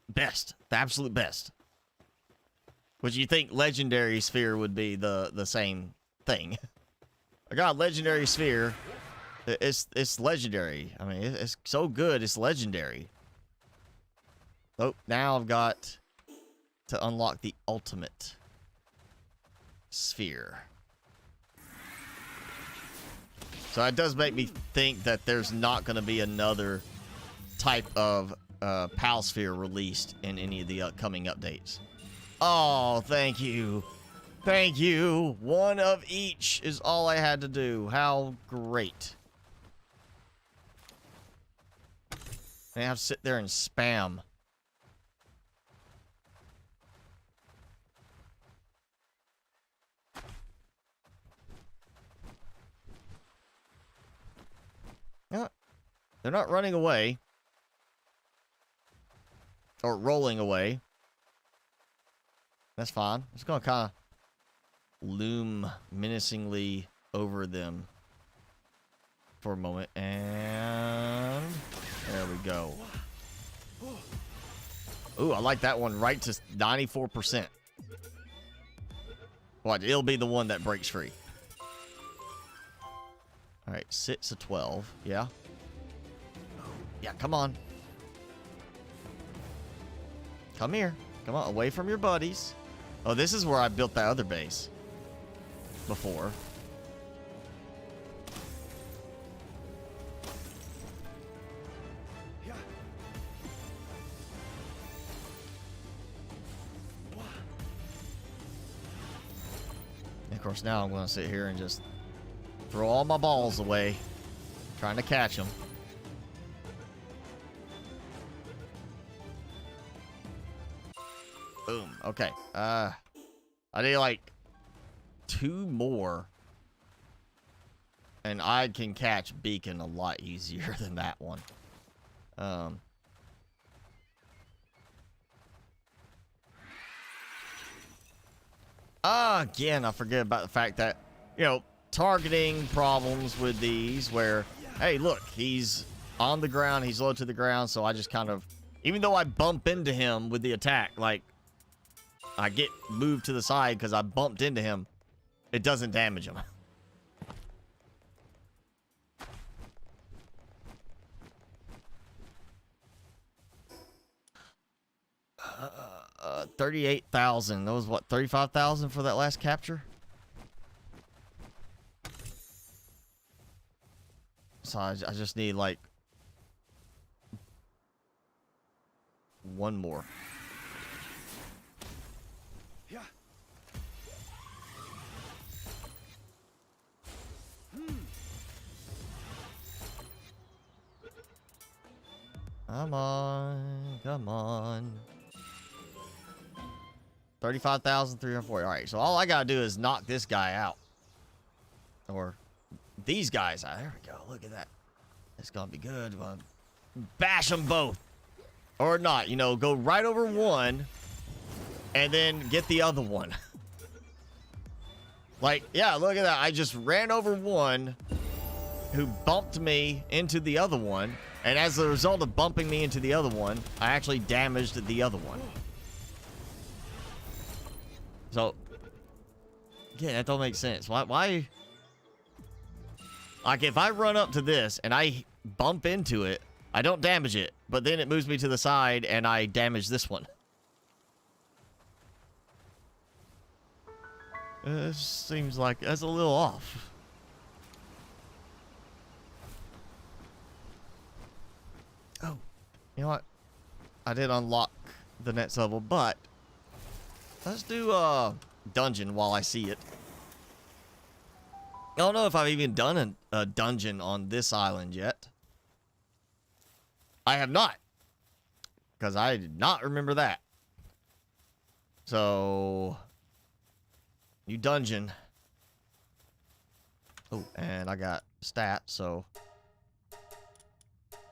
best, the absolute best. Would you think Legendary Sphere would be the same thing? I got Legendary Sphere. It's legendary. I mean, it's so good, it's legendary. Oh, now I've got to unlock the Ultimate Sphere. So it does make me think that there's not going to be another type of PAL Sphere released in any of the upcoming updates. Oh, thank you. Thank you. One of each is all I had to do. How great. I have to sit there and spam. Yeah, they're not running away. Or rolling away. That's fine. I'm just going to kind of loom menacingly over them for a moment. And there we go. Ooh, I like that one right to 94%. What? It'll be the one that breaks free. All right, 6 to 12. Yeah. Yeah, come on. Come here. Come on, away from your buddies. Oh, this is where I built that other base before. And of course, now I'm going to sit here and just throw all my balls away, trying to catch them. Boom. Okay. I need like 2 more. And I can catch Beacon a lot easier than that one. Again, I forget about the fact that, you know, targeting problems with these where, hey, look, he's on the ground, he's low to the ground, so I just kind of, even though I bump into him with the attack, like, I get moved to the side because I bumped into him. It doesn't damage him. 38,000. That was what, 35,000 for that last capture? So I just need like 1 more. Come on, come on. 35,340. All right, so all I gotta do is knock this guy out, or these guys out. There we go. Look at that. It's gonna be good. Bash them both, or not. You know, go right over one, and then get the other one. Like, yeah, look at that. I just ran over one, who bumped me into the other one. And as a result of bumping me into the other one, I actually damaged the other one. So, yeah, that don't make sense. Why? Like, if I run up to this and I bump into it, I don't damage it, but then it moves me to the side and I damage this one. This seems like that's a little off. Oh, you know what? I did unlock the next level, but let's do a dungeon while I see it. I don't know if I've even done a dungeon on this island yet. I have not, because I did not remember that. So, new dungeon. Oh, and I got stats, so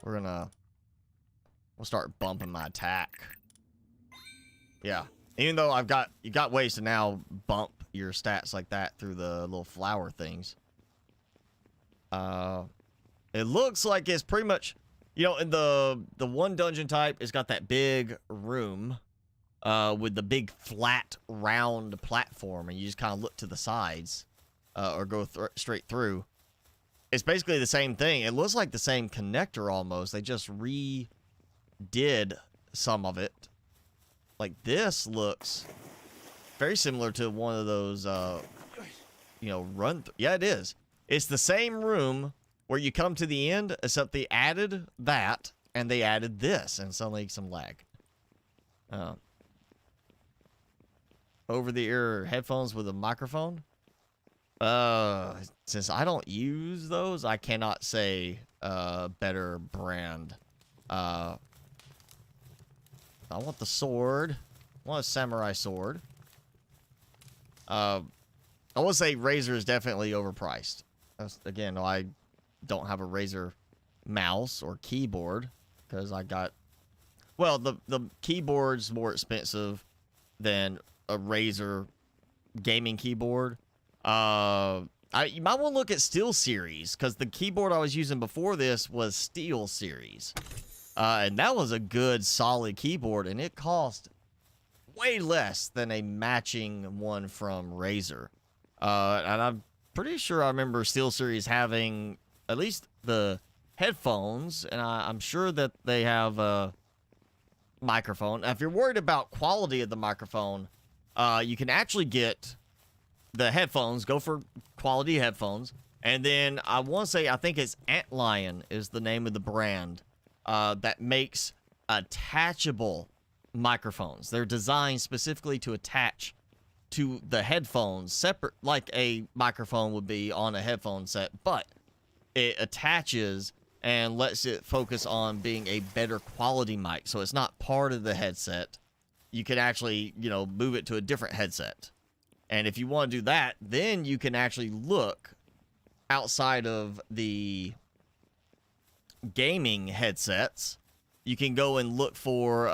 we'll start bumping my attack. Yeah, even though you got ways to now bump your stats like that through the little flower things. It looks like it's pretty much, you know, in the one dungeon type, it's got that big room with the big flat round platform, and you just kind of look to the sides or go straight through. It's basically the same thing. It looks like the same connector almost. They just redid some of it. Like, this looks very similar to one of those, you know, yeah, it is. It's the same room where you come to the end, except they added that, and they added this, and suddenly some lag. Over-the-ear headphones with a microphone. Since I don't use those, I cannot say better brand. I want the sword. I want a samurai sword. I will say Razer is definitely overpriced. Again, I don't have a Razer mouse or keyboard because I got... Well, the keyboard's more expensive than a Razer gaming keyboard. You might want to look at SteelSeries, because the keyboard I was using before this was SteelSeries. And that was a good, solid keyboard, and it cost way less than a matching one from Razer. And I'm pretty sure I remember SteelSeries having at least the headphones, and I'm sure that they have a microphone. Now, if you're worried about quality of the microphone, you can actually get the headphones, go for quality headphones, and then I want to say, I think it's Antlion is the name of the brand that makes attachable microphones. They're designed specifically to attach to the headphones, separate like a microphone would be on a headphone set, but it attaches and lets it focus on being a better quality mic, so it's not part of the headset. You can actually, you know, move it to a different headset. And if you want to do that, then you can actually look outside of the gaming headsets. You can go and look for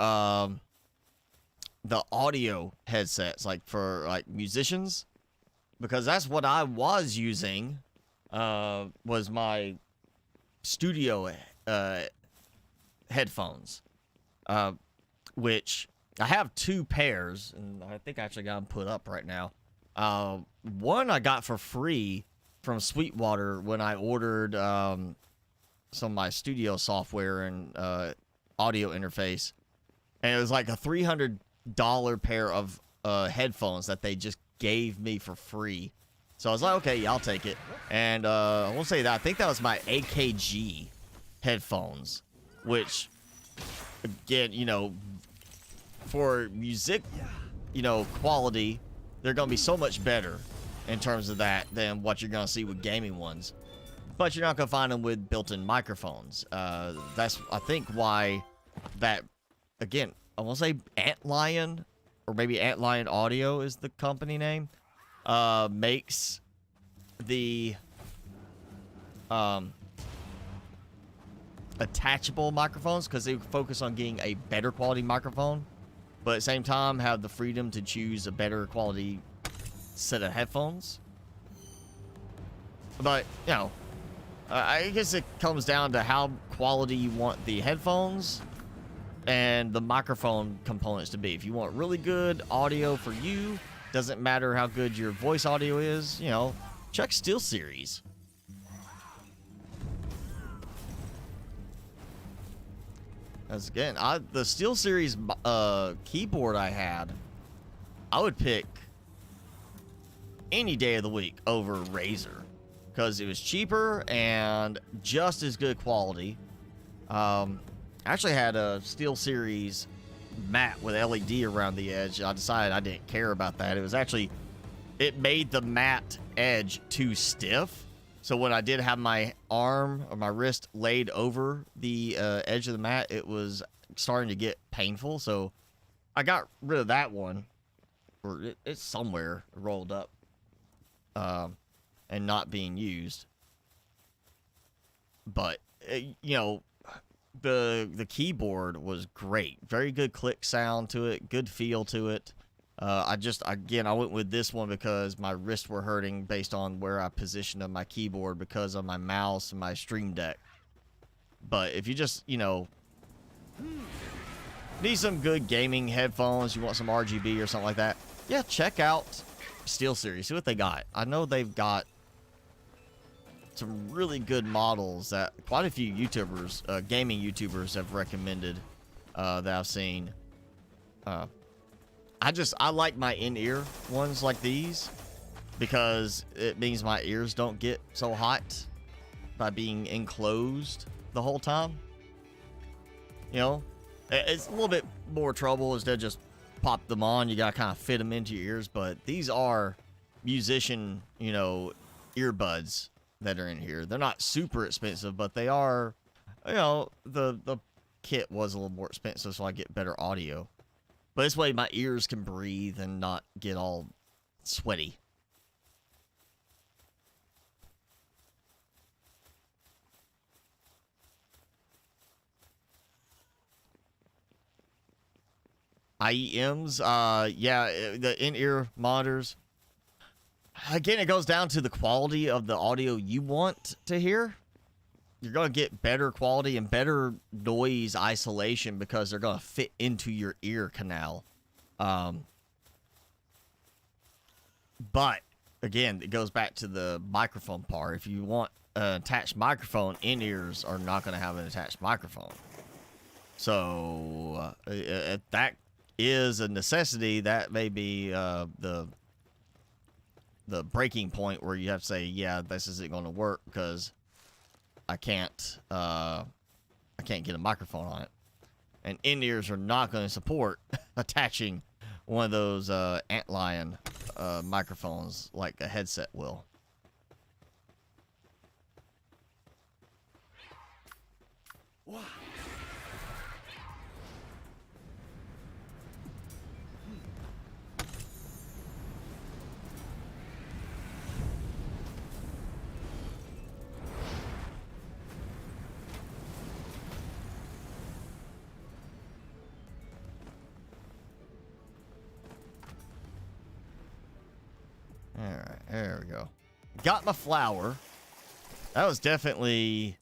the audio headsets, like for like musicians, because that's what I was using. Was my studio headphones, which I have two pairs, and I think I actually got them put up right now. One I got for free from Sweetwater when I ordered some of my studio software and audio interface, and it was like a $300 pair of headphones that they just gave me for free. So I was like, okay, yeah, I'll take it. And I will say that I think that was my AKG headphones, which, again, you know, for music, you know, quality, they're going to be so much better in terms of that than what you're going to see with gaming ones. But you're not going to find them with built-in microphones. That's, I think, why that, again, I want to say Antlion, or maybe Antlion Audio is the company name, makes the attachable microphones, because they focus on getting a better quality microphone, but at the same time have the freedom to choose a better quality set of headphones. But, you know, I guess it comes down to how quality you want the headphones and the microphone components to be. If you want really good audio for you, doesn't matter how good your voice audio is, you know, check SteelSeries. As again, the SteelSeries keyboard I had, I would pick any day of the week over Razer because it was cheaper and just as good quality. I actually had a SteelSeries mat with LED around the edge. I decided I didn't care about that. It was actually, it made the matte edge too stiff. So when I did have my arm or my wrist laid over the edge of the mat, it was starting to get painful. So I got rid of that one. Or it's somewhere rolled up and not being used. But, you know, the keyboard was great. Very good click sound to it. Good feel to it. I went with this one because my wrists were hurting based on where I positioned my keyboard because of my mouse and my Stream Deck. But if you just, you know, need some good gaming headphones, you want some RGB or something like that, yeah, check out SteelSeries. See what they got. I know they've got some really good models that quite a few YouTubers, gaming YouTubers have recommended that I've seen. I like my in-ear ones like these because it means my ears don't get so hot by being enclosed the whole time. You know, it's a little bit more trouble instead of just pop them on. You gotta kind of fit them into your ears, but these are musician, you know, earbuds that are in here. They're not super expensive, but they are, you know, the kit was a little more expensive, so I get better audio. But this way my ears can breathe and not get all sweaty. IEMs, yeah, the in-ear monitors. Again, it goes down to the quality of the audio you want to hear. You're going to get better quality and better noise isolation because they're going to fit into your ear canal. But, again, it goes back to the microphone part. If you want an attached microphone, in-ears are not going to have an attached microphone. So, that is a necessity. That may be the breaking point where you have to say, yeah, this isn't going to work because I can't get a microphone on it. And in-ears are not going to support attaching one of those antlion microphones like a headset will. Wow. Alright, there we go. Got my flower. That was definitely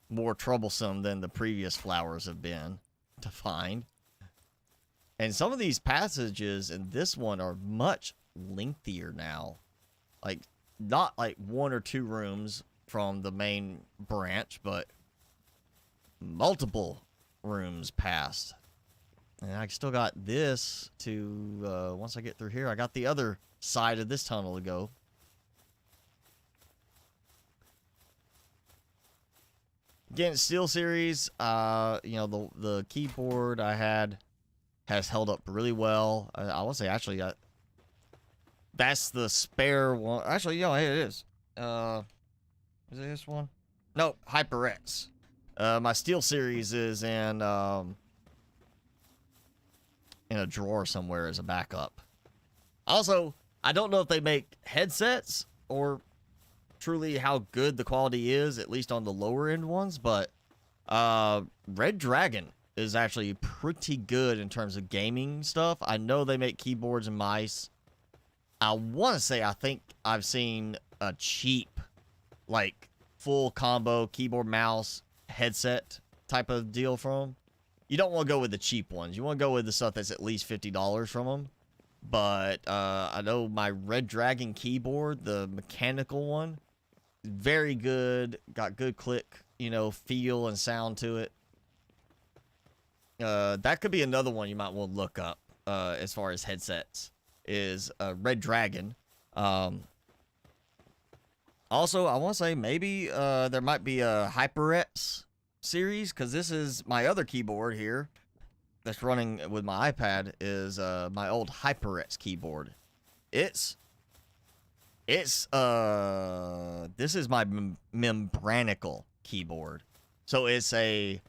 more troublesome than the previous flowers have been to find. And some of these passages in this one are much lengthier now. Like, not like 1 or 2 rooms from the main branch, but multiple rooms past. And I still got this to, once I get through here, I got the other side of this tunnel to go. Again, SteelSeries, you know, the keyboard I had has held up really well. I will say, actually, that's the spare one. Actually, yeah, it is. Is it this one? No, HyperX. My SteelSeries is in a drawer somewhere as a backup. Also, I don't know if they make headsets or truly how good the quality is, at least on the lower end ones, but Red Dragon is actually pretty good in terms of gaming stuff. I know they make keyboards and mice. I want to say I think I've seen a cheap, like, full combo keyboard, mouse, headset type of deal from them. You don't want to go with the cheap ones. You want to go with the stuff that's at least $50 from them. But I know my Red Dragon keyboard, the mechanical one, very good. Got good click, you know, feel and sound to it. That could be another one you might want to look up as far as headsets, is Red Dragon. Also, I want to say maybe there might be a HyperX series, because this is my other keyboard here that's running with my iPad, is my old HyperX keyboard. This is my membranical keyboard. So it's a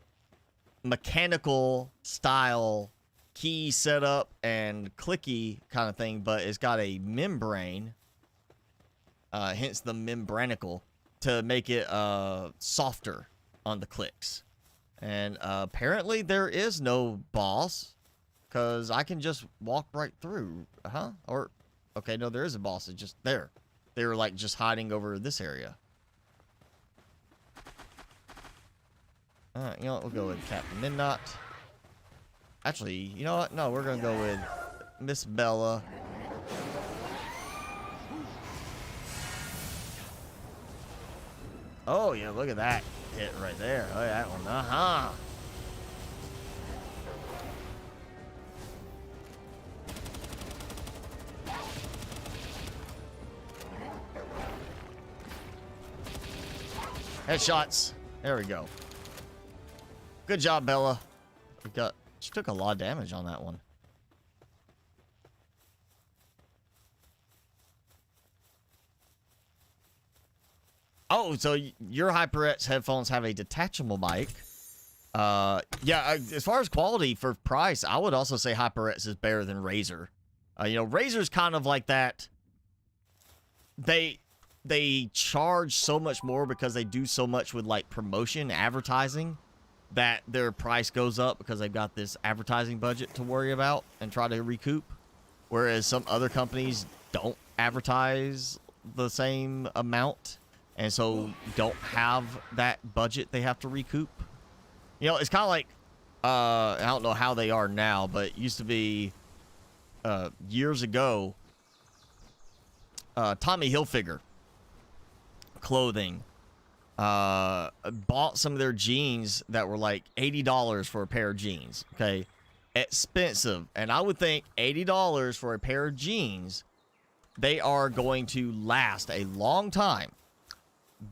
mechanical style key setup and clicky kind of thing, but it's got a membrane, hence the membranical, to make it softer on the clicks. And apparently there is no boss, because I can just walk right through. Or, okay, no, there is a boss. It's just there. They were like just hiding over this area. Alright, you know what? We'll go with Captain Midnight. Actually, you know what? No, we're gonna go with Miss Bella. Oh, yeah, look at that hit right there. Oh, yeah, that one. Headshots. There we go. Good job, Bella. She took a lot of damage on that one. Oh, so your HyperX headphones have a detachable mic. Yeah, as far as quality for price, I would also say HyperX is better than Razer. You know, Razer's kind of like that. They charge so much more because they do so much with like promotion, advertising, that their price goes up because they've got this advertising budget to worry about and try to recoup. Whereas some other companies don't advertise the same amount, and so don't have that budget they have to recoup. You know, it's kind of like, I don't know how they are now, but it used to be years ago, Tommy Hilfiger clothing bought some of their jeans that were like $80 for a pair of jeans. Okay, expensive. And I would think $80 for a pair of jeans, they are going to last a long time.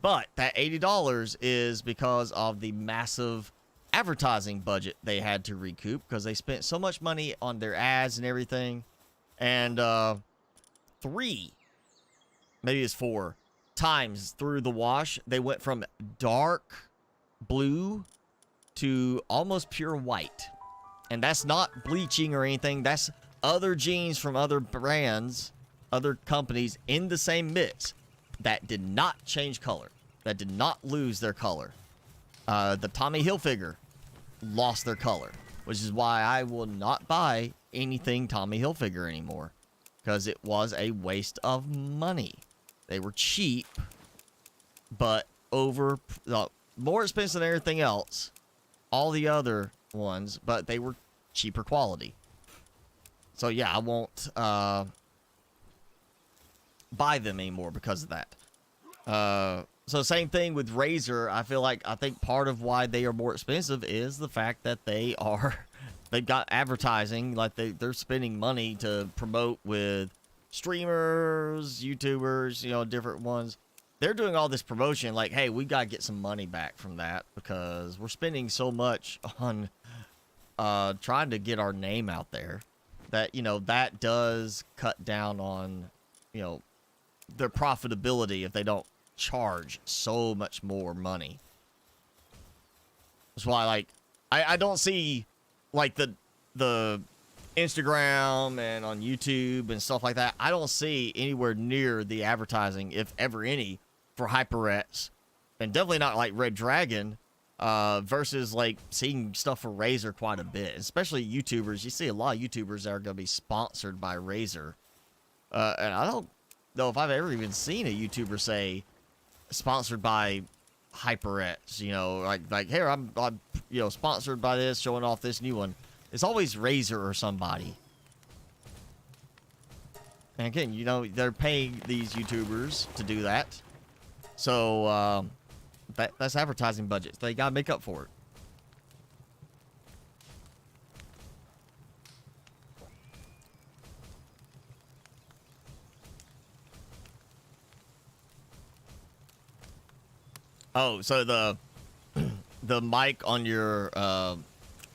But that $80 is because of the massive advertising budget they had to recoup, because they spent so much money on their ads and everything. And 3, maybe it's 4 times through the wash, they went from dark blue to almost pure white. And that's not bleaching or anything. That's other jeans from other brands, other companies in the same mix that did not change color, that did not lose their color. The Tommy Hilfiger lost their color, which is why I will not buy anything Tommy Hilfiger anymore, because it was a waste of money. They were cheap, but more expensive than everything else, all the other ones, but they were cheaper quality. So yeah, I won't buy them anymore because of that. So same thing with Razer. I think part of why they are more expensive is the fact that they've got advertising, like they're spending money to promote with streamers, YouTubers, you know, different ones. They're doing all this promotion like, hey, we got to get some money back from that because we're spending so much on trying to get our name out there that, you know, that does cut down on, you know, their profitability if they don't charge so much more money. That's why, like, I don't see, like, the Instagram and on YouTube and stuff like that, I don't see anywhere near the advertising, if ever any, for HyperX, and definitely not like Red Dragon, versus like seeing stuff for Razer quite a bit, especially YouTubers. You see a lot of YouTubers that are going to be sponsored by Razer, and I don't know if I've ever even seen a YouTuber say sponsored by HyperX. You know, like here I'm you know, sponsored by this, showing off this new one. It's always Razer or somebody. And again, you know, they're paying these YouTubers to do that. So, that's advertising budgets. They gotta make up for it. Oh, so the mic on your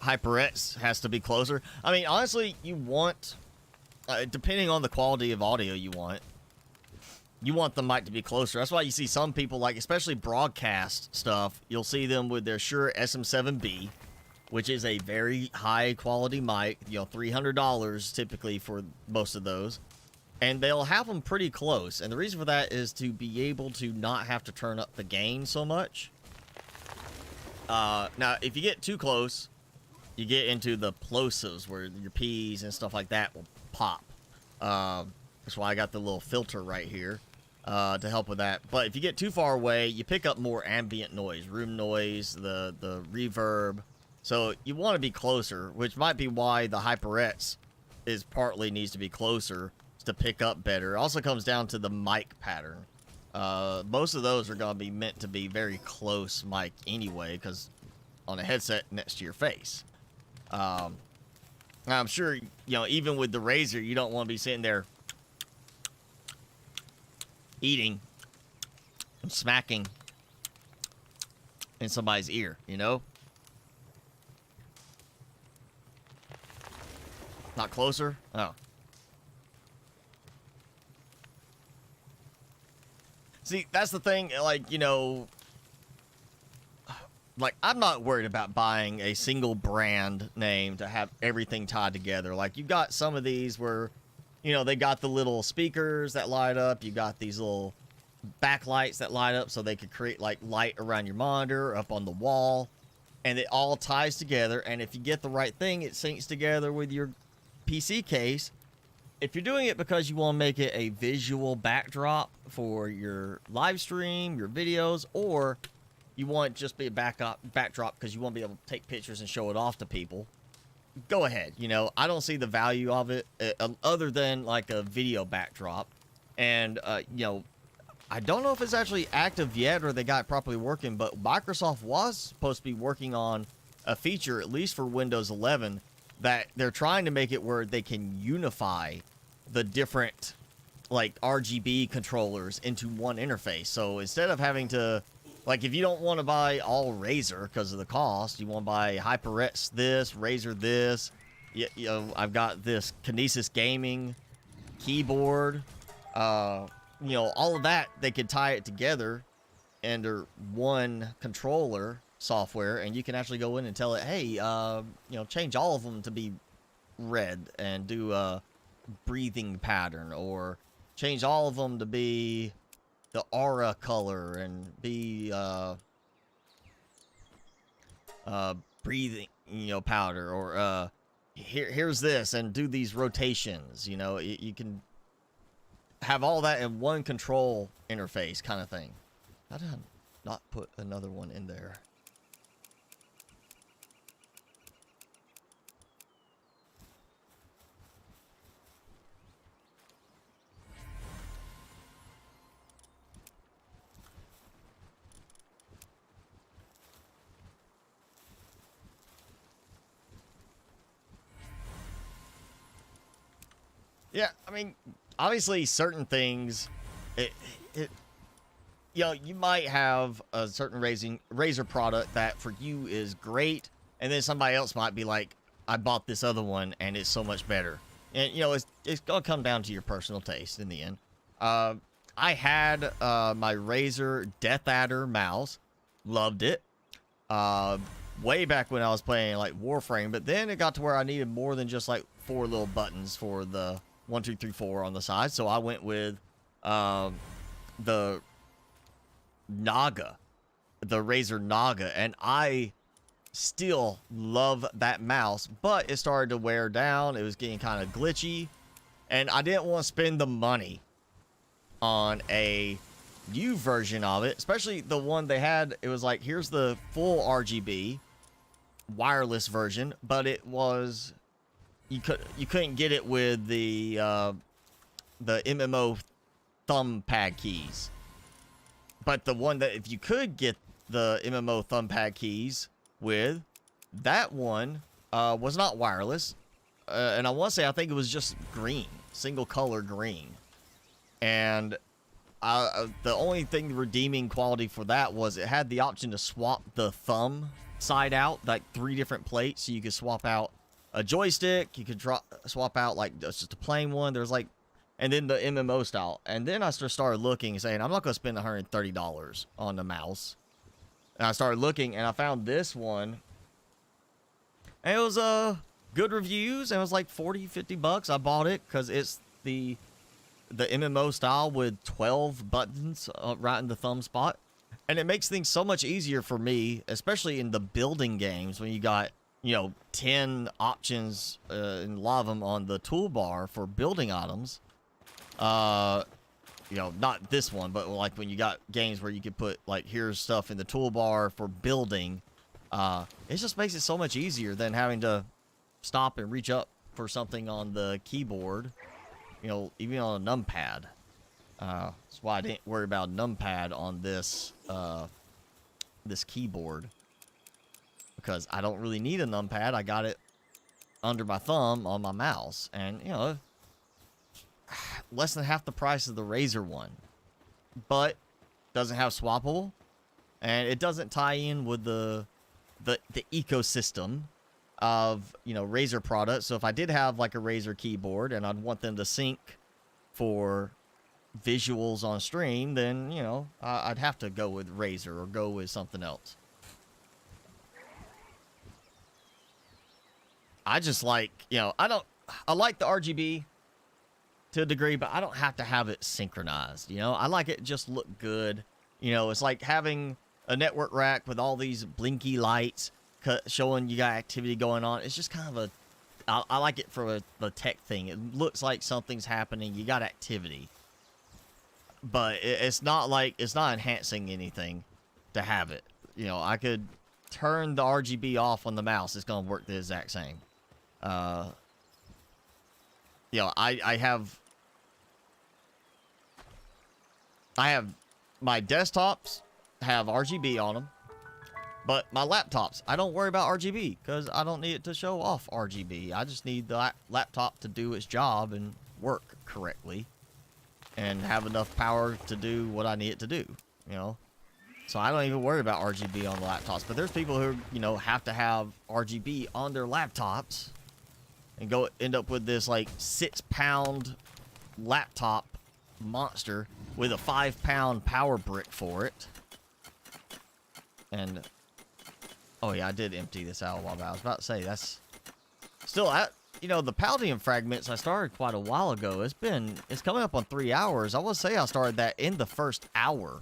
HyperX has to be closer. I mean, honestly, you want, depending on the quality of audio you want the mic to be closer. That's why you see some people, like especially broadcast stuff, you'll see them with their Shure SM7B, which is a very high quality mic, you know, $300 typically for most of those. And they'll have them pretty close. And the reason for that is to be able to not have to turn up the gain so much. Now, if you get too close, you get into the plosives where your P's and stuff like that will pop. That's why I got the little filter right here to help with that. But if you get too far away, you pick up more ambient noise, room noise, the reverb. So you want to be closer, which might be why the HyperX is partly needs to be closer to pick up better. It also comes down to the mic pattern. Most of those are going to be meant to be very close mic anyway, because on a headset next to your face. I'm sure, you know, even with the Razer, you don't want to be sitting there eating and smacking in somebody's ear, you know? Not closer? Oh. See, that's the thing, like, you know, like, I'm not worried about buying a single brand name to have everything tied together. Like, you've got some of these where, you know, they got the little speakers that light up. You got these little backlights that light up so they could create, like, light around your monitor, up on the wall. And it all ties together. And if you get the right thing, it syncs together with your PC case. If you're doing it because you want to make it a visual backdrop for your live stream, your videos, or you want just be a backdrop because you want to be able to take pictures and show it off to people, go ahead. You know, I don't see the value of it other than like a video backdrop. And, you know, I don't know if it's actually active yet or they got it properly working, but Microsoft was supposed to be working on a feature, at least for Windows 11, that they're trying to make it where they can unify the different, like, RGB controllers into one interface. So instead of having to, like, if you don't want to buy all Razer because of the cost, you want to buy HyperX this, Razer this, you know, I've got this Kinesis Gaming keyboard, you know, all of that, they could tie it together under one controller software, and you can actually go in and tell it, hey, you know, change all of them to be red and do a breathing pattern, or change all of them to be the aura color and be breathing, you know, powder, or here's this, and do these rotations. You know, you can have all that in one control interface kind of thing. How did I not put another one in there? Yeah, I mean, obviously certain things, you know, you might have a certain Razer product that for you is great, and then somebody else might be like, I bought this other one and it's so much better. And, you know, it's gonna come down to your personal taste in the end. I had my Razer Death Adder mouse, loved it. Way back when I was playing like Warframe, but then it got to where I needed more than just like 4 little buttons for the 1, 2, 3, 4 on the side. So I went with the Naga, the Razer Naga, and I still love that mouse, but it started to wear down. It was getting kind of glitchy, and I didn't want to spend the money on a new version of it, especially the one they had. It was like, here's the full RGB wireless version, but it was, you couldn't get it with the MMO thumb pad keys. But the one that, if you could get the MMO thumb pad keys with, that one was not wireless, and I want to say, I think it was just green, single color green. And the only thing redeeming quality for that was it had the option to swap the thumb side out, like 3 different plates. So you could swap out a joystick. You could swap out like just a plain one. There's like, and then the MMO style. And then I started looking and saying, I'm not going to spend $130 on the mouse. And I started looking and I found this one. And it was good reviews. And it was like 40, 50 bucks. I bought it because it's the MMO style with 12 buttons right in the thumb spot. And it makes things so much easier for me, especially in the building games when you got, 10 options and a lot of them on the toolbar for building items. Not this one, but like when you got games where you could put like, here's stuff in the toolbar for building. It just makes it so much easier than having to stop and reach up for something on the keyboard. Even on a numpad. That's why I didn't worry about numpad on this this keyboard. Because I don't really need a numpad. I got it under my thumb on my mouse. And, less than half the price of the Razer one. But doesn't have swappable. And it doesn't tie in with the ecosystem of, Razer products. So if I did have like a Razer keyboard and I'd want them to sync for visuals on stream, then, I'd have to go with Razer or go with something else. I just like, I like the RGB to a degree, but I don't have to have it synchronized. I like it just look good. It's like having a network rack with all these blinky lights showing you got activity going on. It's just kind of I like it for a tech thing. It looks like something's happening. You got activity. But it's not enhancing anything to have it. I could turn the RGB off on the mouse. It's going to work the exact same. I have my desktops have RGB on them. But my laptops, I don't worry about RGB because I don't need it to show off RGB. I just need the laptop to do its job and work correctly and have enough power to do what I need it to do, So I don't even worry about RGB on the laptops. But there's people who, have to have RGB on their laptops and end up with this like 6-pound laptop monster with a 5-pound power brick for it. And oh yeah, I did empty this out a while back. I was about to say that's still the Palladium fragments I started quite a while ago. It's coming up on 3 hours. I will say I started that in the first hour.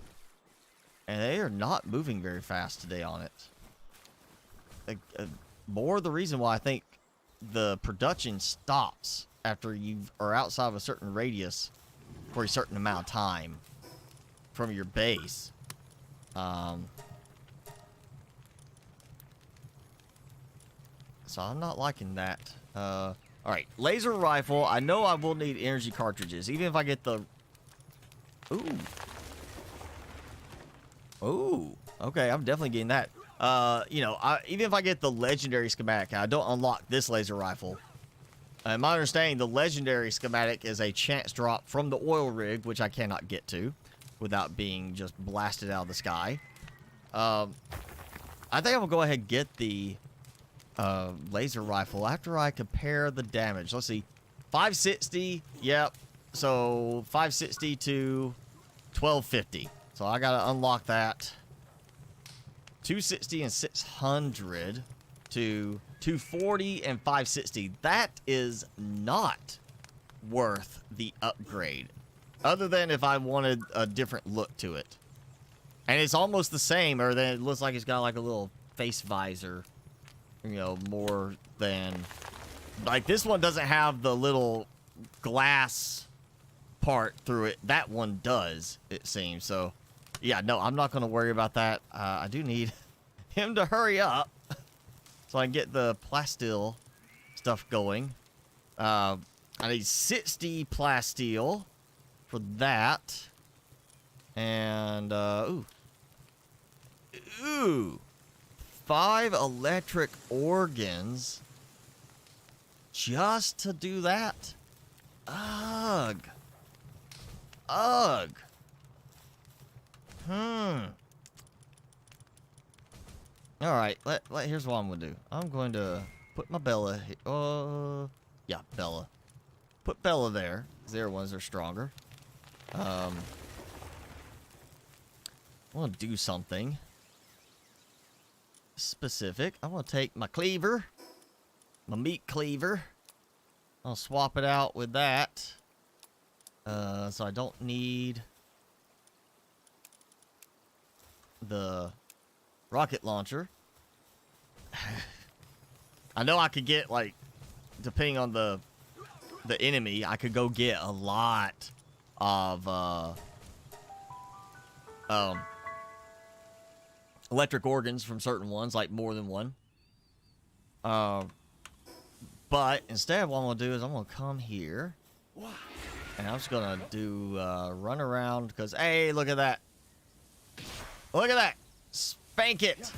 And they are not moving very fast today on it. More the reason why I think the production stops after you are outside of a certain radius for a certain amount of time from your base. So I'm not liking that. Alright, laser rifle. I know I will need energy cartridges. Even if I get the... Ooh. Okay, I'm definitely getting that. Even if I get the legendary schematic, I don't unlock this laser rifle. In my understanding, the legendary schematic is a chance drop from the oil rig, which I cannot get to without being just blasted out of the sky. I think I'm going to go ahead and get the laser rifle after I compare the damage. Let's see. 560. Yep. So 560 to 1250. So I got to unlock that. 260 and 600 to 240 and 560. That is not worth the upgrade. Other than if I wanted a different look to it. And it's almost the same, or then it looks like it's got like a little face visor. More than... Like, this one doesn't have the little glass part through it. That one does, it seems. So, yeah, no, I'm not going to worry about that. I do need him to hurry up so I can get the plasteel stuff going. I need 60 plasteel for that. And, ooh. 5 electric organs just to do that? Ugh. Alright, here's what I'm gonna do. I'm going to put my Bella here. Yeah, Bella. Put Bella there. Their ones are stronger. I want to do something specific. I want to take my cleaver, my meat cleaver. I'll swap it out with that. So I don't need the rocket launcher. I know I could get, like, depending on the enemy, I could go get a lot of electric organs from certain ones, like more than one. But instead, what I'm gonna do is I'm gonna come here, and I'm just gonna do run around, because hey, look at that! Look at that! Spank it!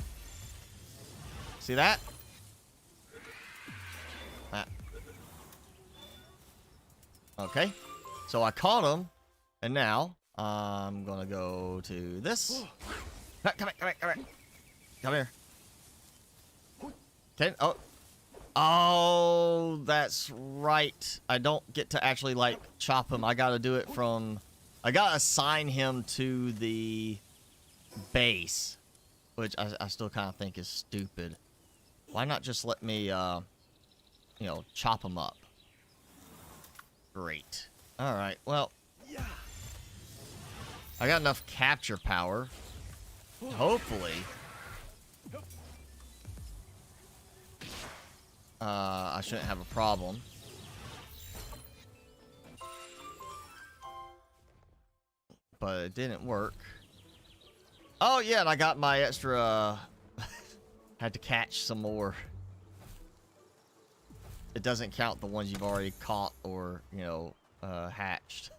See that? Okay, so I caught him, and now I'm gonna go to this. Come here. Okay. Oh, that's right. I don't get to actually, like, chop him. I gotta do it from... I gotta assign him to the base, which I still kind of think is stupid. Why not just let me, you know, chop him up? Great. Alright, well... I got enough capture power. Hopefully. I shouldn't have a problem. But it didn't work. Oh, yeah, and I got my extra... had to catch some more. It doesn't count the ones you've already caught or, you know, hatched.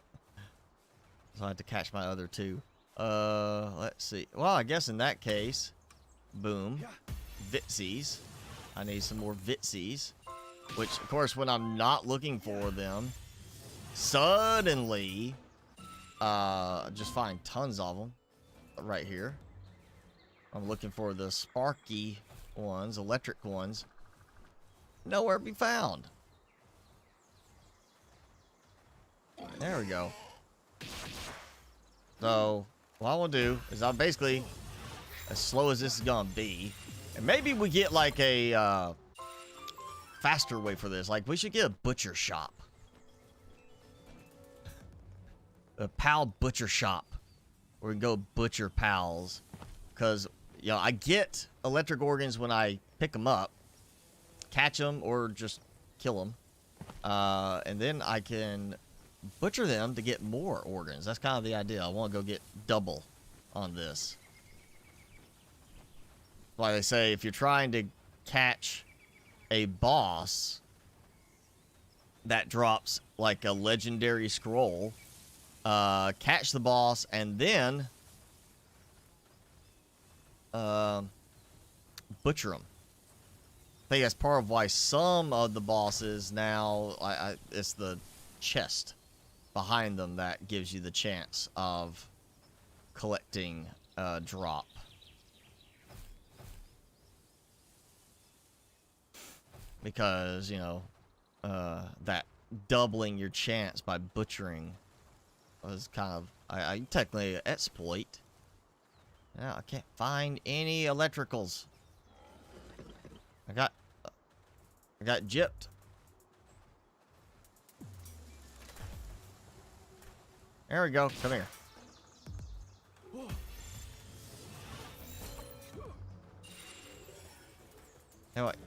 So I had to catch my other two. Let's see. Well, I guess in that case, boom, Vitsies. I need some more Vitsies. Which, of course, when I'm not looking for them, suddenly, just find tons of them right here. I'm looking for the sparky ones, electric ones. Nowhere to be found. There we go. So, what I will do is I'll basically, as slow as this is gonna be, and maybe we get like a faster way for this. Like, we should get a butcher shop. A pal butcher shop. Where we can go butcher pals. Because, you know, I get electric organs when I pick them up. Catch them or just kill them. And then I can butcher them to get more organs. That's kind of the idea. I want to go get double on this. Like they say, if you're trying to catch a boss that drops like a legendary scroll, catch the boss and then butcher them. I think that's part of why some of the bosses now, it's the chest behind them that gives you the chance of collecting a drop. Because, you know, that doubling your chance by butchering was kind of, I technically exploit. Now I can't find any electricals. I got gypped. There we go. Come here. You know what?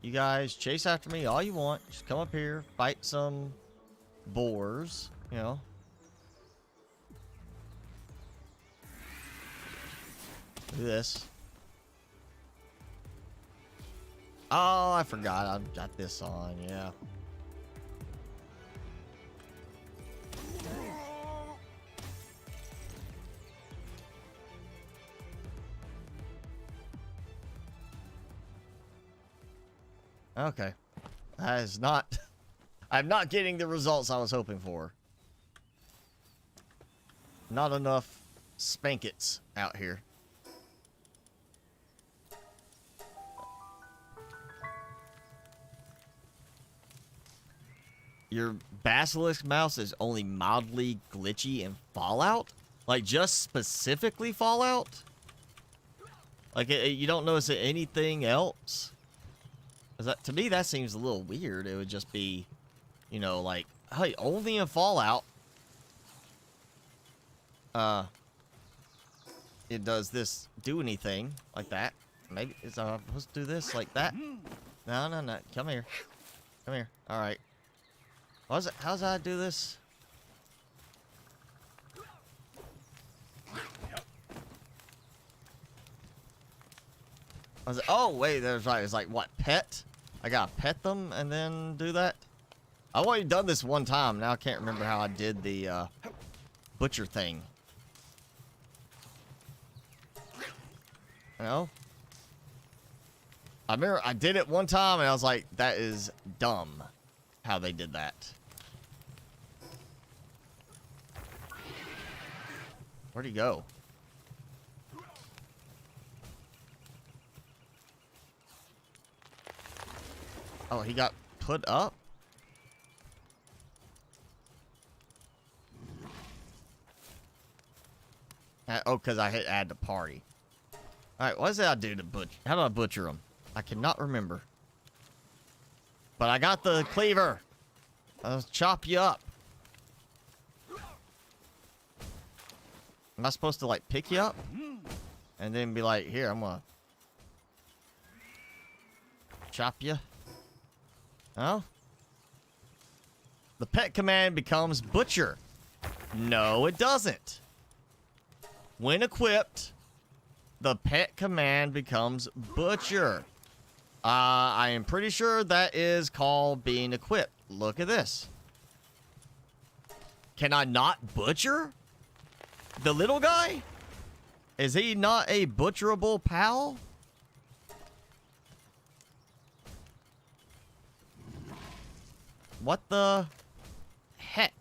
You guys chase after me all you want. Just come up here, fight some boars, you know. Do this. Oh, I forgot. I've got this on, yeah. Okay. That is not... I'm not getting the results I was hoping for. Not enough spankets out here. Your basilisk mouse is only mildly glitchy in Fallout? Like, just specifically Fallout? Like, you don't notice anything else? 'Cause that, to me, that seems a little weird. It would just be, you know, like, hey, only in Fallout. It does this do anything like that. Maybe it's supposed to do this like that. No, no, no. Come here. Come here. All right. How's I do this? Oh wait, there's right. It's like what, pet? I gotta pet them and then do that. I've already done this one time. Now I can't remember how I did the butcher thing. You know? I remember I did it one time and I was like, that is dumb how they did that. Where'd he go? Oh, he got put up? Oh, because I hit add to party. Alright, what does that do to butcher? How do I butcher him? I cannot remember. But I got the cleaver. I'll chop you up. Am I supposed to, like, pick you up? And then be like, here, I'm gonna chop you. Oh? The pet command becomes butcher. No, it doesn't. When equipped, the pet command becomes butcher. I am pretty sure that is called being equipped. Look at this. Can I not butcher the little guy? Is he not a butcherable pal? What the heck?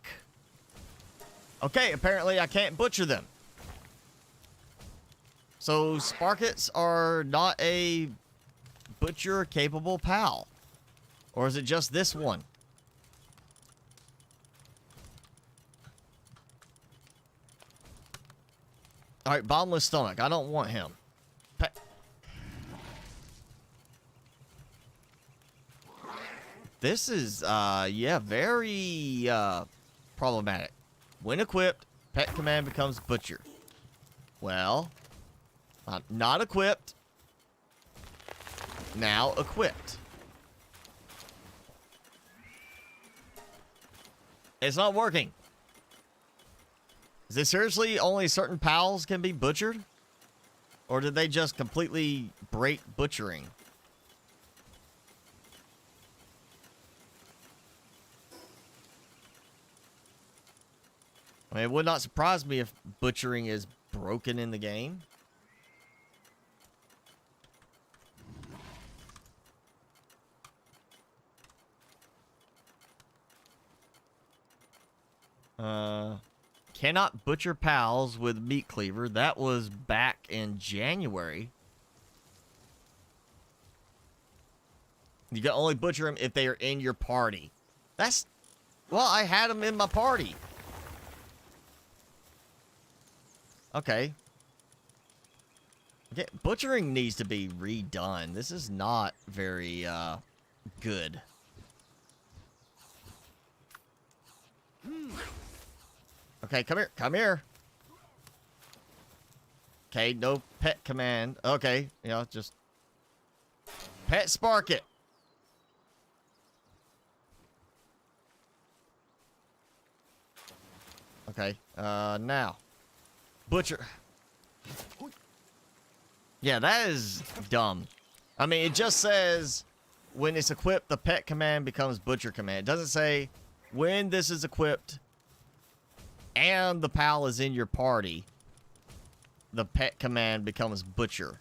Okay, apparently I can't butcher them. So Sparkets are not a butcher-capable pal. Or is it just this one? Alright, bottomless stomach. I don't want him. This is, yeah, very, problematic. When equipped, pet command becomes butcher. Well, not equipped. Now equipped. It's not working. Is it seriously only certain pals can be butchered? Or did they just completely break butchering? I mean, it would not surprise me if butchering is broken in the game. Cannot butcher pals with meat cleaver. That was back in January. You can only butcher them if they are in your party. That's... Well, I had them in my party. Okay. Okay, butchering needs to be redone. This is not very, good. Okay, come here. Come here. Okay, no pet command. Okay, you know, just... Pet spark it. Okay, now. Butcher. Yeah, that is dumb. I mean, it just says when it's equipped, the pet command becomes butcher command. It doesn't say when this is equipped and the pal is in your party, the pet command becomes butcher.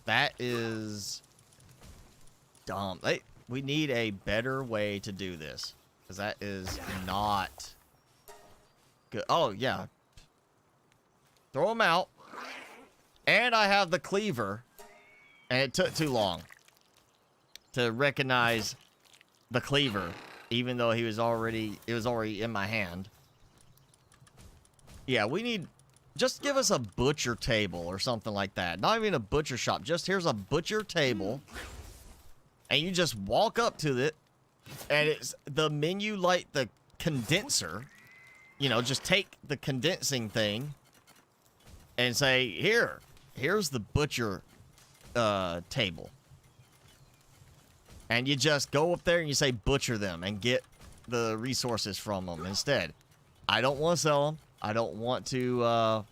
That is dumb. We need a better way to do this, because that is not good. Oh, yeah. throw them out, and I have the cleaver, and it took too long to recognize the cleaver, even though it was already in my hand. Yeah, we need, just give us a butcher table or something like that. Not even a butcher shop, just here's a butcher table, and you just walk up to it, and it's the menu like the condenser. You know, just take the condensing thing and say, here's the butcher table. And you just go up there and you say butcher them and get the resources from them instead. I don't want to sell them. I don't want to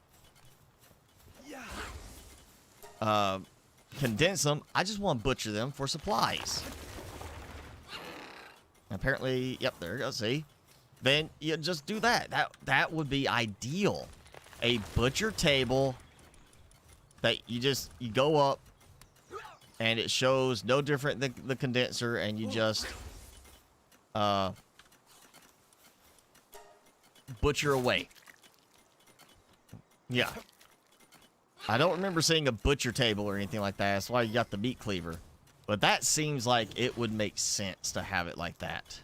condense them. I just want to butcher them for supplies. Apparently, yep, there you go, see? Then you just do that. That would be ideal. A butcher table that you go up and it shows no different than the condenser, and you just butcher away. Yeah. I don't remember seeing a butcher table or anything like that. That's why you got the meat cleaver. But that seems like it would make sense to have it like that.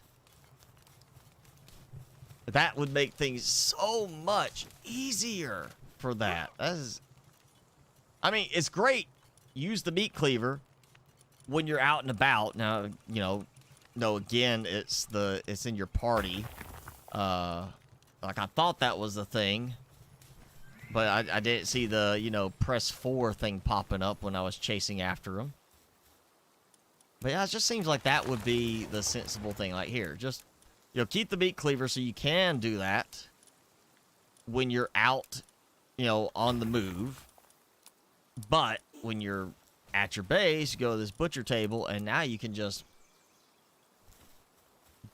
That would make things so much easier for that. I mean, it's great. Use the meat cleaver when you're out and about. Now, you know, no, again, it's in your party. Like I thought that was the thing, but I didn't see the, you know, press 4 thing popping up when I was chasing after him. But yeah, it just seems like that would be the sensible thing. Like here, just, you know, keep the meat cleaver so you can do that when you're out, you know, on the move. But when you're at your base, you go to this butcher table, and now you can just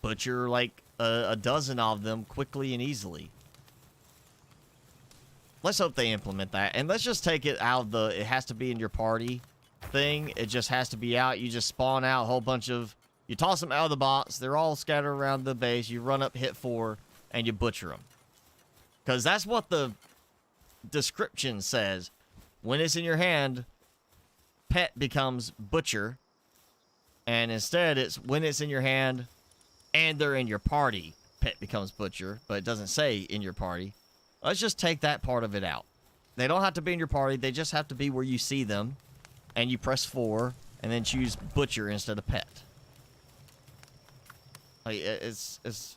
butcher like a dozen of them quickly and easily. Let's hope they implement that. And let's just take it out of the, it has to be in your party thing. It just has to be out. You just spawn out a whole bunch of, you toss them out of the box. They're all scattered around the base. You run up, hit 4, and you butcher them. Because that's what the description says. When it's in your hand, pet becomes butcher. And instead, it's when it's in your hand and they're in your party, pet becomes butcher. But it doesn't say in your party. Let's just take that part of it out. They don't have to be in your party. They just have to be where you see them. And you press 4 and then choose butcher instead of pet. Like, it's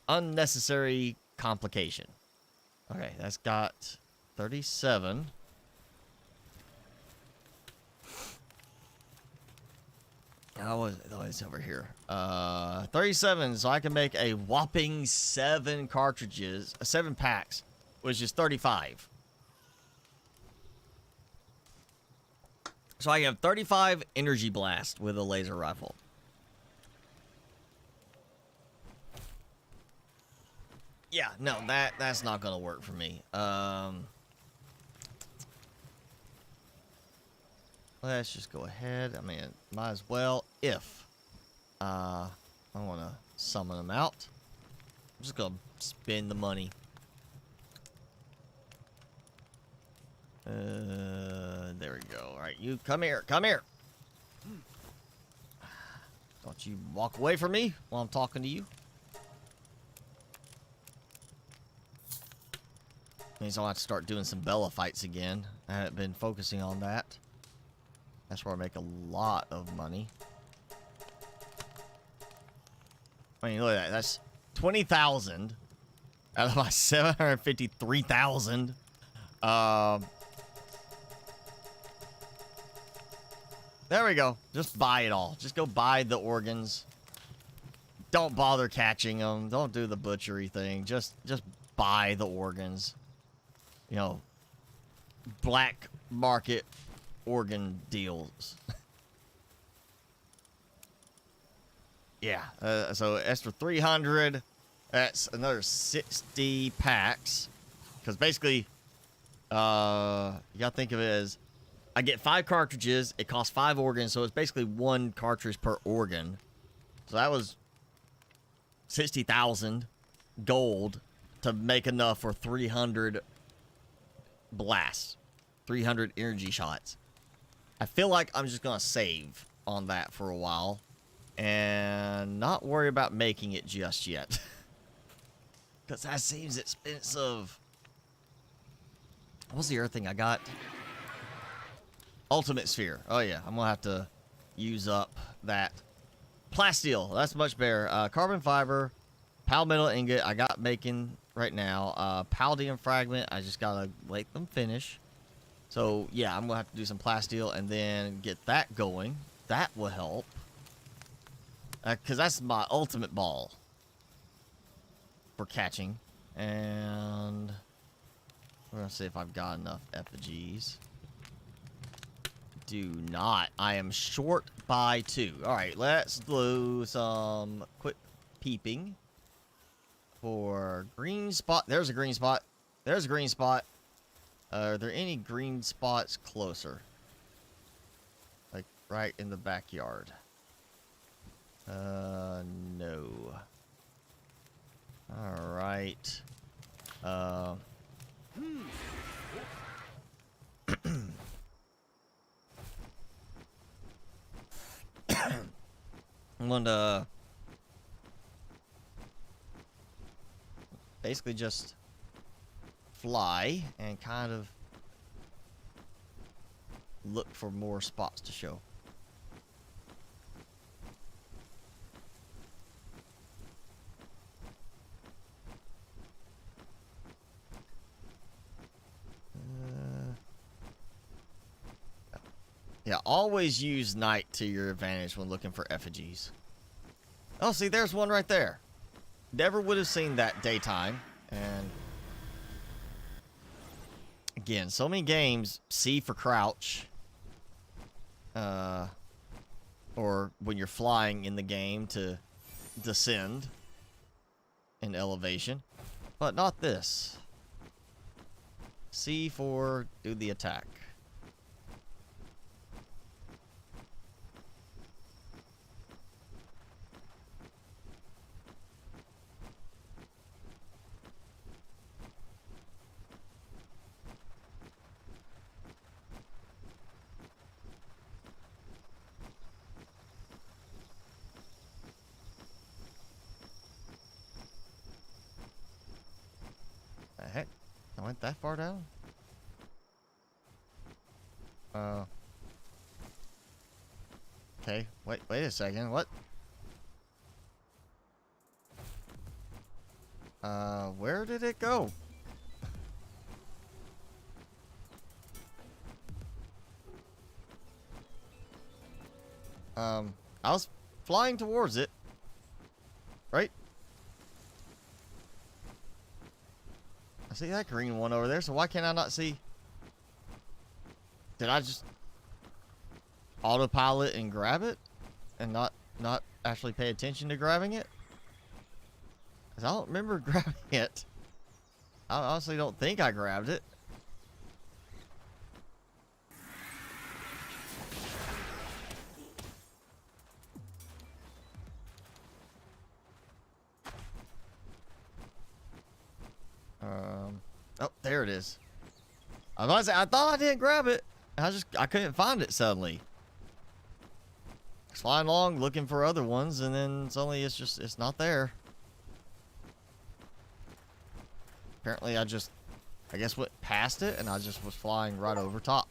unnecessary complication. Okay, that's got 37. Oh, it's over here. 37, so I can make a whopping 7 cartridges, 7 packs, which is 35. So I have 35 energy blast with a laser rifle. Yeah, no, that's not gonna work for me. Let's just go ahead. I mean, might as well if I want to summon them out. I'm just gonna spend the money. There we go. All right, you come here. Come here. Don't you walk away from me while I'm talking to you. Means I'll have to start doing some Bella fights again. I haven't been focusing on that. That's where I make a lot of money. I mean, look at that. That's 20,000 out of my 753,000. There we go. Just buy it all. Just go buy the organs. Don't bother catching them. Don't do the butchery thing. Just buy the organs. You know, black market organ deals. Yeah. So extra 300. That's another 60 packs. Because basically, you gotta think of it as, I get 5 cartridges. It costs 5 organs, so it's basically 1 cartridge per organ. So that was 60,000 gold to make enough for 300 blast. 300 energy shots. I feel like I'm just going to save on that for a while. And not worry about making it just yet. Because that seems expensive. What's the other thing I got? Ultimate Sphere. Oh, yeah. I'm going to have to use up that. Plasteel. That's much better. Carbon fiber. Pal metal ingot. I got making right now. Palladium fragment. I just got to let them finish. So, yeah. I'm going to have to do some plasteel and then get that going. That will help. Because that's my ultimate ball. For catching. And we're going to see if I've got enough effigies. Do not. I am short by 2. Alright, let's do some quick peeping. For green spot. There's a green spot. There's a green spot. Are there any green spots closer? Like right in the backyard. No. Alright. I'm going to basically just fly and kind of look for more spots to show. Yeah, always use night to your advantage when looking for effigies. Oh, see, there's one right there. Never would have seen that daytime. And again, so many games, C for crouch. Or when you're flying in the game to descend in elevation. But not this. C for do the attack. The heck? I went that far down? Okay, wait a second, what? Where did it go? I was flying towards it. Right? I see that green one over there, so why can't I not see? Did I just autopilot and grab it? And not actually pay attention to grabbing it? Because I don't remember grabbing it. I honestly don't think I grabbed it. Oh, there it is. I was about to say, I thought I didn't grab it. I couldn't find it suddenly. I was flying along looking for other ones, and then suddenly it's not there. Apparently I guess went past it, and I just was flying right over top.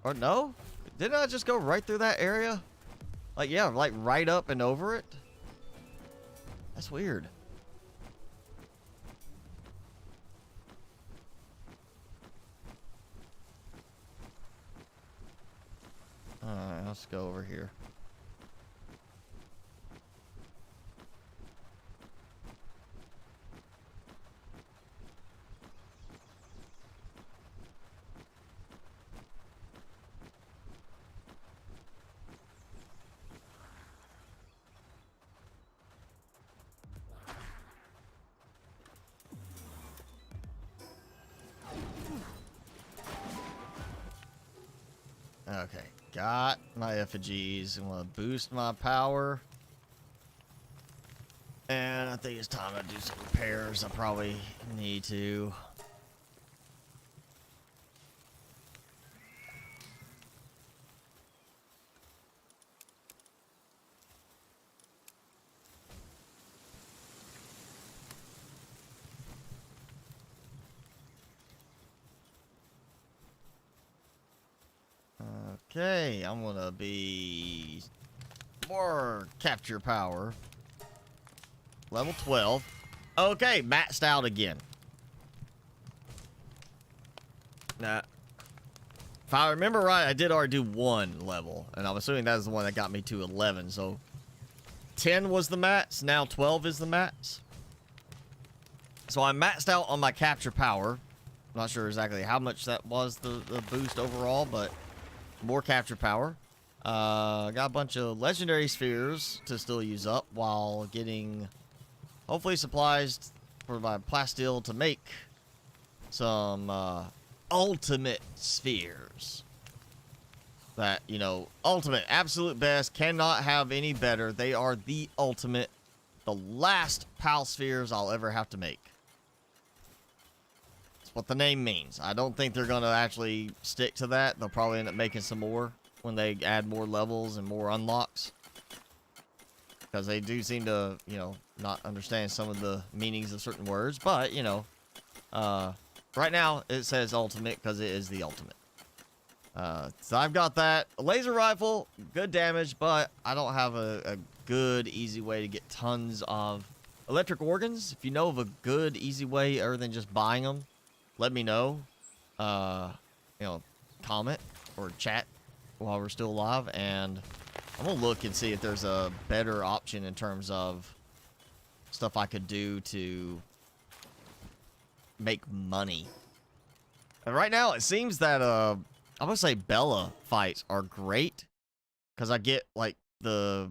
Or no? Didn't I just go right through that area? Like, yeah, like right up and over it? That's weird. Alright, let's go over here. Okay, got my effigies. I'm gonna boost my power. And I think it's time to do some repairs. I probably need to. Okay, I'm gonna be more capture power. Level 12. Okay, maxed out again. Nah. If I remember right, I did already do 1 level, and I'm assuming that was the one that got me to 11, so 10 was the max, now 12 is the max. So I maxed out on my capture power. I'm not sure exactly how much that was, the boost overall, but more capture power. Got a bunch of legendary spheres to still use up while getting, hopefully, supplies for my plasteel to make some ultimate spheres. That, you know, ultimate, absolute best, cannot have any better. They are the ultimate, the last PAL spheres I'll ever have to make. That's what the name means. I don't think they're going to actually stick to that. They'll probably end up making some more when they add more levels and more unlocks. Because they do seem to, you know, not understand some of the meanings of certain words. But, you know, right now it says ultimate because it is the ultimate. So I've got that. A laser rifle, good damage, but I don't have a good, easy way to get tons of electric organs. If you know of a good, easy way other than just buying them, let me know. You know, comment or chat while we're still alive, and I'm gonna look and see if there's a better option in terms of stuff I could do to make money. And right now, it seems that I'm gonna say Bella fights are great because I get like the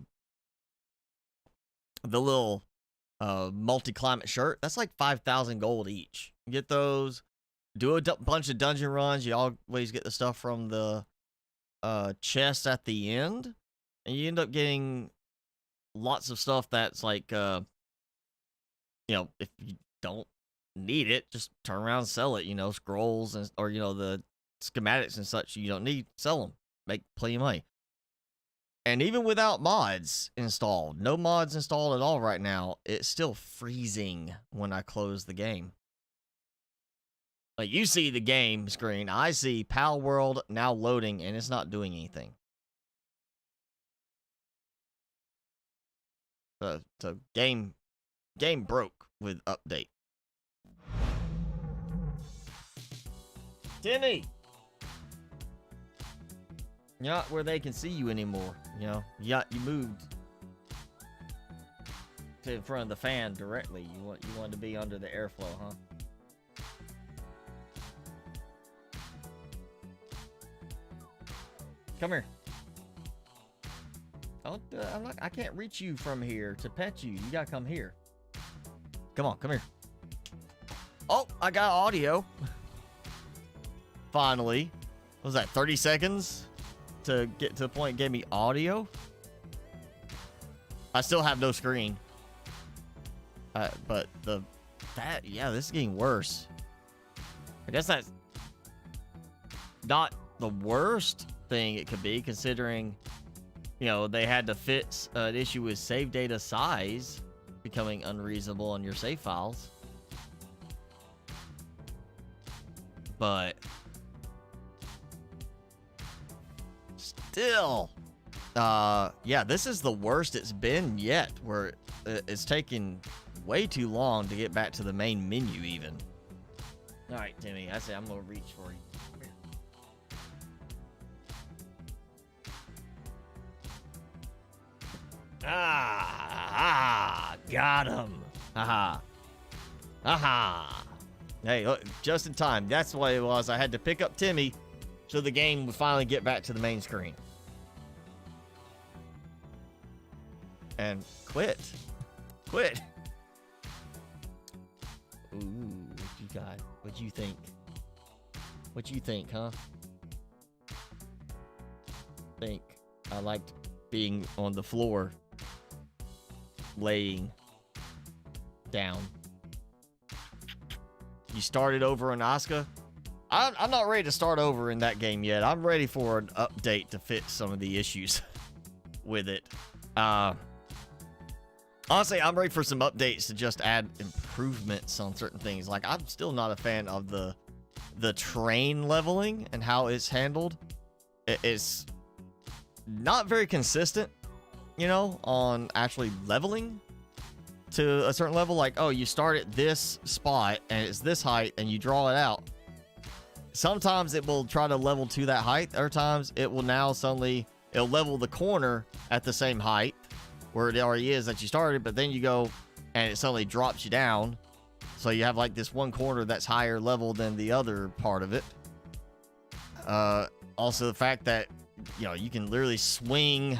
little multi-climate shirt. That's like 5,000 gold each. Get those. Do a bunch of dungeon runs. You always get the stuff from the chest at the end, and you end up getting lots of stuff that's like, you know, if you don't need it, just turn around and sell it. You know, scrolls and or you know the schematics and such you don't need, sell them, make plenty of money. And even without mods installed, no mods installed at all right now, it's still freezing when I close the game. Like, you see the game screen, I see Palworld now loading, and it's not doing anything. So game broke with update. Timmy! You're not where they can see you anymore. You know, you moved to in front of the fan directly. You wanted to be under the airflow, huh? Come here. I can't reach you from here to pet you. You gotta come here. Come on, come here. Oh, I got audio. Finally. What was that, 30 seconds to get to the point it gave me audio? I still have no screen. But yeah, this is getting worse. I guess that's not the worst thing it could be, considering, you know, they had to fix an issue with save data size becoming unreasonable on your save files. But still, yeah, this is the worst it's been yet, where it's taken way too long to get back to the main menu even. All right, Timmy, I say I'm gonna reach for you. Got him. Haha. Haha. Hey, look, just in time. That's what it was. I had to pick up Timmy so the game would finally get back to the main screen. And quit. Quit. Ooh, what you got? What you think? What you think, huh? Think I liked being on the floor, laying down. You started over on Asuka? I'm not ready to start over in that game yet. I'm ready for an update to fix some of the issues with it. Honestly, I'm ready for some updates to just add improvements on certain things. Like, I'm still not a fan of the train leveling and how it's handled. It's not very consistent, you know, on actually leveling to a certain level. Like, oh, you start at this spot and it's this height and you draw it out. Sometimes it will try to level to that height. Other times it will now suddenly, it'll level the corner at the same height where it already is that you started, but then you go and it suddenly drops you down. So you have like this one corner that's higher level than the other part of it. Also the fact that, you know, you can literally swing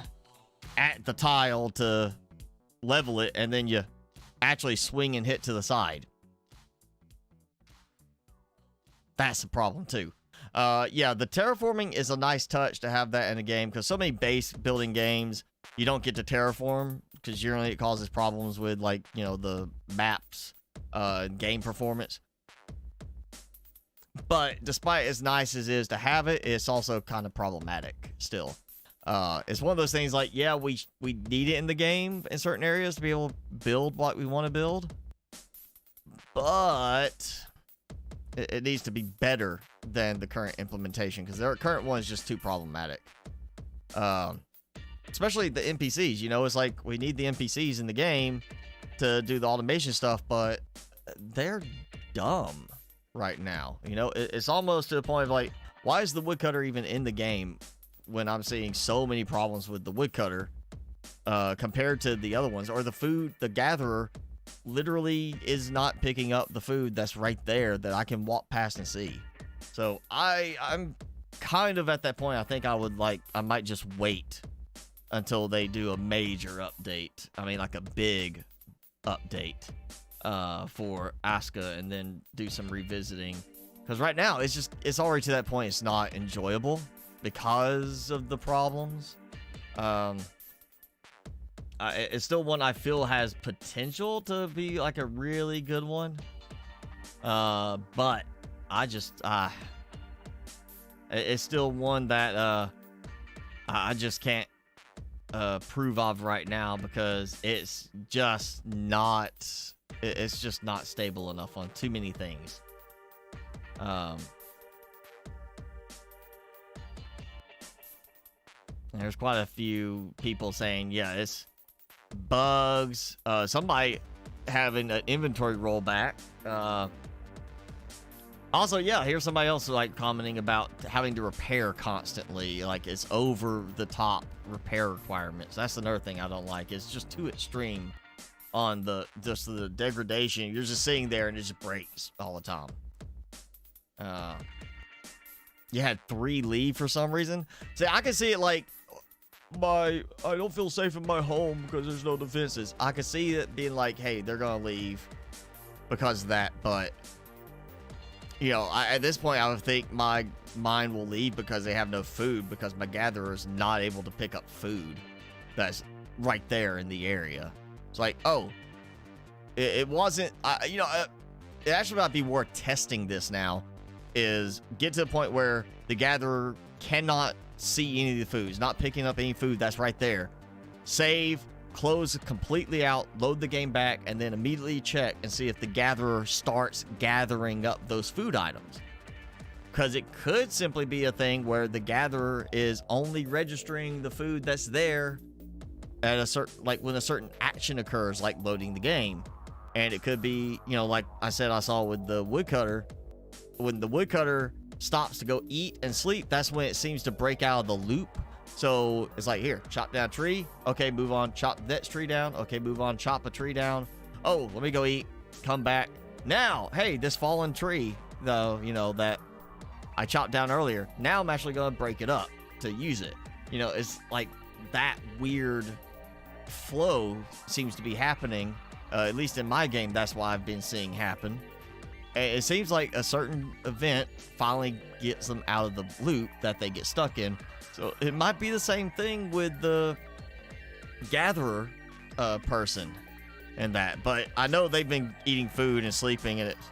at the tile to level it, and then you actually swing and hit to the side. That's a problem too. Yeah, the terraforming is a nice touch to have that in a game, because so many base building games, you don't get to terraform, because generally it causes problems with, like, you know, the maps, game performance. But despite as nice as it is to have it, it's also kind of problematic still. It's one of those things like, yeah, we need it in the game in certain areas to be able to build what we want to build, but it needs to be better than the current implementation, because their current one is just too problematic. Especially the NPCs, you know, it's like we need the NPCs in the game to do the automation stuff, but they're dumb right now. You know, it's almost to the point of like, why is the woodcutter even in the game when I'm seeing so many problems with the woodcutter compared to the other ones? Or the gatherer literally is not picking up the food that's right there that I can walk past and see. So I'm kind of at that point. I think I might just wait until they do a major update. I mean, like a big update for Asuka, and then do some revisiting, because right now it's already to that point. It's not enjoyable because of the problems. It's still one I feel has potential to be like a really good one, but it's still one that I just can't approve of right now, because it's just not stable enough on too many things. There's quite a few people saying, yeah, it's bugs. Somebody having an inventory rollback. Also, yeah, here's somebody else like commenting about having to repair constantly. Like, it's over the top repair requirements. That's another thing I don't like. It's just too extreme on the degradation. You're just sitting there and it just breaks all the time. You had 3 leave for some reason. See, I can see it like, I don't feel safe in my home because there's no defenses. I can see it being like, hey, they're gonna leave because of that, but you know, at this point, I would think my mind will leave because they have no food, because my gatherer is not able to pick up food that's right there in the area. It's like, oh, it wasn't, you know, it actually might be worth testing this now, is get to the point where the gatherer cannot see any of the foods, not picking up any food that's right there. Save, close completely out, load the game back, and then immediately check and see if the gatherer starts gathering up those food items. Because it could simply be a thing where the gatherer is only registering the food that's there at a certain, like when a certain action occurs, like loading the game. And it could be, you know, like I said, I saw with the woodcutter, when the woodcutter stops to go eat and sleep, that's when it seems to break out of the loop. So it's like, here, chop down a tree. Okay, move on. Chop the next tree down. Okay, move on. Chop a tree down. Oh, let me go eat. Come back. Now, hey, this fallen tree, though, you know, that I chopped down earlier, now I'm actually going to break it up to use it. You know, it's like that weird flow seems to be happening. At least in my game, that's what I've been seeing happen. And it seems like a certain event finally gets them out of the loop that they get stuck in. So it might be the same thing with the gatherer person and that. But I know they've been eating food and sleeping, and it's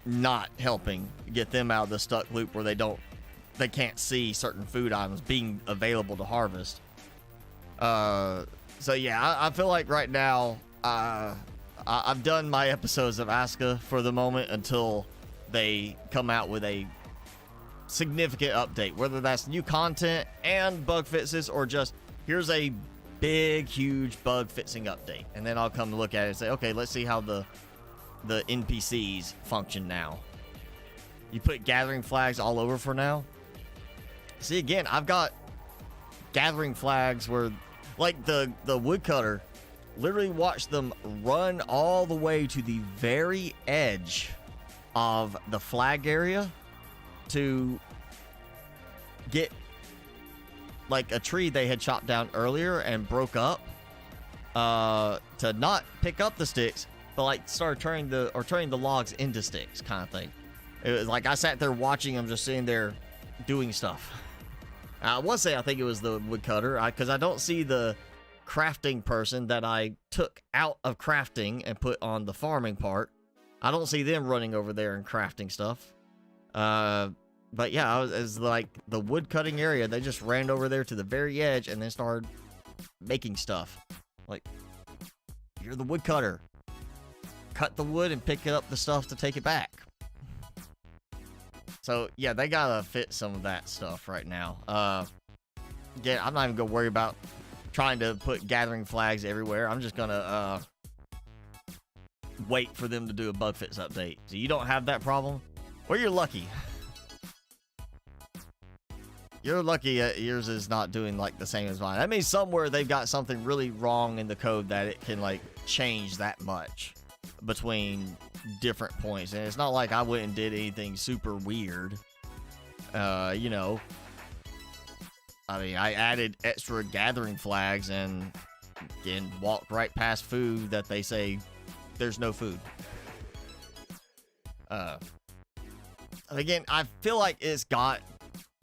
not helping get them out of the stuck loop where they can't see certain food items being available to harvest. So yeah, I feel like right now I've done my episodes of Asuka for the moment until they come out with a significant update, whether that's new content and bug fixes or just here's a big, huge bug fixing update. And then I'll come look at it and say, okay, let's see how the NPCs function now. You put gathering flags all over for now. See, again, I've got gathering flags where, like the woodcutter, literally watch them run all the way to the very edge of the flag area to get like a tree they had chopped down earlier and broke up, to not pick up the sticks, but like start turning the logs into sticks, kind of thing. It was like I sat there watching them, just sitting there doing stuff. I want to say I think it was the woodcutter, because I don't see the crafting person that I took out of crafting and put on the farming part. I don't see them running over there and crafting stuff. But yeah, it was like the wood cutting area. They just ran over there to the very edge and then started making stuff. Like, you're the woodcutter. Cut the wood and pick up the stuff to take it back. So yeah, they gotta fit some of that stuff right now. Again, I'm not even gonna worry about trying to put gathering flags everywhere. I'm just gonna wait for them to do a bug fix update. So you don't have that problem? Well, you're lucky. You're lucky yours is not doing like the same as mine. That means somewhere they've got something really wrong in the code that it can like change that much between different points. And it's not like I went and did anything super weird. You know, I mean, I added extra gathering flags and walked right past food that they say there's no food. Again, I feel like it's got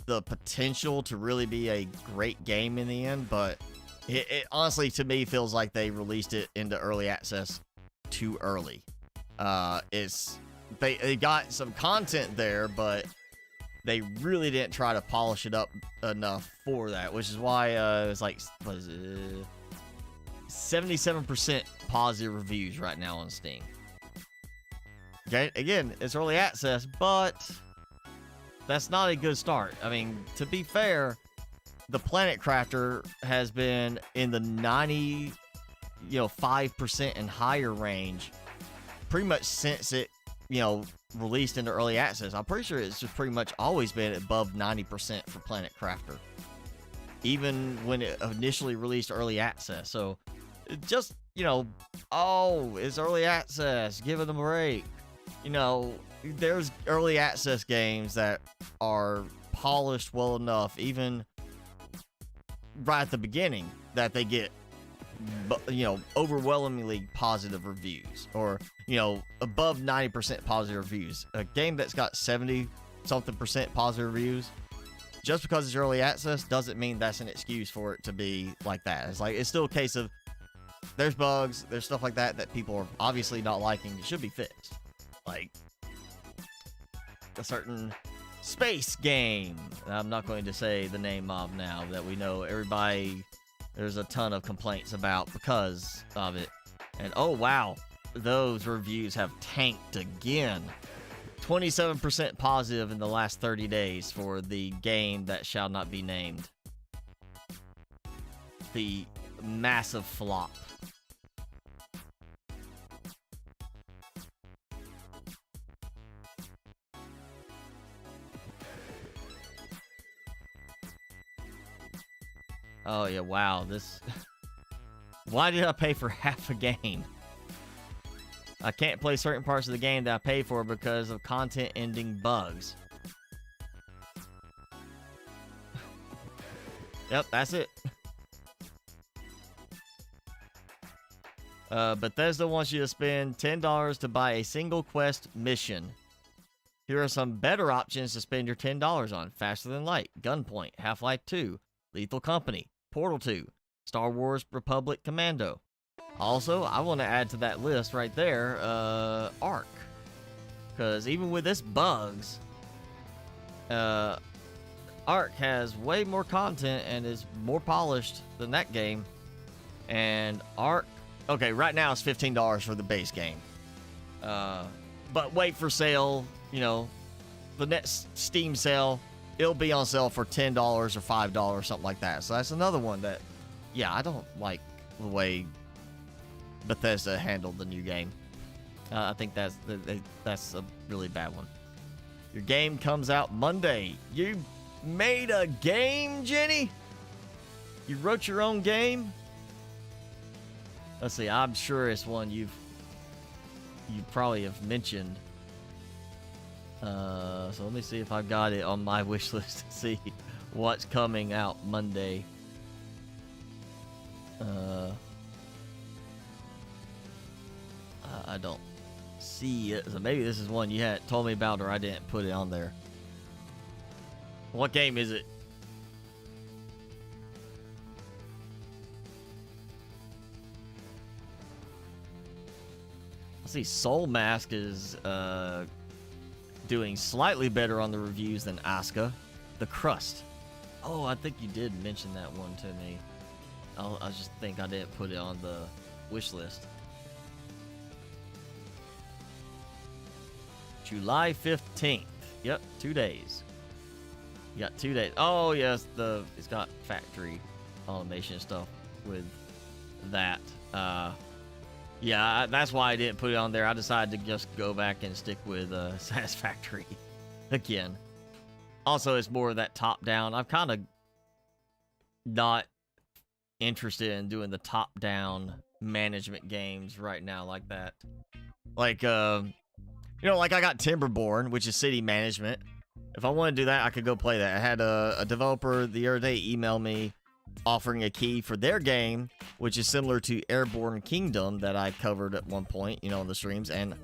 the potential to really be a great game in the end, but it honestly, to me, feels like they released it into early access too early. They got some content there, but they really didn't try to polish it up enough for that, which is why it's like, what is it, 77% positive reviews right now on Steam. Okay, again, it's early access, but that's not a good start. I mean, to be fair, the Planet Crafter has been in the 5% and higher range pretty much since it, released into early access. I'm pretty sure it's just pretty much always been above 90% for Planet Crafter, even when it initially released early access. So just, oh, it's early access, give it a break. There's early access games that are polished well enough, even right at the beginning, that they get, overwhelmingly positive reviews, or, above 90% positive reviews. A game that's got 70-something% positive reviews, just because it's early access doesn't mean that's an excuse for it to be like that. It's still a case of there's bugs, there's stuff like that people are obviously not liking. It should be fixed. Like a certain space game I'm not going to say the name of now, that we know everybody, there's a ton of complaints about because of it. And oh wow, those reviews have tanked again. 27% positive in the last 30 days for the game that shall not be named. The massive flop. Oh yeah, wow, this... Why did I pay for half a game? I can't play certain parts of the game that I paid for because of content ending bugs. Yep, that's it. Bethesda wants you to spend $10 to buy a single quest mission. Here are some better options to spend your $10 on. Faster Than Light, Gunpoint, Half-Life 2, Lethal Company, Portal 2, Star Wars Republic Commando. Also, I want to add to that list right there, Ark. Because even with its bugs, Ark has way more content and is more polished than that game. And Ark, okay, right now it's $15 for the base game. But wait for sale, the next Steam sale, it'll be on sale for $10 or $5, something like that. So that's another one that, yeah, I don't like the way Bethesda handled the new game. I think that's a really bad one. Your game comes out Monday. You made a game, Jenny? You wrote your own game? Let's see, I'm sure it's one you probably have mentioned. So let me see if I've got it on my wish list to see what's coming out Monday. I don't see it. So maybe this is one you had told me about or I didn't put it on there. What game is it? I see Soul Mask is doing slightly better on the reviews than Asuka. The Crust. Oh, I think you did mention that one to me. I just think I didn't put it on the wish list. July 15th. Yep, 2 days. You got 2 days. Oh, yes, it's got factory automation stuff with that. Yeah, that's why I didn't put it on there. I decided to just go back and stick with Satisfactory again. Also, it's more of that top-down. I'm kind of not interested in doing the top-down management games right now like that. Like, you know, like I got Timberborn, which is city management. If I want to do that, I could go play that. I had a developer the other day email me offering a key for their game, which is similar to Airborne Kingdom that I covered at one point, you know, in the streams, and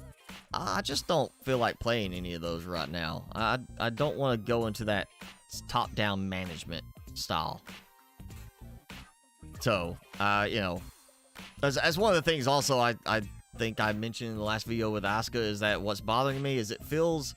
I just don't feel like playing any of those right now. I don't want to go into that top-down management style. So, you know, as one of the things also I think I mentioned in the last video with Asuka is that what's bothering me is it feels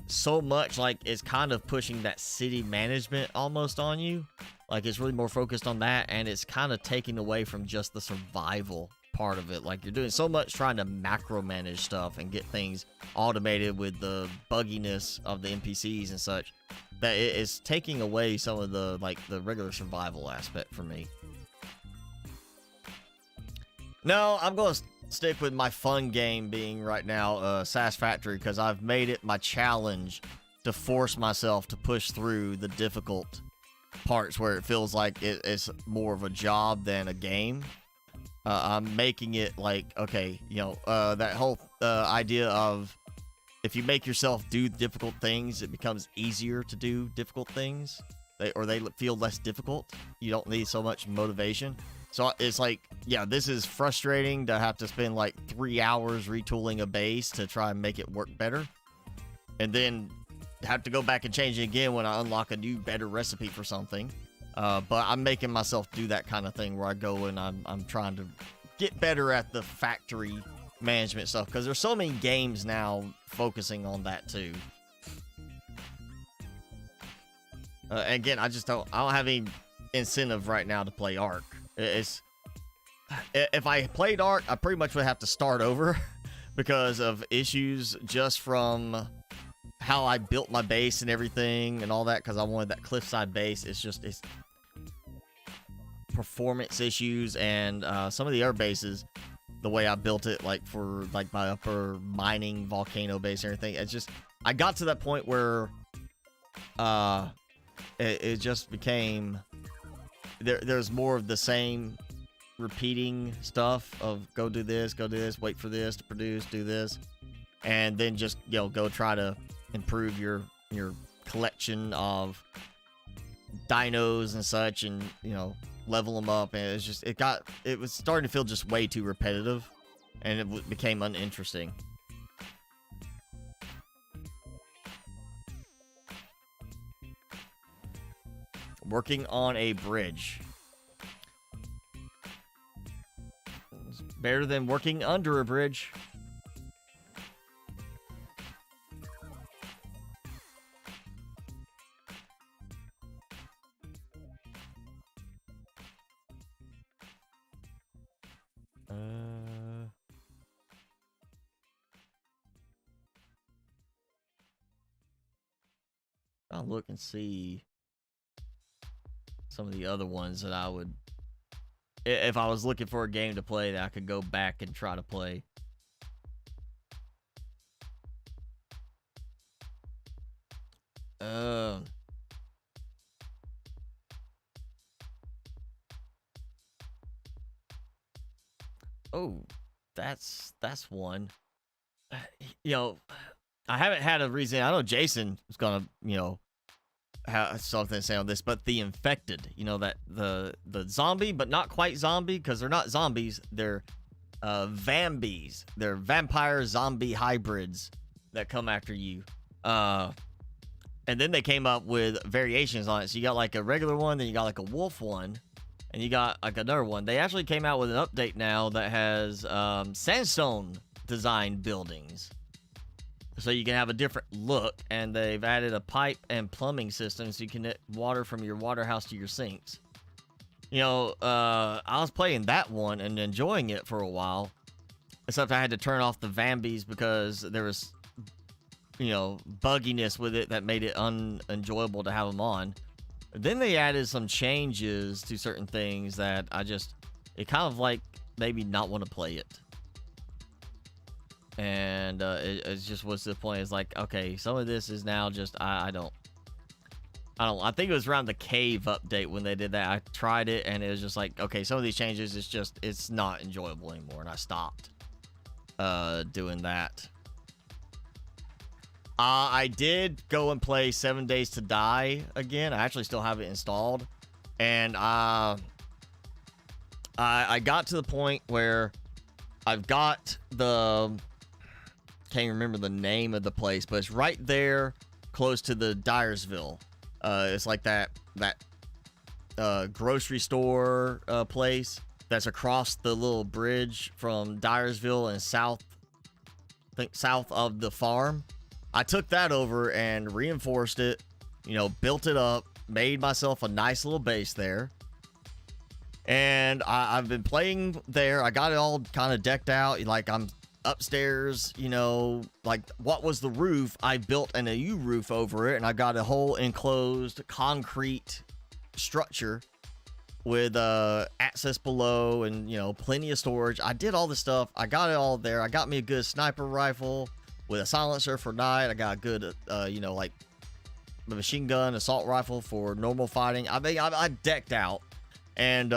so much like it's kind of pushing that city management almost on you. Like it's really more focused on that, and it's kind of taking away from just the survival part of it. Like you're doing so much trying to macro manage stuff and get things automated with the bugginess of the NPCs and such that it is taking away some of the the regular survival aspect for me. No, I'm going to stick with my fun game being right now Satisfactory, because I've made it my challenge to force myself to push through the difficult parts where it feels like it's more of a job than a game. I'm making it like, okay, you know, that whole idea of if you make yourself do difficult things, it becomes easier to do difficult things. They feel less difficult. You don't need so much motivation. So it's like, yeah, this is frustrating to have to spend like 3 hours retooling a base to try and make it work better. And then have to go back and change it again when I unlock a new, better recipe for something. But I'm making myself do that kind of thing where I go and I'm trying to get better at the factory management stuff, because there's so many games now focusing on that too. Again, I don't have any incentive right now to play Ark. If I played Ark, I pretty much would have to start over because of issues just from how I built my base and everything and all that, because I wanted that cliffside base. It's performance issues, and some of the other bases, the way I built it, like for like my upper mining volcano base and everything, it's just, I got to that point where it just became there's more of the same repeating stuff of go do this, wait for this to produce, do this, and then just, you know, go try to improve your collection of dinos and such, and, you know, level them up. And it's just, it was starting to feel just way too repetitive, and it became uninteresting. Working on a bridge. It's better than working under a bridge. trying to look and see some of the other ones that I would, if I was looking for a game to play that I could go back and try to play. Oh, that's one. You know, I haven't had a reason. I know Jason was gonna, you know, have something to say on this, but the infected, you know, that the zombie, but not quite zombie, because they're not zombies. They're vambies. They're vampire zombie hybrids that come after you. And then they came up with variations on it. So you got like a regular one, then you got like a wolf one, and you got like another one. They actually came out with an update now that has sandstone designed buildings. So you can have a different look, and they've added a pipe and plumbing system so you can connect water from your water house to your sinks. You know, I was playing that one and enjoying it for a while, except I had to turn off the Vambies because there was, you know, bugginess with it that made it unenjoyable to have them on. Then they added some changes to certain things that it kind of like made me not want to play it. And it just was to the point. It's like, okay, some of this is now just I think it was around the cave update when they did that. I tried it and it was just like, okay, some of these changes it's not enjoyable anymore, and I stopped doing that. I did go and play 7 Days to Die again. I actually still have it installed, and I got to the point where I've got can't remember the name of the place, but it's right there close to the Dyersville. It's like that grocery store place that's across the little bridge from Dyersville and south of the farm. I took that over and reinforced it, you know, built it up, made myself a nice little base there. And I've been playing there. I got it all kind of decked out. Like, I'm upstairs, you know, like what was the roof, I built an AU roof over it, and I got a whole enclosed concrete structure with access below and, you know, plenty of storage. I did all this stuff. I got it all there. I got me a good sniper rifle with a silencer for night. I got a good you know, like a machine gun, assault rifle for normal fighting. I mean, I decked out, and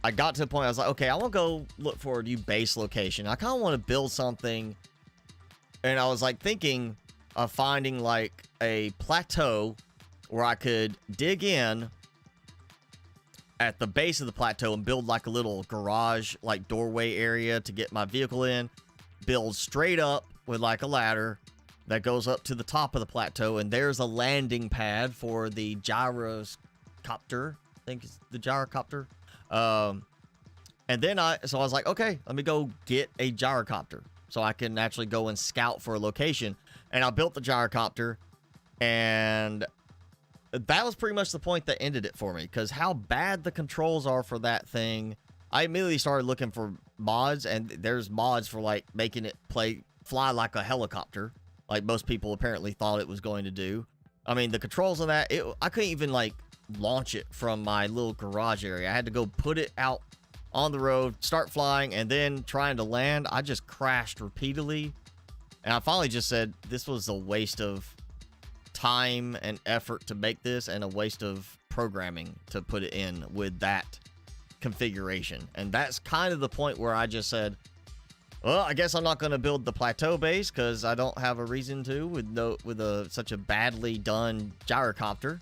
I got to the point I was like, okay, I want to go look for a new base location. I kind of want to build something, and I was like thinking of finding like a plateau where I could dig in at the base of the plateau and build like a little garage, like doorway area to get my vehicle in, build straight up with like a ladder that goes up to the top of the plateau, and there's a landing pad for the gyrocopter. I think it's the gyrocopter. And then I was like, okay, let me go get a gyrocopter so I can actually go and scout for a location. And I built the gyrocopter, and that was pretty much the point that ended it for me, because how bad the controls are for that thing. I immediately started looking for mods, and there's mods for like making it fly like a helicopter, like most people apparently thought it was going to do. I mean, the controls on that, I couldn't even like launch it from my little garage area. I had to go put it out on the road, start flying, and then trying to land. I just crashed repeatedly, and I finally just said this was a waste of time and effort to make this, and a waste of programming to put it in with that configuration. And that's kind of the point where I just said, well, I guess I'm not going to build the plateau base because I don't have a reason to with such a badly done gyrocopter.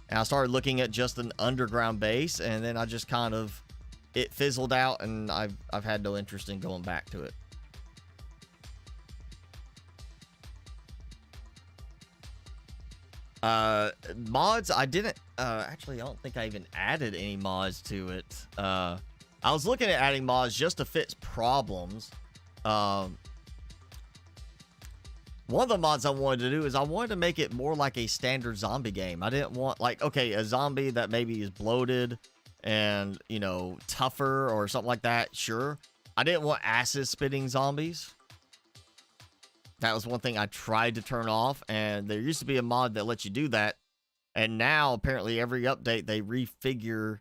And I started looking at just an underground base, and then I just kind of, it fizzled out, and I've had no interest in going back to it. Mods, I didn't, actually, I don't think I even added any mods to it. I was looking at adding mods just to fix problems. One of the mods I wanted to do is I wanted to make it more like a standard zombie game. I didn't want, like, okay, a zombie that maybe is bloated and, you know, tougher or something like that. Sure. I didn't want acid spitting zombies. That was one thing I tried to turn off, and there used to be a mod that lets you do that And now apparently every update they refigure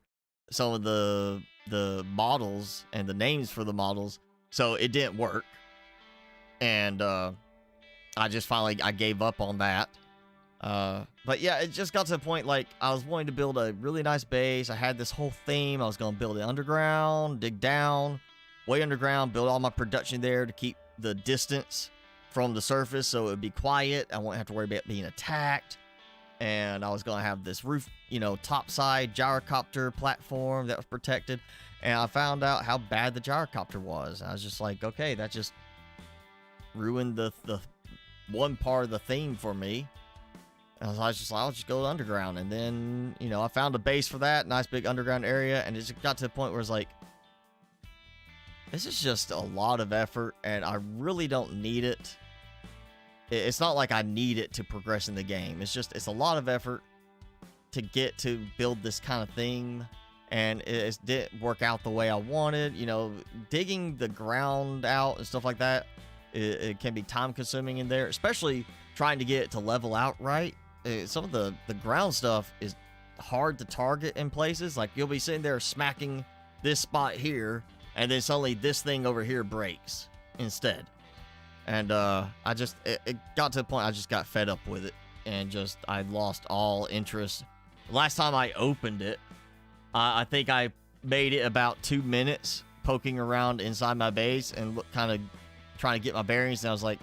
some of the models and the names for the models, so it didn't work. And I just finally I gave up on that. But yeah, it just got to the point, like, I was wanting to build a really nice base. I had this whole theme. I was going to build it underground, dig down, way underground, build all my production there to keep the distance from the surface so it would be quiet. I wouldn't have to worry about being attacked. And I was going to have this roof, you know, topside gyrocopter platform that was protected. And I found out how bad the gyrocopter was. I was just like, okay, that just ruined the one part of the theme for me. And I was just like, I'll just go underground. And then, you know, I found a base for that, nice big underground area. And it just got to the point where it's like, this is just a lot of effort, and I really don't need it. It's not like I need it to progress in the game. It's just, it's a lot of effort to get to build this kind of thing. And it didn't work out the way I wanted. You know, digging the ground out and stuff like that, it can be time consuming in there, especially trying to get it to level out right. Some of the ground stuff is hard to target in places. Like, you'll be sitting there smacking this spot here, and then suddenly this thing over here breaks instead. And it got to the point I just got fed up with it, and just I lost all interest. Last time I opened it, I think I made it about 2 minutes poking around inside my base and kind of trying to get my bearings, and I was like,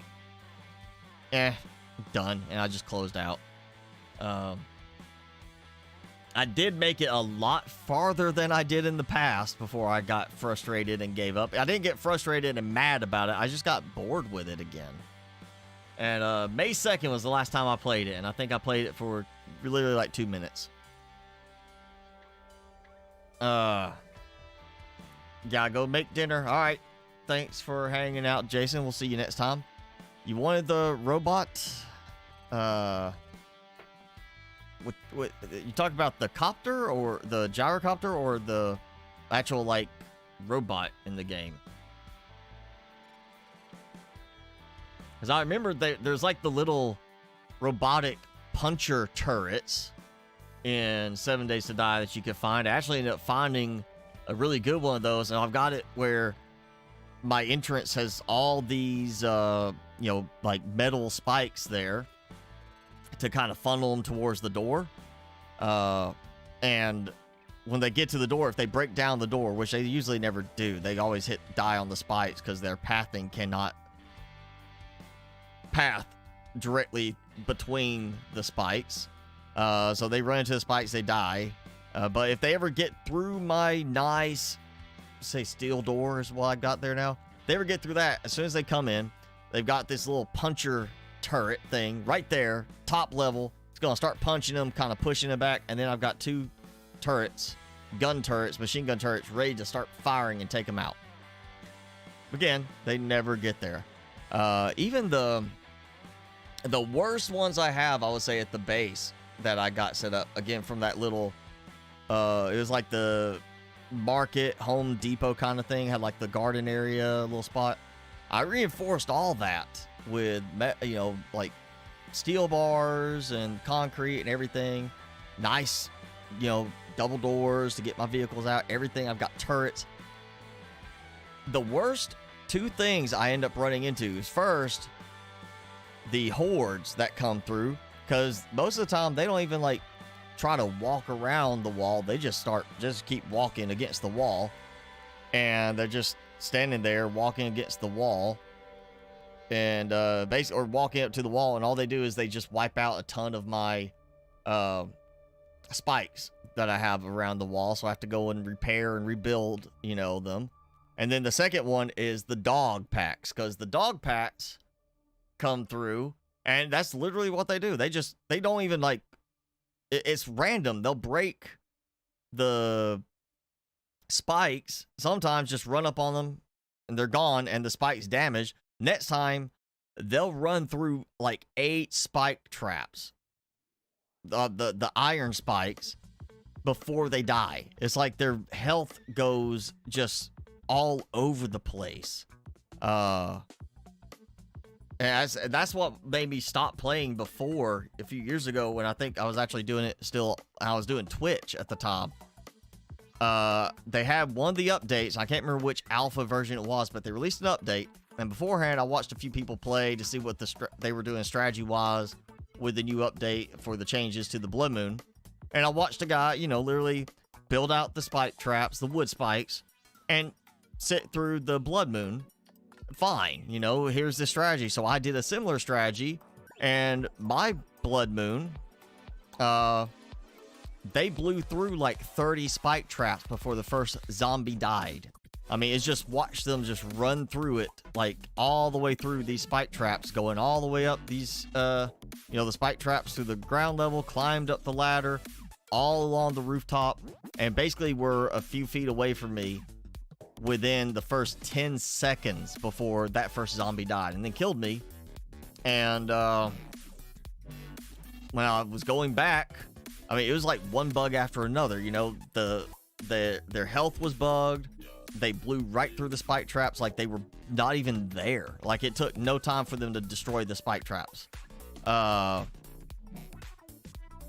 done, and I just closed out. I did make it a lot farther than I did in the past before I got frustrated and gave up. I didn't get frustrated and mad about it. I just got bored with it again. And May 2nd was the last time I played it, and I think I played it for literally like 2 minutes. Gotta go make dinner. All right. Thanks for hanging out, Jason. We'll see you next time. You wanted the robot? You talk about the copter or the gyrocopter or the actual, like, robot in the game? Because I remember there's like the little robotic puncher turrets in 7 Days to Die that you could find. I actually ended up finding a really good one of those, and I've got it where my entrance has all these, you know, like metal spikes there to kind of funnel them towards the door. And when they get to the door, if they break down the door, which they usually never do, they always die on the spikes because their pathing cannot path directly between the spikes. So they run into the spikes, they die. But if they ever get through my nice, say, steel door is what I got there now. If they ever get through that, as soon as they come in, they've got this little puncher turret thing right there, top level. It's gonna start punching them, kind of pushing it back, and then I've got 2 turrets, gun turrets, machine gun turrets, ready to start firing and take them out. Again, they never get there. Even the worst ones I have, I would say, at the base that I got set up, again, from that little, it was like the market, Home Depot kind of thing, had like the garden area little spot. I reinforced all that with, you know, like steel bars and concrete and everything. Nice, you know, double doors to get my vehicles out, everything. I've got turrets. The worst 2 things I end up running into is, first, the hordes that come through, because most of the time they don't even like try to walk around the wall. They just keep walking against the wall, and they're just standing there walking against the wall, and basically, or walking up to the wall, and all they do is they just wipe out a ton of my spikes that I have around the wall, so I have to go and repair and rebuild, you know, them. And then the second one is the dog packs, because the dog packs come through, and that's literally what they do. They don't even, like, it's random. They'll break the spikes, sometimes just run up on them, and they're gone, and the spike's damaged. Next time, they'll run through like 8 spike traps, the iron spikes, before they die. It's like their health goes just all over the place. And that's what made me stop playing before a few years ago when I think I was actually doing it still. I was doing Twitch at the time. They had one of the updates. I can't remember which alpha version it was, but they released an update. And beforehand, I watched a few people play to see what they were doing strategy-wise with the new update for the changes to the Blood Moon. And I watched a guy, you know, literally build out the spike traps, the wood spikes, and sit through the Blood Moon. Fine, you know, here's the strategy. So I did a similar strategy, and my Blood Moon, they blew through like 30 spike traps before the first zombie died. I mean, it's just watch them just run through it, like all the way through these spike traps, going all the way up these, you know, the spike traps to the ground level, climbed up the ladder, all along the rooftop, and basically were a few feet away from me within the first 10 seconds before that first zombie died, and then killed me. And when I was going back, I mean, it was like one bug after another. You know, their health was bugged. They blew right through the spike traps like they were not even there. Like, it took no time for them to destroy the spike traps.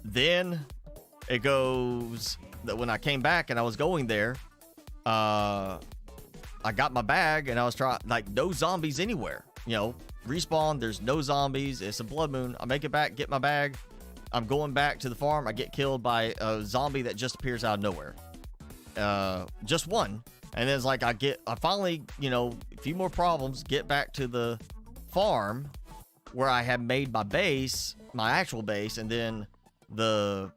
Then it goes that when I came back and I was going there, I got my bag and I was trying, like, no zombies anywhere. You know, respawn, there's no zombies. It's a Blood Moon. I make it back, get my bag. I'm going back to the farm. I get killed by a zombie that just appears out of nowhere. Just one. And then it's like I finally, you know, a few more problems, get back to the farm where I had made my base, my actual base, and then the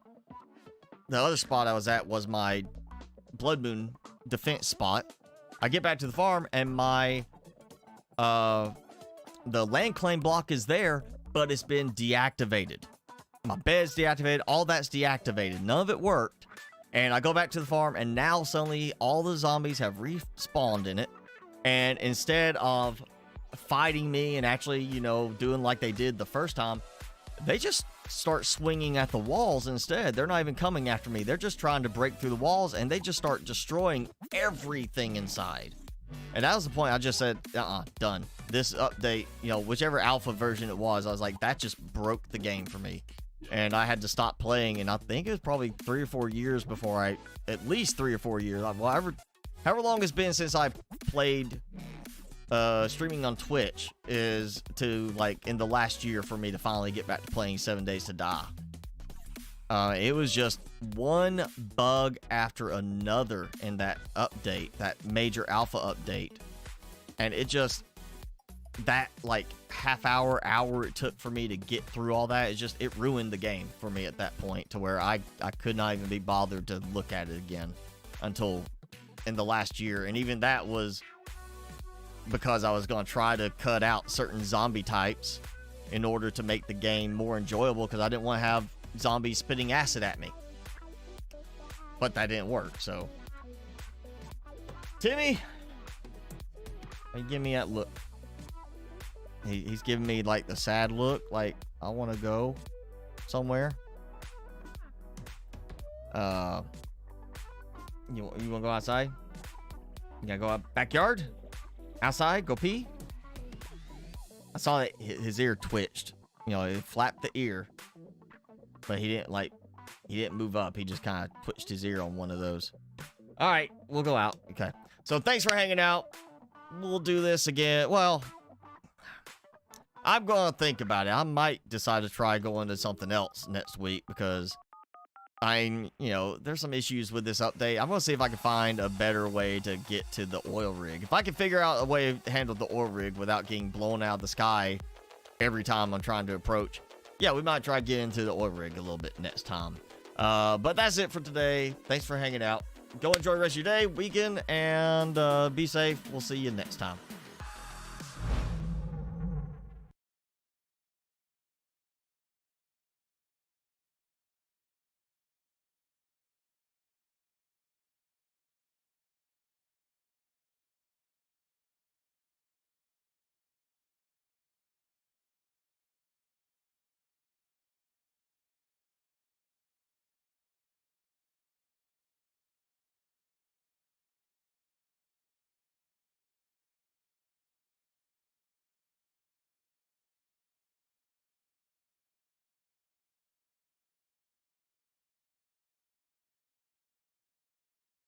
other spot I was at was my Blood Moon defense spot. I get back to the farm and my the land claim block is there, but it's been deactivated. My bed's deactivated, all that's deactivated. None of it worked. And I go back to the farm, and now suddenly all the zombies have respawned in it. And instead of fighting me and actually, you know, doing like they did the first time, they just start swinging at the walls instead. They're not even coming after me. They're just trying to break through the walls, and they just start destroying everything inside. And that was the point. I just said, done. This update, you know, whichever alpha version it was, I was like, that just broke the game for me. And I had to stop playing, and I think it was probably 3 or 4 years before at least 3 or 4 years, however long it's been since I played streaming on Twitch, is to, like, in the last year for me to finally get back to playing 7 Days to Die. It was just one bug after another in that update, that major alpha update, and it just, that like hour it took for me to get through all that, it ruined the game for me at that point, to where I could not even be bothered to look at it again until in the last year. And even that was because I was going to try to cut out certain zombie types in order to make the game more enjoyable, because I didn't want to have zombies spitting acid at me. But that didn't work. So Timmy, give me that look. He's giving me like the sad look, like I want to go somewhere. You want to go outside? You gotta go out backyard, outside, go pee. I saw that his ear twitched. You know, it flapped the ear, but he didn't move up. He just kind of twitched his ear on one of those. All right, we'll go out. Okay. So thanks for hanging out. We'll do this again. Well, I'm going to think about it. I might decide to try going to something else next week, because you know, there's some issues with this update. I'm going to see if I can find a better way to get to the oil rig. If I can figure out a way to handle the oil rig without getting blown out of the sky every time I'm trying to approach, yeah, we might try getting into the oil rig a little bit next time. But that's it for today. Thanks for hanging out. Go enjoy the rest of your day, weekend, and be safe. We'll see you next time.